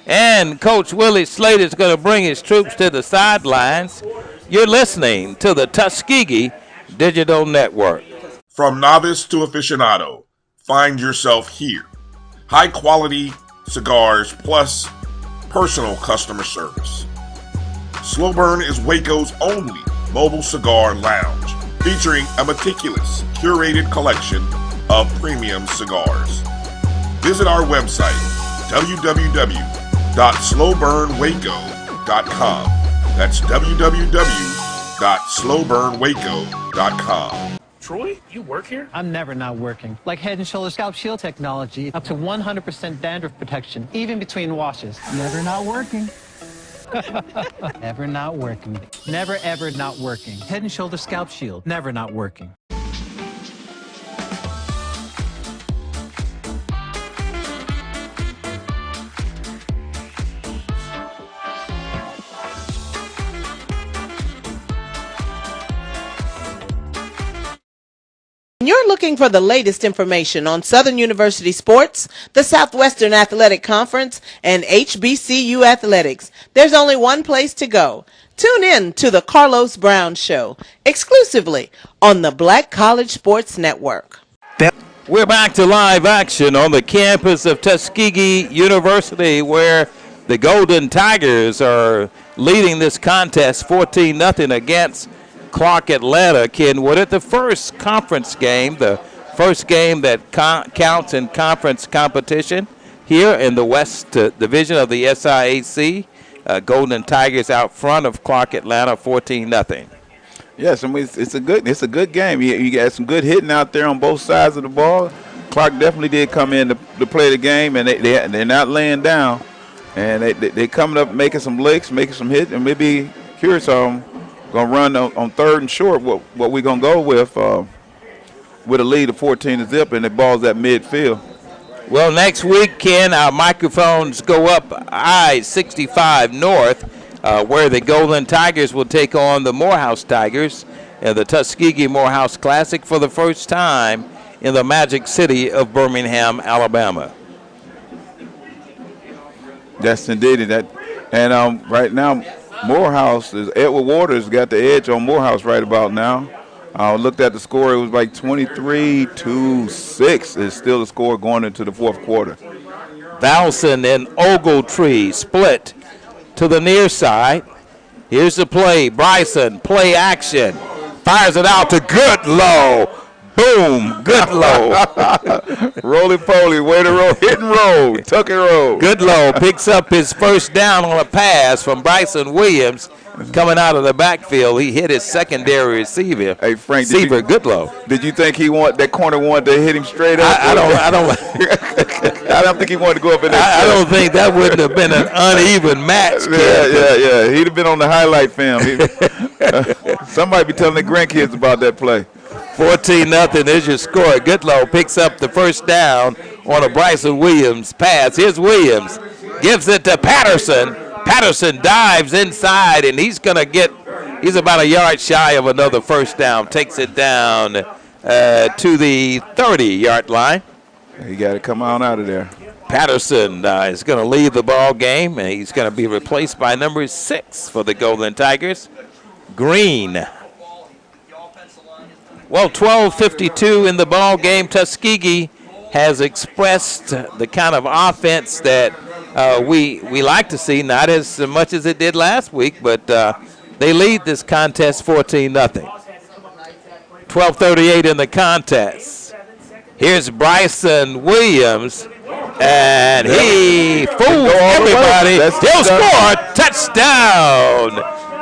And Coach Willie Slade is going to bring his troops to the sidelines. You're listening to the Tuskegee Digital Network. From novice to aficionado, find yourself here. High quality cigars plus personal customer service. Slow Burn is Waco's only mobile cigar lounge, featuring a meticulous, curated collection of premium cigars. Visit our website, www.slowburnwaco.com. That's www.slowburnwaco.com. Troy, you work here? I'm never not working. Like Head & Shoulders Scalp Shield technology, up to 100% dandruff protection, even between washes. Never not working. Never not working. Never ever not working. Head & Shoulders Scalp Shield, never not working. You're looking for the latest information on Southern University sports, the Southwestern Athletic Conference, and HBCU athletics. There's only one place to go. Tune in to the Carlos Brown Show, exclusively on the Black College Sports Network. We're back to live action on the campus of Tuskegee University, where the Golden Tigers are leading this contest 14-0 against Clark Atlanta. Ken Woodard, the first conference game, the first game that counts in conference competition here in the West Division of the SIAC. Golden Tigers out front of Clark Atlanta, 14-0. Yes, I mean it's a good game. You got some good hitting out there on both sides of the ball. Clark definitely did come in to play the game, and they're not laying down, and they coming up making some licks, making some hits, and maybe curious on. Going to run on 3rd and short. What we're going to go with a lead of 14-0, and the ball's at midfield. Well, next week, Ken, our microphones go up I-65 North, where the Golden Tigers will take on the Morehouse Tigers in the Tuskegee Morehouse Classic for the first time in the magic city of Birmingham, Alabama. Yes, indeed. And right now, Morehouse Edward Waters got the edge on Morehouse right about now. Looked at the score; it was like 23-6 is still the score going into the fourth quarter. Valson and Ogletree split to the near side. Here's the play. Bryson, play action, fires it out to Goodlow. Boom, Goodlow. Roly-poly, way to roll, hit and roll, tuck and roll. Goodlow picks up his first down on a pass from Bryson Williams coming out of the backfield. He hit his secondary receiver. Hey, Frank, Goodlow. Did you think that corner wanted to hit him straight up? I don't I don't think he wanted to go up in that. I don't think that wouldn't have been an uneven match. Yeah. He'd have been on the highlight film. Somebody be telling the grandkids about that play. 14-0 is your score. Goodlow picks up the first down on a Bryson Williams pass. Here's Williams. Gives it to Patterson. Patterson dives inside, and he's about a yard shy of another first down. Takes it down to the 30-yard line. He got to come on out of there. Patterson is going to leave the ball game, and he's going to be replaced by number 6 for the Golden Tigers, Green. Well, 12:52 in the ball game. Tuskegee has expressed the kind of offense that we like to see, not as much as it did last week, but they lead this contest 14-0. 12:38 in the contest. Here's Bryson Williams, and he fools everybody. He'll score. Touchdown,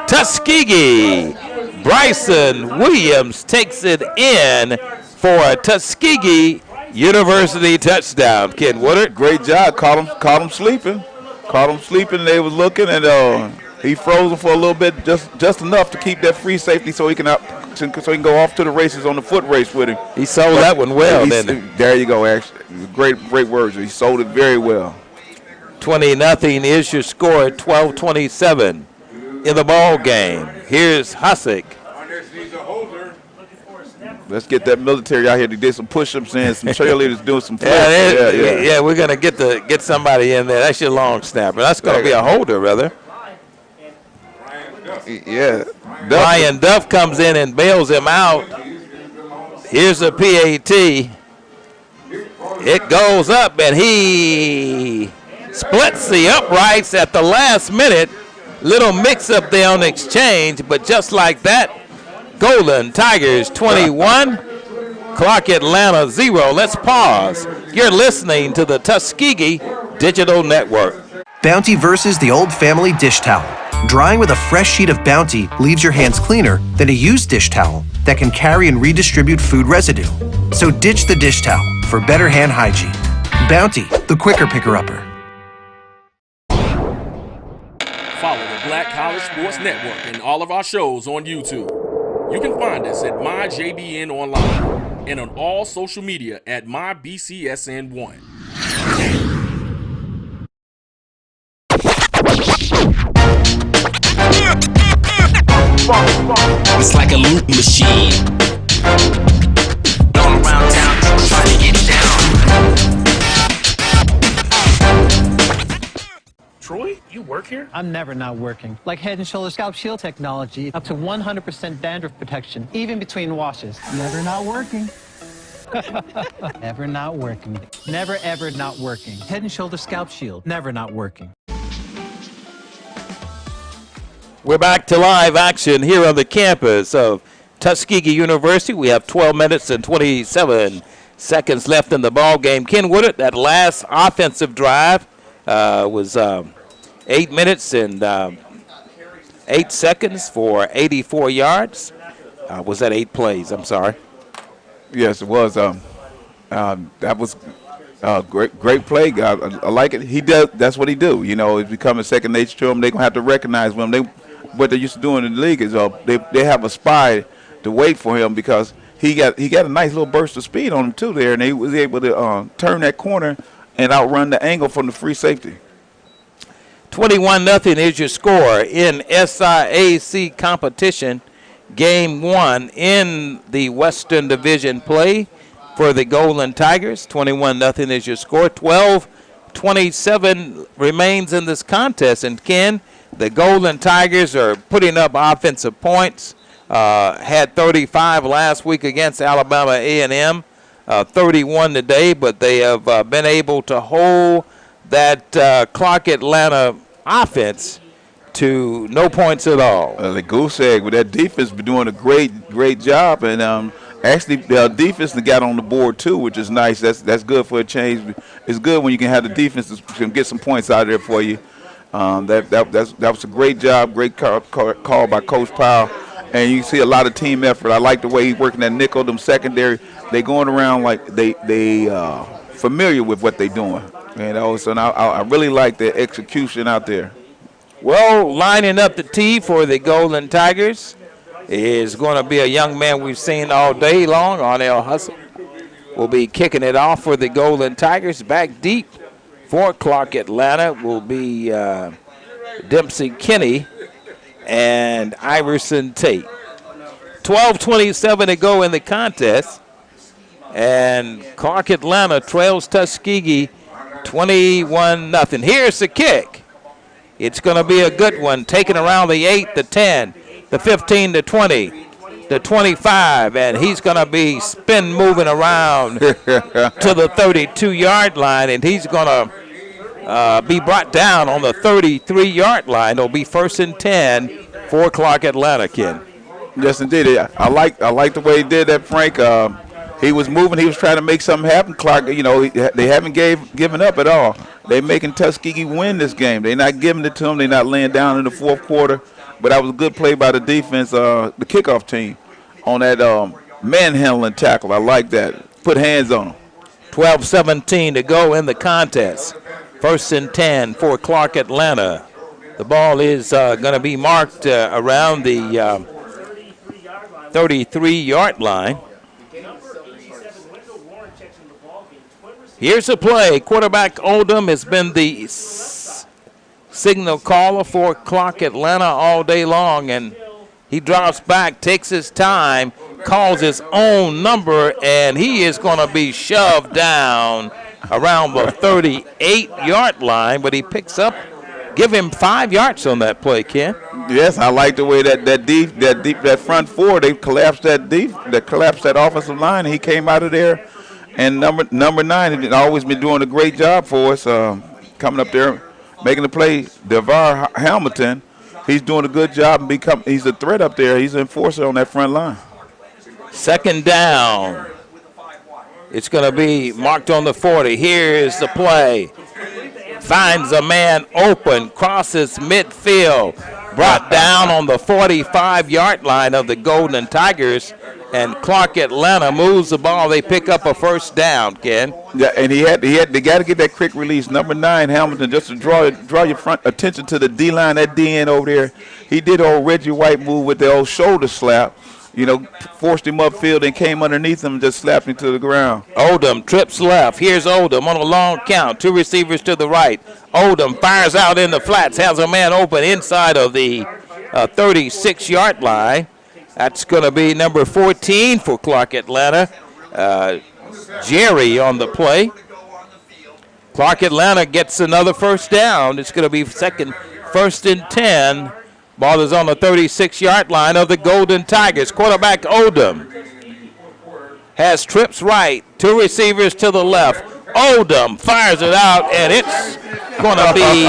Tuskegee. Bryson Williams takes it in for a Tuskegee University touchdown. Ken Woodard. Great job. Caught him sleeping. Caught him sleeping. They was looking, and he froze him for a little bit, just enough to keep that free safety so he can go off to the races on the foot race with him. He sold that one well, didn't he? There you go. Actually, great words. He sold it very well. 20-0 is your score. 12:27 in the ball game. Here's Hussick. Let's get that military out here to do some push-ups and some cheerleaders doing some flips. Yeah, we're gonna get somebody in there. That's your long snapper. That's gonna be a holder, rather. Yeah. Ryan Duff comes in and bails him out. Here's a PAT. It goes up, and he splits the uprights at the last minute. Little mix-up there on the exchange, but just like that, Golden Tigers 21, Clock Atlanta 0. Let's pause. You're listening to the Tuskegee Digital Network. Bounty versus the old family dish towel. Drying with a fresh sheet of Bounty leaves your hands cleaner than a used dish towel that can carry and redistribute food residue. So ditch the dish towel for better hand hygiene. Bounty, the quicker picker-upper. Follow the Black College Sports Network and all of our shows on YouTube. You can find us at MyJBN Online and on all social media at MyBCSN1. It's like a loop machine. All around town, people trying to get down. Troy, you work here? I'm never not working. Like Head & Shoulders Scalp Shield technology, up to 100% dandruff protection, even between washes. Never not working. Never not working. Never ever not working. Head & Shoulders Scalp Shield, never not working. We're back to live action here on the campus of Tuskegee University. We have 12 minutes and 27 seconds left in the ball game. Ken Woodard, that last offensive drive was 8 minutes and 8 seconds for 84 yards. Was that 8 plays? I'm sorry. Yes, it was. That was great play. I like it. He does. That's what he do. You know, it's becoming second nature to him. They're gonna have to recognize him. What they used to do in the league is they have a spy to wait for him because he got a nice little burst of speed on him too there, and he was able to turn that corner and outrun the angle from the free safety. 21-0 is your score in SIAC competition. Game 1 in the Western Division play for the Golden Tigers. 21-0 is your score. 12:27 remains in this contest. And Ken, the Golden Tigers are putting up offensive points. Had 35 last week against Alabama A&M, 31 today, but they have been able to hold that Clock Atlanta offense to no points at all. The goose egg with that defense been doing a great job, and actually the defense got on the board too, which is nice. That's good for a change. It's good when you can have the defense to get some points out of there for you. That was a great job, great call by Coach Powell, and you see a lot of team effort. I like the way he's working that nickel, them secondary. They going around like they familiar with what they're doing. And also, I really like the execution out there. Well, lining up the tee for the Golden Tigers is going to be a young man we've seen all day long. Arnell Hustle will be kicking it off for the Golden Tigers. Back deep for Clark Atlanta will be Dempsey Kinney and Iverson Tate. 12:27 to go in the contest. And Clark Atlanta trails Tuskegee 21-0. Here's the kick. It's going to be a good one. Taken around the 8, the 10, the 15, the 20, the 25. And he's going to be spin moving around to the 32-yard line. And he's going to be brought down on the 33-yard line. It'll be 1st and 10 for Clark Atlanta, Ken. Yes, indeed. I like the way he did that, Frank. He was moving. He was trying to make something happen. Clark, they haven't given up at all. They're making Tuskegee win this game. They're not giving it to them. They're not laying down in the fourth quarter. But that was a good play by the defense, the kickoff team, on that manhandling tackle. I like that. Put hands on them. 12:17 to go in the contest. 1st and 10 for Clark Atlanta. The ball is going to be marked around the 33-yard line. Here's the play. Quarterback Oldham has been the signal caller for Clark Atlanta all day long, and he drops back, takes his time, calls his own number, and he is going to be shoved down around the 38-yard line, but he picks up. Give him 5 yards on that play, Ken. Yes, I like the way that front four, they collapsed that offensive line, and he came out of there. And number 9 has always been doing a great job for us, coming up there, making the play. DeVar Hamilton, he's doing a good job, and he's a threat up there. He's an enforcer on that front line. 2nd down. It's going to be marked on the 40. Here's the play. Finds a man open, crosses midfield, brought down on the 45-yard line of the Golden Tigers. And Clark Atlanta moves the ball. They pick up a 1st down, Ken. Yeah, and they got to get that quick release. Number 9, Hamilton, just to draw your front attention to the D-line, that DN over there. He did old Reggie White move with the old shoulder slap. Forced him upfield and came underneath him and just slapped him to the ground. Oldham trips left. Here's Oldham on a long count. 2 receivers to the right. Oldham fires out in the flats, has a man open inside of the 36-yard line. That's going to be number 14 for Clark Atlanta. Jerry on the play. Clark Atlanta gets another 1st down. It's going to be 1st and 10. Ball is on the 36-yard line of the Golden Tigers. Quarterback Oldham has trips right. 2 receivers to the left. Oldham fires it out, and it's going to be.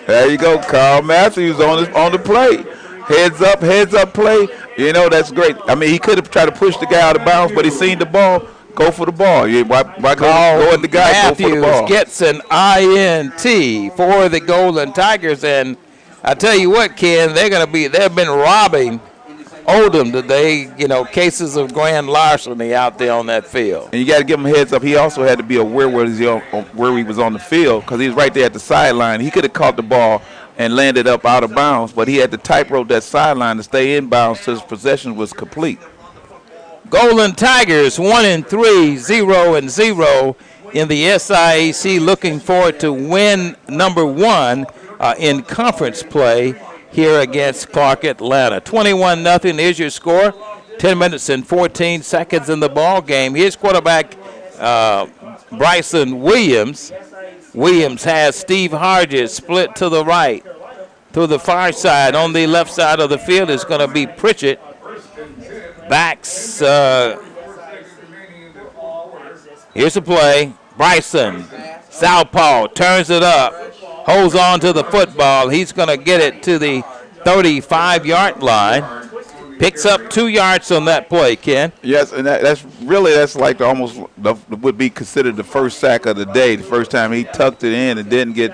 There you go, Carl Matthews on the play. Heads up play. That's great. I mean, he could have tried to push the guy out of bounds, but he seen the ball. Go for the ball. Why go at the guy? Matthews go for the ball. Gets an INT for the Golden Tigers, and I tell you what, Ken, they've been robbing Oldham today. Cases of grand larceny out there on that field. And you got to give him a heads up. He also had to be aware where he was on the field, because he was right there at the sideline. He could have caught the ball and landed up out of bounds, but he had to tightrope that sideline to stay in bounds till his possession was complete. Golden Tigers 1-3, 0-0 in the SIAC, looking forward to win number 1 in conference play here against Clark Atlanta. 21-0 is your score. 10 minutes and 14 seconds in the ball game. Here's quarterback Bryson Williams. Williams has Steve Harges split to the right. To the far side, on the left side of the field is going to be Pritchett. Backs. Here's the play. Bryson, southpaw, turns it up. Holds on to the football. He's going to get it to the 35-yard line. Picks up 2 yards on that play, Ken. Yes, and that's like almost would be considered the first sack of the day. The first time he tucked it in and didn't get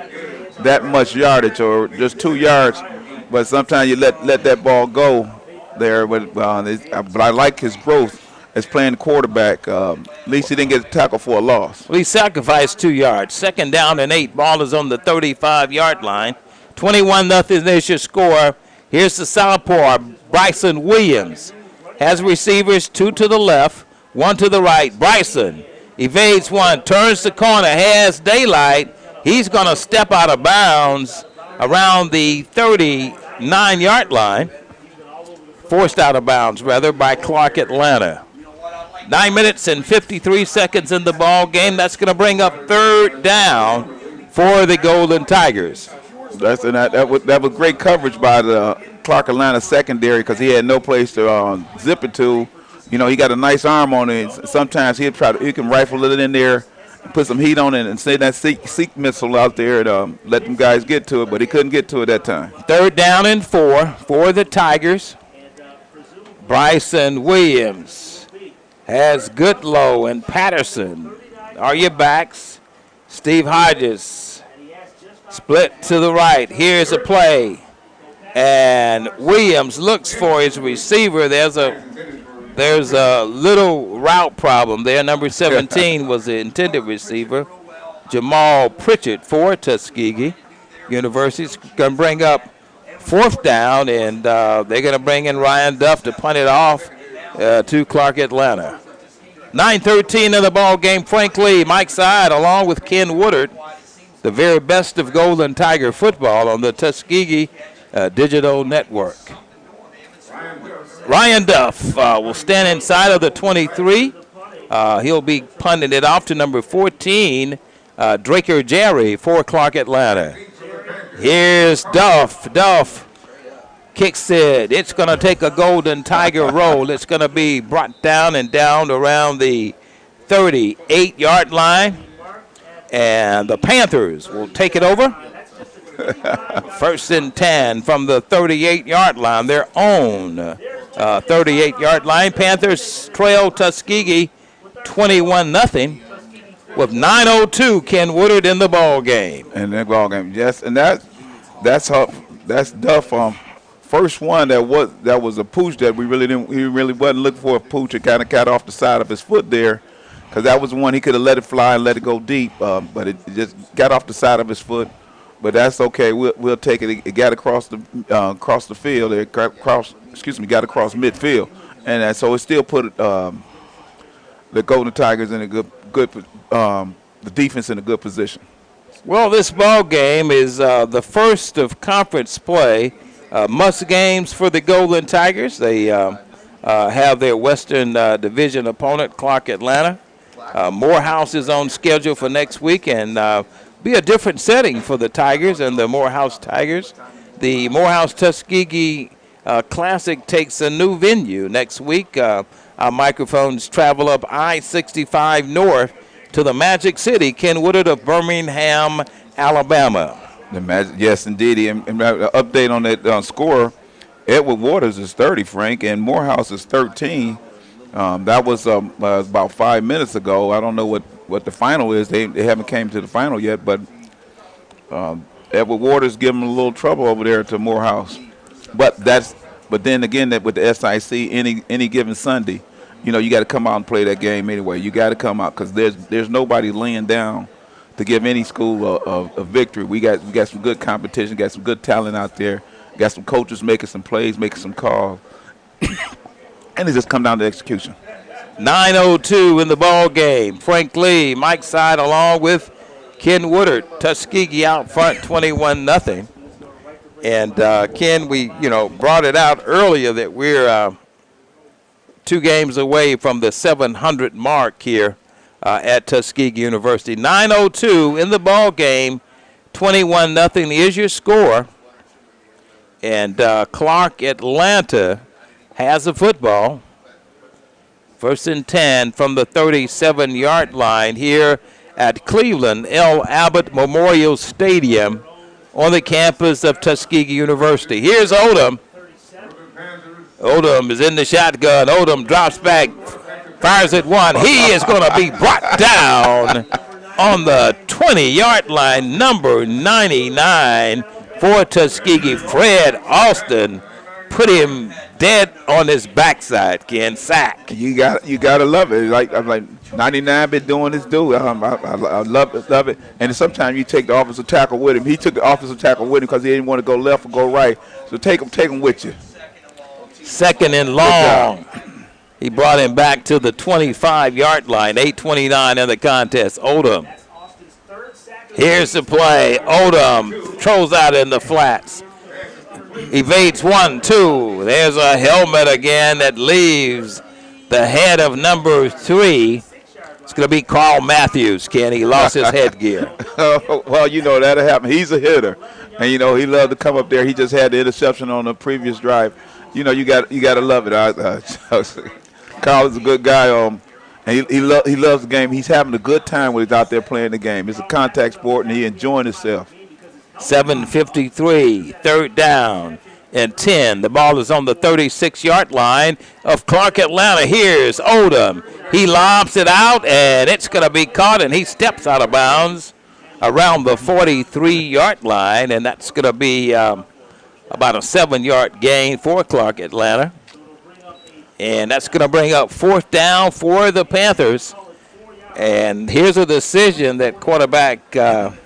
that much yardage, or just 2 yards. But sometimes you let that ball go there. But I like his growth as playing quarterback. At least he didn't get a tackle for a loss. Well, he sacrificed 2 yards. 2nd down and 8. Ball is on the 35-yard line. 21-0 is your score. Here's the southpaw, Bryson Williams has receivers, 2 to the left, 1 to the right. Bryson evades one, turns the corner, has daylight. He's going to step out of bounds around the 39-yard line. Forced out of bounds, rather, by Clark Atlanta. 9 minutes and 53 seconds in the ball game. That's going to bring up third down for the Golden Tigers. That was great coverage by the Clark Atlanta secondary because he had no place to zip it to. You know, he got a nice arm on it. Sometimes he can rifle it in there, put some heat on it, and send that seek missile out there and let them guys get to it, but he couldn't get to it that time. Third down and 4 for the Tigers. Bryson Williams has Goodlow and Patterson are your backs. Steve Hodges split to the right. Here's a play. And Williams looks for his receiver. There's a little route problem there. Number 17 was the intended receiver. Jamal Pritchett for Tuskegee University's going to bring up fourth down, and they're going to bring in Ryan Duff to punt it off to Clark Atlanta. 9:13 in the ball game. Frank Lee, Mike Side, along with Ken Woodard, the very best of Golden Tiger football on the Tuskegee Digital Network. Ryan Duff will stand inside of the 23. He'll be punting it off to number 14, Draker Jerry for Clark Atlanta. Here's Duff. Duff kicks it. It's going to take a Golden Tiger roll. It's going to be brought down and down around the 38-yard line. And the Panthers will take it over. First and 10 from the 38-yard line, their own 38-yard line. Panthers trail Tuskegee 21-0 with 9:02. Ken Woodard in the ball game. In the ball game, yes, and that's Duff. First one that was a pooch that he really wasn't looking for a pooch. It kind of got off the side of his foot there, because that was the one he could have let it fly and let it go deep, but it just got off the side of his foot. But that's okay. We'll take it. It got across the field. It got across midfield, and so it still put the Golden Tigers in a good the defense in a good position. Well, this ball game is the first of conference play. Must games for the Golden Tigers. They have their Western Division opponent, Clark Atlanta. Morehouse is on schedule for next week, and be a different setting for the Tigers and the Morehouse Tigers. The Morehouse Tuskegee Classic takes a new venue next week. Our microphones travel up I-65 north to the Magic City, Ken Woodard of Birmingham, Alabama. Yes, indeed. And update on that score, Edward Waters is 30, Frank, and Morehouse is 13. That was about 5 minutes ago. I don't know what the final is. They haven't came to the final yet, but Edward Waters giving them a little trouble over there to Morehouse. But then again, that with the SIC, any given Sunday, you got to come out and play that game anyway. You got to come out because there's nobody laying down to give any school a victory. We got some good competition, got some good talent out there, got some coaches making some plays, making some calls, and it just come down to execution. 9:02 in the ball game. Frank Lee, Mike Side, along with Ken Woodard. Tuskegee out front, 21-0. And Ken, we brought it out earlier that we're 2 games away from the 700 mark here at Tuskegee University. 9:02 in the ball game, 21-0 is your score. And Clark Atlanta has the football. First and 10 from the 37-yard line here at Cleveland L. Abbott Memorial Stadium on the campus of Tuskegee University. Here's Odom. Odom is in the shotgun. Odom drops back, fires at one. He is going to be brought down on the 20-yard line, number 99 for Tuskegee. Fred Austin put him dead on his backside, Ken. Sack. You gotta love it. I'm like 99 been doing his due. I love it. And sometimes you take the offensive tackle with him. He took the offensive tackle with him because he didn't want to go left or go right. So take him with you. Second and long. He brought him back to the 25-yard line. 8:29 in the contest. Odom. Here's the play. Odom throws out in the flats. Evades 1, 2. There's a helmet again that leaves the head of number 3. It's going to be Carl Matthews, Ken. He lost his headgear. Well, that'll happen. He's a hitter. And, he loved to come up there. He just had the interception on the previous drive. You got to love it. Carl is a good guy. And he loves the game. He's having a good time when he's out there playing the game. It's a contact sport, and he's enjoying himself. 7:53, third down and 10. The ball is on the 36-yard line of Clark Atlanta. Here's Odom. He lobs it out, and it's going to be caught, and he steps out of bounds around the 43-yard line, and that's going to be about a 7-yard gain for Clark Atlanta. And that's going to bring up fourth down for the Panthers. And here's a decision that quarterback, head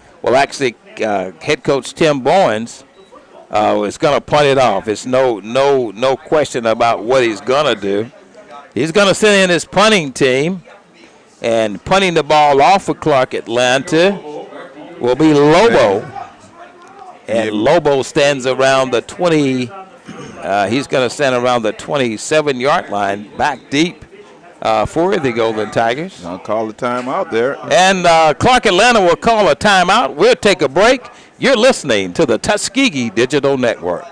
coach Tim Bowens is going to punt it off. It's no question about what he's going to do. He's going to send in his punting team, and punting the ball off of Clark Atlanta will be Lobo. And Lobo stands around the 20. He's going to stand around the 27-yard line, back deep for the Golden Tigers. I'll call the timeout there. And Clark Atlanta will call a timeout. We'll take a break. You're listening to the Tuskegee Digital Network.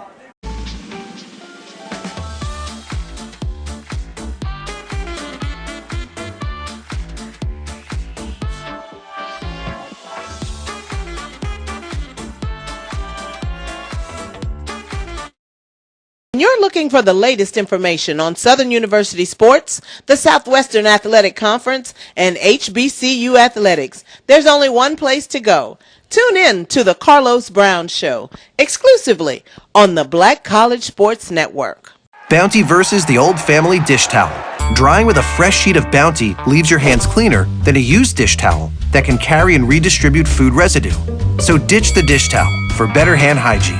You're looking for the latest information on Southern University sports, the Southwestern Athletic Conference, and HBCU athletics. There's only one place to go. Tune in to the Carlos Brown Show, exclusively on the Black College Sports Network. Bounty versus the old family dish towel. Drying with a fresh sheet of Bounty leaves your hands cleaner than a used dish towel that can carry and redistribute food residue. So ditch the dish towel for better hand hygiene.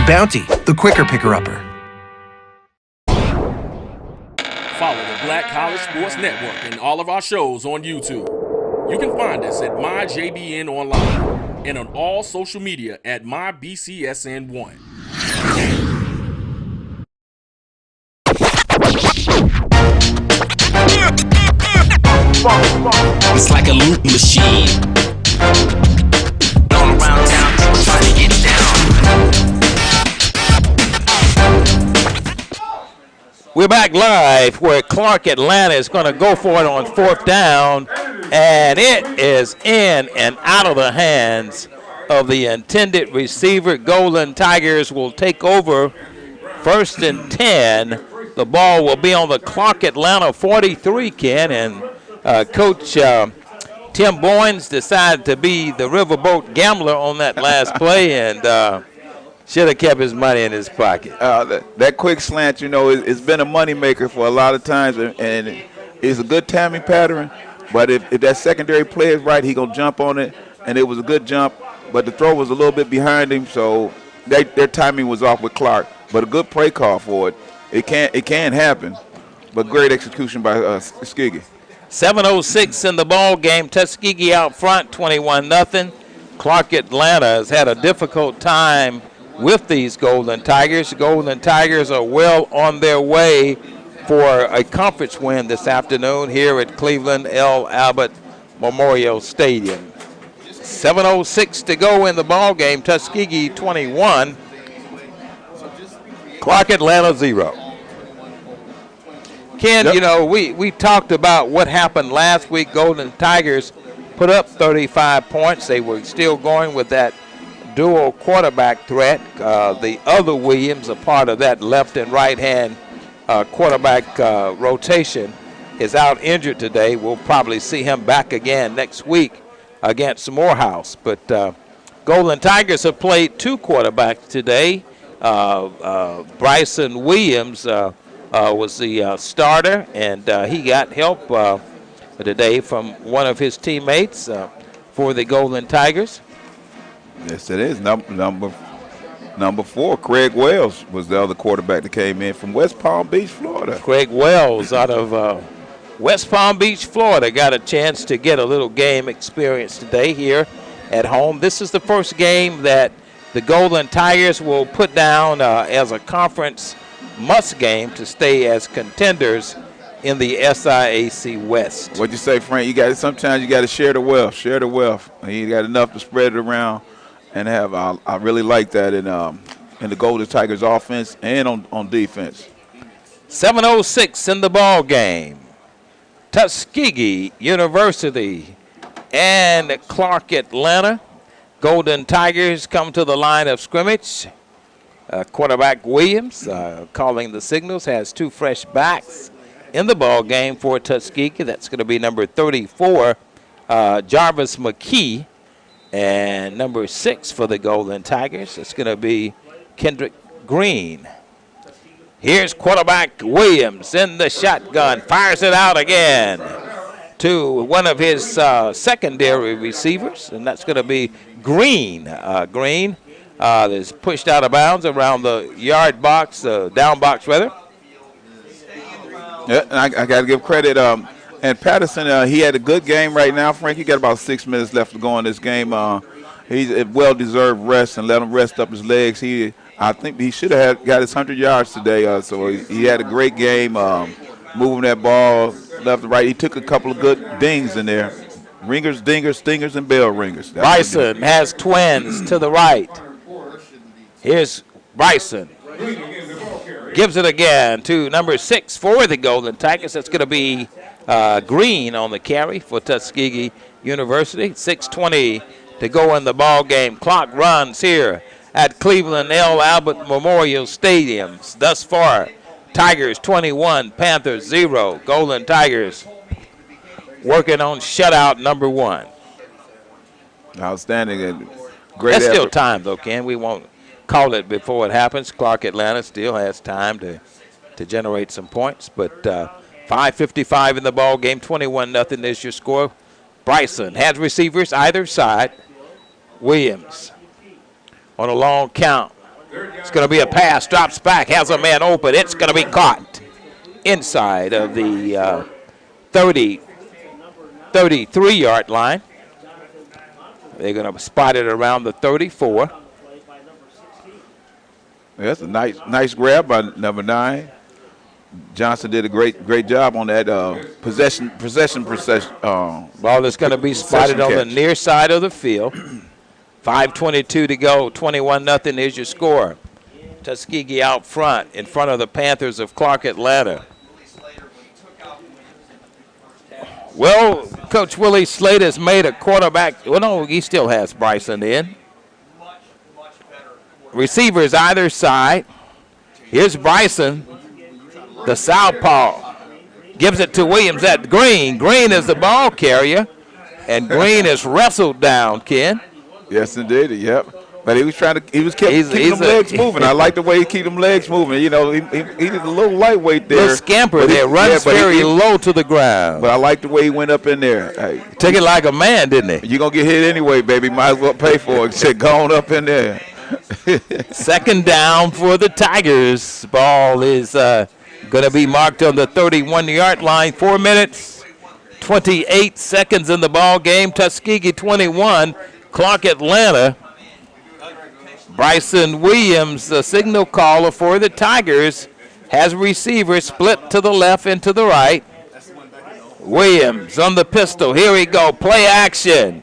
Bounty, the quicker picker-upper. Follow the Black College Sports Network and all of our shows on YouTube. You can find us at MyJBN Online and on all social media at MyBCSN1. It's like a loop machine. All around town, people trying to get down. We're back live where Clark Atlanta is going to go for it on fourth down, and it is in and out of the hands of the intended receiver. Golden Tigers will take over first and 10. The ball will be on the Clark Atlanta 43, Ken, and Coach Tim Bowens decided to be the riverboat gambler on that last play, and should have kept his money in his pocket. That quick slant, it's been a moneymaker for a lot of times, and it's a good timing pattern. But if that secondary play is right, he's going to jump on it, and it was a good jump. But the throw was a little bit behind him, so their timing was off with Clark. But a good play call for it. It can happen, but great execution by Tuskegee. 7:06 in the ball game. Tuskegee out front, 21-0. Clark Atlanta has had a difficult time with these Golden Tigers. Golden Tigers are well on their way for a conference win this afternoon here at Cleveland L. Abbott Memorial Stadium. 7:06 to go in the ball game. Tuskegee 21, Clark Atlanta 0. Ken, we talked about what happened last week. Golden Tigers put up 35 points. They were still going with that dual quarterback threat. The other Williams, a part of that left and right hand quarterback rotation, is out injured today. We'll probably see him back again next week against Morehouse. But Golden Tigers have played two quarterbacks today. Bryson Williams was the starter, and he got help today from one of his teammates for the Golden Tigers. Yes, it is. Number Number 4, Craig Wells was the other quarterback that came in from West Palm Beach, Florida. Craig Wells out of West Palm Beach, Florida, got a chance to get a little game experience today here at home. This is the first game that the Golden Tigers will put down as a conference must game to stay as contenders in the SIAC West. What'd you say, Frank? Sometimes you got to share the wealth. Share the wealth. And you got enough to spread it around and have. I really like that in the Golden Tigers offense and on defense. 7:06 in the ball game. Tuskegee University and Clark Atlanta. Golden Tigers come to the line of scrimmage. Quarterback Williams calling the signals, has 2 fresh backs in the ball game for Tuskegee. That's going to be number 34, Jarvis McKee, and number 6 for the Golden Tigers. It's going to be Kendrick Green. Here's quarterback Williams in the shotgun, fires it out again to one of his secondary receivers, and that's going to be Green. Green is pushed out of bounds around the yard box, down box rather. Yeah, and I got to give credit. And Patterson, he had a good game right now, Frank. He got about 6 minutes left to go in this game. He's a well-deserved rest and let him rest up his legs. I think he should have got his 100 yards today. So he had a great game moving that ball left and right. He took a couple of good dings in there. Ringers, dingers, stingers, and bell ringers. Bryson has twins to the right. Here's Bryson. Gives it again to number 6 for the Golden Tigers. That's going to be Green on the carry for Tuskegee University. 6:20 to go in the ball game. Clock runs here at Cleveland L. Albert Memorial Stadium. Thus far, Tigers 21, Panthers 0. Golden Tigers working on shutout number 1. Outstanding and great There's still effort. time, though, Ken. We won't call it before it happens. Clark Atlanta still has time to generate some points. But 5:55 in the ball game, 21-0 is your score. Bryson has receivers either side. Williams on a long count. It's going to be a pass, drops back, has a man open. It's going to be caught inside of the 33-yard line. They're going to spot it around the 34. That's a nice grab by number 9. Johnson did a great job on that possession. Ball is going to be spotted on the near side of the field. 5:22 to go. 21-0 is your score. Tuskegee out front in front of the Panthers of Clark Atlanta. Well, Coach Willie Slade has made a quarterback. Well, no, he still has Bryson in. Receivers either side. Here's Bryson, the southpaw. Gives it to Williams at Green. Green is the ball carrier, and Green is wrestled down, Ken. Yes, indeed. Yep. But he was keeping them legs moving. I like the way he keep them legs moving. You know, he did a little lightweight there. Little scamper there, runs very low to the ground. But I like the way he went up in there. Hey, took it like a man, didn't he? You're going to get hit anyway, baby. Might as well pay for it. Said, go on up in there. Second down for the Tigers. Ball is going to be marked on the 31-yard line. 4 minutes, 28 seconds in the ball game. Tuskegee 21, Clark Atlanta. Bryson Williams, the signal caller for the Tigers, has receivers split to the left and to the right. Williams on the pistol. Here we go. Play action.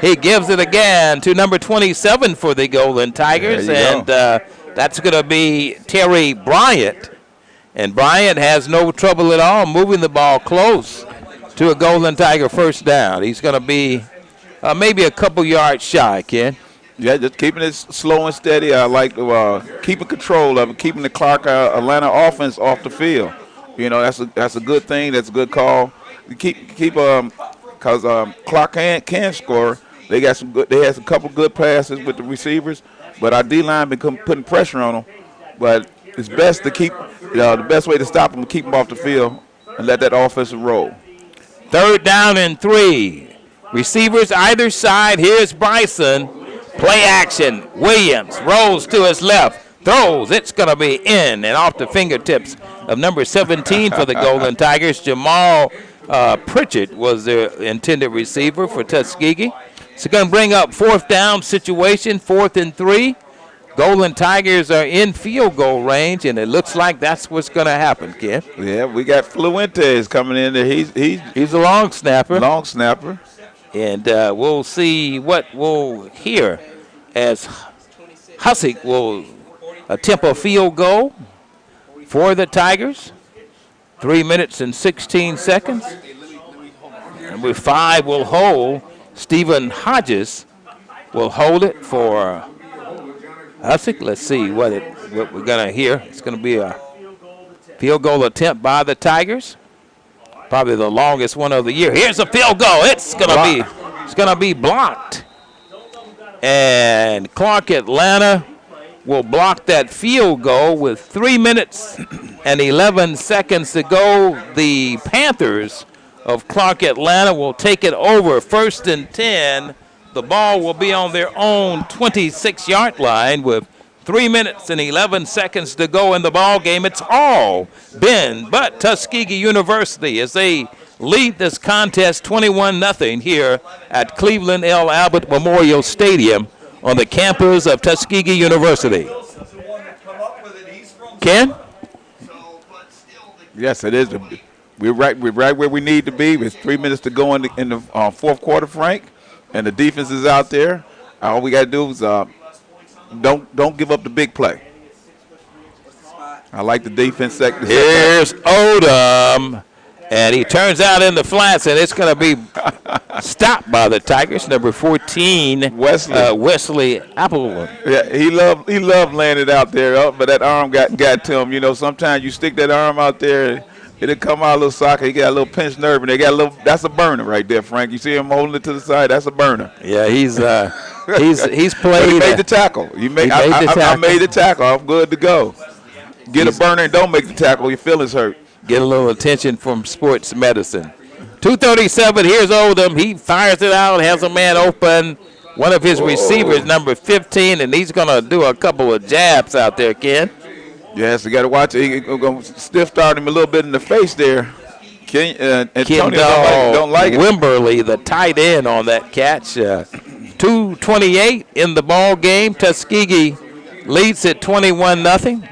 He gives it again to number 27 for the Golden Tigers, and that's going to be Terry Bryant. And Bryant has no trouble at all moving the ball close to a Golden Tiger first down. He's going to be maybe a couple yards shy, Ken. Yeah, just keeping it slow and steady. I like keeping control of it, keeping the Clark Atlanta offense off the field. You know, that's a good thing. That's a good call. Because Clark can score. They had a couple good passes with the receivers, but our D-line been putting pressure on them. But it's best to keep the best way to stop them, keep them off the field and let that offensive roll. 3rd down and 3. Receivers either side. Here's Bryson. Play action. Williams rolls to his left. Throws. It's going to be in and off the fingertips of number 17 for the Golden Tigers. Jamal Pritchett was their intended receiver for Tuskegee. It's going to bring up 4th down situation, 4th and 3. Golden Tigers are in field goal range, and it looks like that's what's going to happen, Ken. Yeah, we got Fluentes coming in there. He's a long snapper. Long snapper. And we'll see what we'll hear as Hussick will attempt a field goal for the Tigers. 3 minutes and 16 seconds. Number 5 will hold. Stephen Hodges will hold it for Hussick. Let's see what we're going to hear. It's going to be a field goal attempt by the Tigers. Probably the longest one of the year. Here's a field goal. It's going to be blocked. And Clark Atlanta will block that field goal with 3 minutes and 11 seconds to go. The Panthers of Clark Atlanta will take it over 1st and 10. The ball will be on their own 26-yard line with 3 minutes and 11 seconds to go in the ball game. It's all been but Tuskegee University as they lead this contest 21-0 here at Cleveland L. Abbott Memorial Stadium on the campus of Tuskegee University. Ken? Yes, it is. We're right where we need to be. With 3 minutes to go in the fourth quarter, Frank, and the defense is out there. All we got to do is don't give up the big play. I like the defense sector. Here's Odom, and he turns out in the flats, and it's going to be stopped by the Tigers. Number 14, Wesley Applewood. Yeah, he loved laying it out there, but that arm got to him. You know, sometimes you stick that arm out there, it'll come out a little socket. He got a little pinched nerve, and they got a little. That's a burner right there, Frank. You see him holding it to the side. That's a burner. Yeah, he's played. But he made the tackle. I made the tackle. I'm good to go. Get a burner and don't make the tackle. Your feelings hurt. Get a little attention from sports medicine. 2:37. Here's Oldham. He fires it out. Has a man open. One of his receivers, number 15, and he's going to do a couple of jabs out there, Ken. Yes, you got to watch it. He's going to stiff start him a little bit in the face there. Ken don't like it. Wimberly, the tight end on that catch. 2:28 in the ball game. Tuskegee leads at 21-0.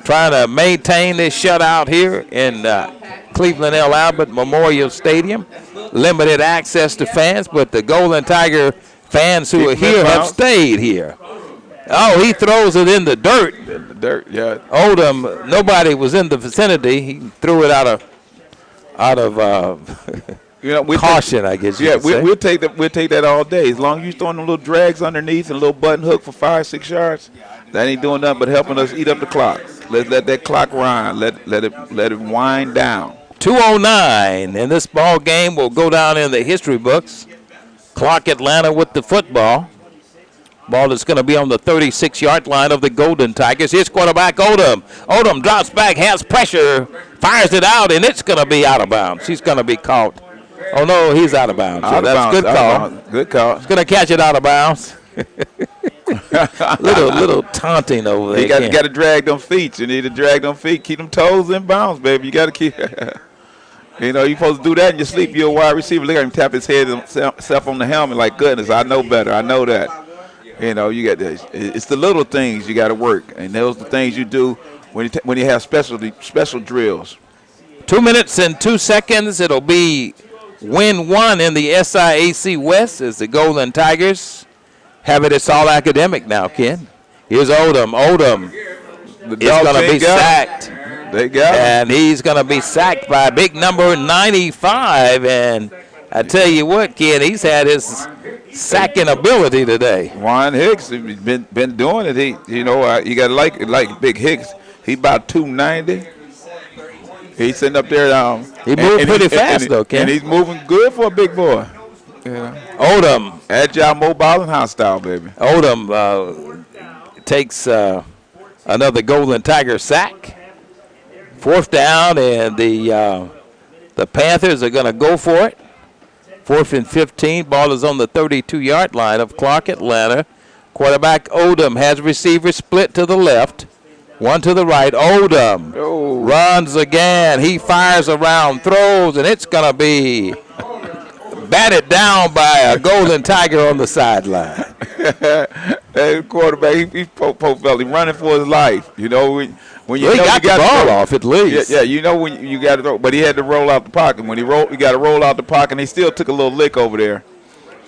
Trying to maintain this shutout here in Cleveland L. Abbott Memorial Stadium. Limited access to fans, but the Golden Tiger fans who are here have stayed here. Oh, he throws it in the dirt. In the dirt, yeah. Odom, nobody was in the vicinity. He threw it out of caution, I guess you could say. We'll take that all day. As long as you're throwing them little drags underneath and a little button hook for 5-6 yards, that ain't doing nothing but helping us eat up the clock. Let that clock run. Let it wind down. 2:09, and this ball game will go down in the history books. Clark Atlanta with the football. Ball is going to be on the 36-yard line of the Golden Tigers. Here's quarterback Odom. Odom drops back, has pressure, fires it out, and it's going to be out of bounds. He's going to be caught. Oh, no, he's out of bounds. That's good call. Good call. He's going to catch it out of bounds. little taunting over there. You got to drag them feet. You need to drag them feet. Keep them toes in bounds, baby. You got to keep. You know, you're supposed to do that in your sleep. You're a wide receiver. Look at him tap his head himself on the helmet like, goodness, I know better. I know that. You know, you got this. It's the little things you got to work, and those are the things you do when you have special drills. 2 minutes and 2 seconds. It'll be win one in the SIAC West as the Golden Tigers have it. It's all academic now, Ken. Here's Odom. Odom is going to be sacked. They got him. And he's going to be sacked by big number 95. And I tell you what, Ken, he's had his sacking ability today. Juan Hicks has been doing it. You got to like Big Hicks. He about 290. He's sitting up there. He moved pretty fast, though, Ken. And he's moving good for a big boy. Yeah. Odom. Agile, mobile, and hostile, baby. Odom takes another Golden Tiger sack. 4th down, and the Panthers are going to go for it. 4th and 15. Ball is on the 32-yard line of Clark Atlanta. Quarterback Odom has receivers split to the left, one to the right. Odom runs again. He fires around, throws, and it's going to be batted down by a Golden Tiger on the sideline. That quarterback, he's running for his life. You know, when you got the ball off at least. Yeah, you know when you got to throw, but he had to roll out the pocket. When he got to roll out the pocket, and he still took a little lick over there.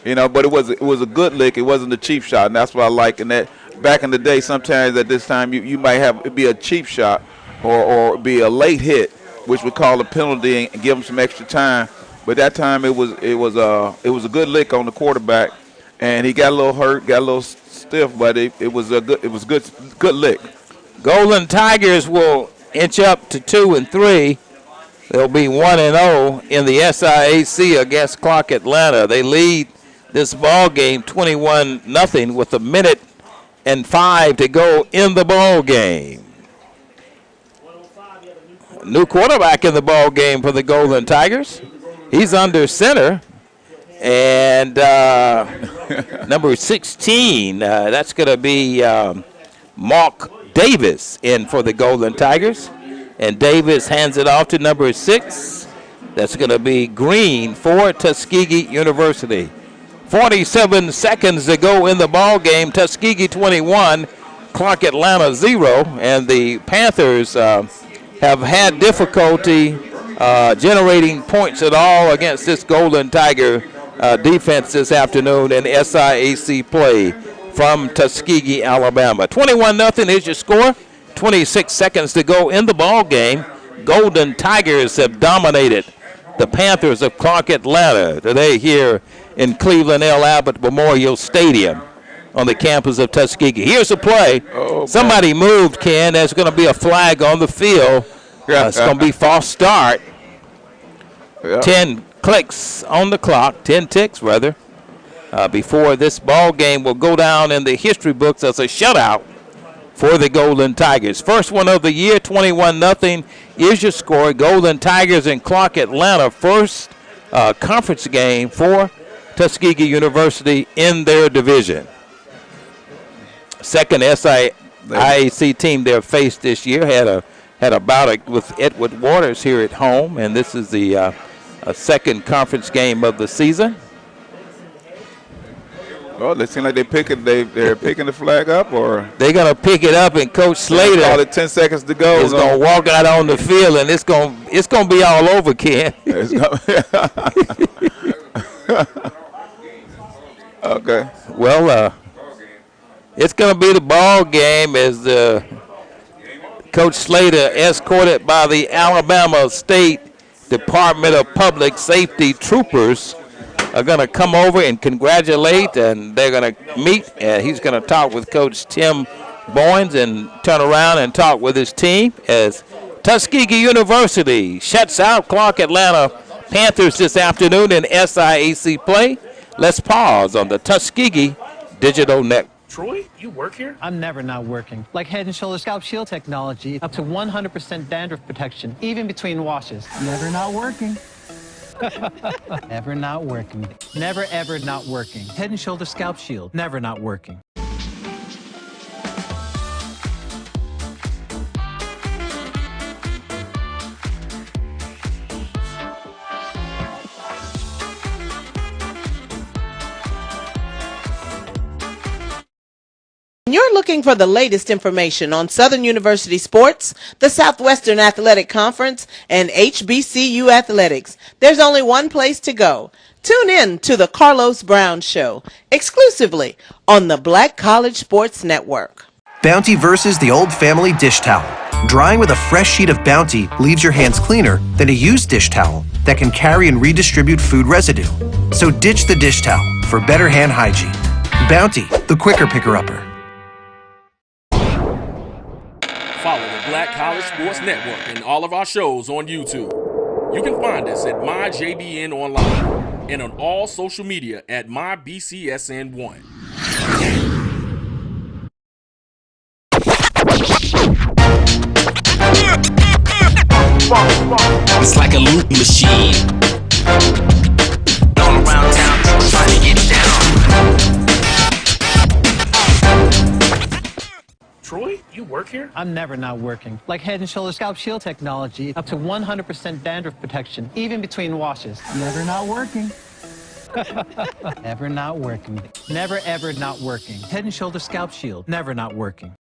You know, but it was a good lick. It wasn't a cheap shot, and that's what I like. And that back in the day, sometimes at this time you might have it be a cheap shot or be a late hit, which would call a penalty and give him some extra time. But that time it was a good lick on the quarterback, and he got a little hurt, got a little stiff, but it was good lick. Golden Tigers will inch up to 2-3. They'll be 1-0 in the SIAC against Clark Atlanta. They lead this ball game 21-0 with 1:05 to go in the ball game. New quarterback in the ball game for the Golden Tigers. He's under center, and number 16, that's going to be Mark Davis in for the Golden Tigers. And Davis hands it off to number 6. That's going to be Green for Tuskegee University. 47 seconds to go in the ball game. Tuskegee 21, Clark Atlanta 0, and the Panthers have had difficulty generating points at all against this Golden Tiger defense this afternoon in SIAC play from Tuskegee, Alabama. 21-0 is your score. 26 seconds to go in the ball game. Golden Tigers have dominated the Panthers of Clark Atlanta today here in Cleveland L. Abbott Memorial Stadium on the campus of Tuskegee. Here's a play. Somebody moved, Ken. There's going to be a flag on the field. It's going to be false start. 10 clicks on the clock, 10 ticks rather, before this ball game will go down in the history books as a shutout for the Golden Tigers. First one of the year, 21-0 is your score. Golden Tigers and Clark Atlanta, first conference game for Tuskegee University in their division. Second SIAC team they've faced this year had a bout with Edward Waters here at home, and this is the second conference game of the season. Well, they seem like they're picking the flag up, or they're gonna pick it up, and Coach Slater call it 10 seconds to go. Is gonna walk out on the field, and it's gonna be all over, Ken. Okay. Well, it's gonna be the ball game as Coach Slater, escorted by the Alabama State Department of Public Safety troopers, are going to come over and congratulate, and they're going to meet, and he's going to talk with Coach Tim Boynes and turn around and talk with his team as Tuskegee University shuts out Clark Atlanta Panthers this afternoon in SIAC play. Let's pause on the Tuskegee Digital Network. Troy, you work here? I'm never not working. Like Head & Shoulder Scalp Shield technology, up to 100% dandruff protection, even between washes. Never not working. Never not working. Never ever not working. Head & Shoulder Scalp Shield, never not working. When you're looking for the latest information on Southern University sports, the Southwestern Athletic Conference, and HBCU athletics, there's only one place to go. Tune in to the Carlos Brown Show, exclusively on the Black College Sports Network. Bounty versus the old family dish towel. Drying with a fresh sheet of Bounty leaves your hands cleaner than a used dish towel that can carry and redistribute food residue. So ditch the dish towel for better hand hygiene. Bounty, the quicker picker-upper. Follow the Black College Sports Network and all of our shows on YouTube. You can find us at MyJBN Online and on all social media at MyBCSN1. It's like a loop machine. All around town, trying to get down. work here? I'm never not working. Like Head and Shoulders Scalp Shield technology, up to 100% dandruff protection, even between washes. Never not working. Never not working. Never ever not working. Head and Shoulders Scalp Shield, never not working.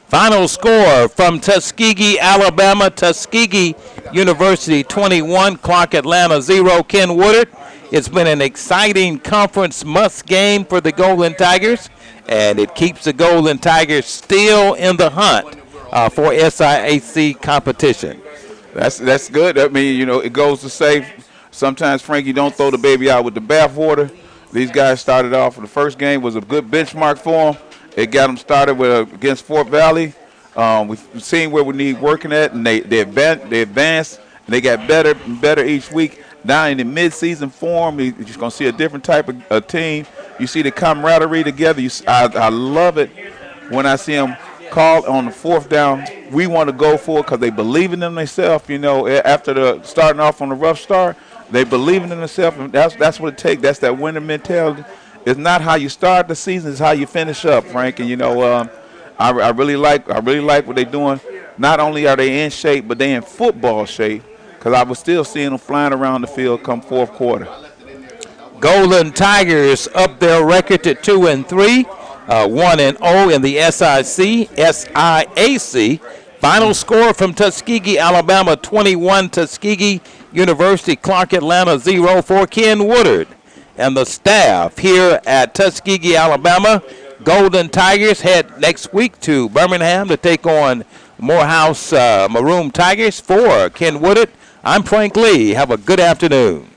Final score from Tuskegee, Alabama, Tuskegee University 21, Clark Atlanta 0. Ken Woodard. It's been an exciting conference must game for the Golden Tigers, and it keeps the Golden Tigers still in the hunt for SIAC competition. That's good. I mean, you know, it goes to say sometimes, Frankie, don't throw the baby out with the bathwater. These guys started off, the first game was a good benchmark for them. It got them started against Fort Valley. We've seen where we need working at, and they advanced, and they got better and better each week. Now in the mid-season form, you're just going to see a different type of team. You see the camaraderie together. I love it when I see them call on the fourth down. We want to go for it because they believe in themselves. You know, after starting off on a rough start, they believe in themselves, and that's what it takes. That's that winner mentality. It's not how you start the season; it's how you finish up, Frank. And you know, I really like what they're doing. Not only are they in shape, but they in football shape. Because I was still seeing them flying around the field come fourth quarter. Golden Tigers up their record to 2-3, 1-0 in the SIAC. Final score from Tuskegee, Alabama 21, Tuskegee University, Clark Atlanta 0 for Ken Woodard. And the staff here at Tuskegee, Alabama, Golden Tigers head next week to Birmingham to take on Morehouse Maroon Tigers. For Ken Woodard, I'm Frank Lee. Have a good afternoon.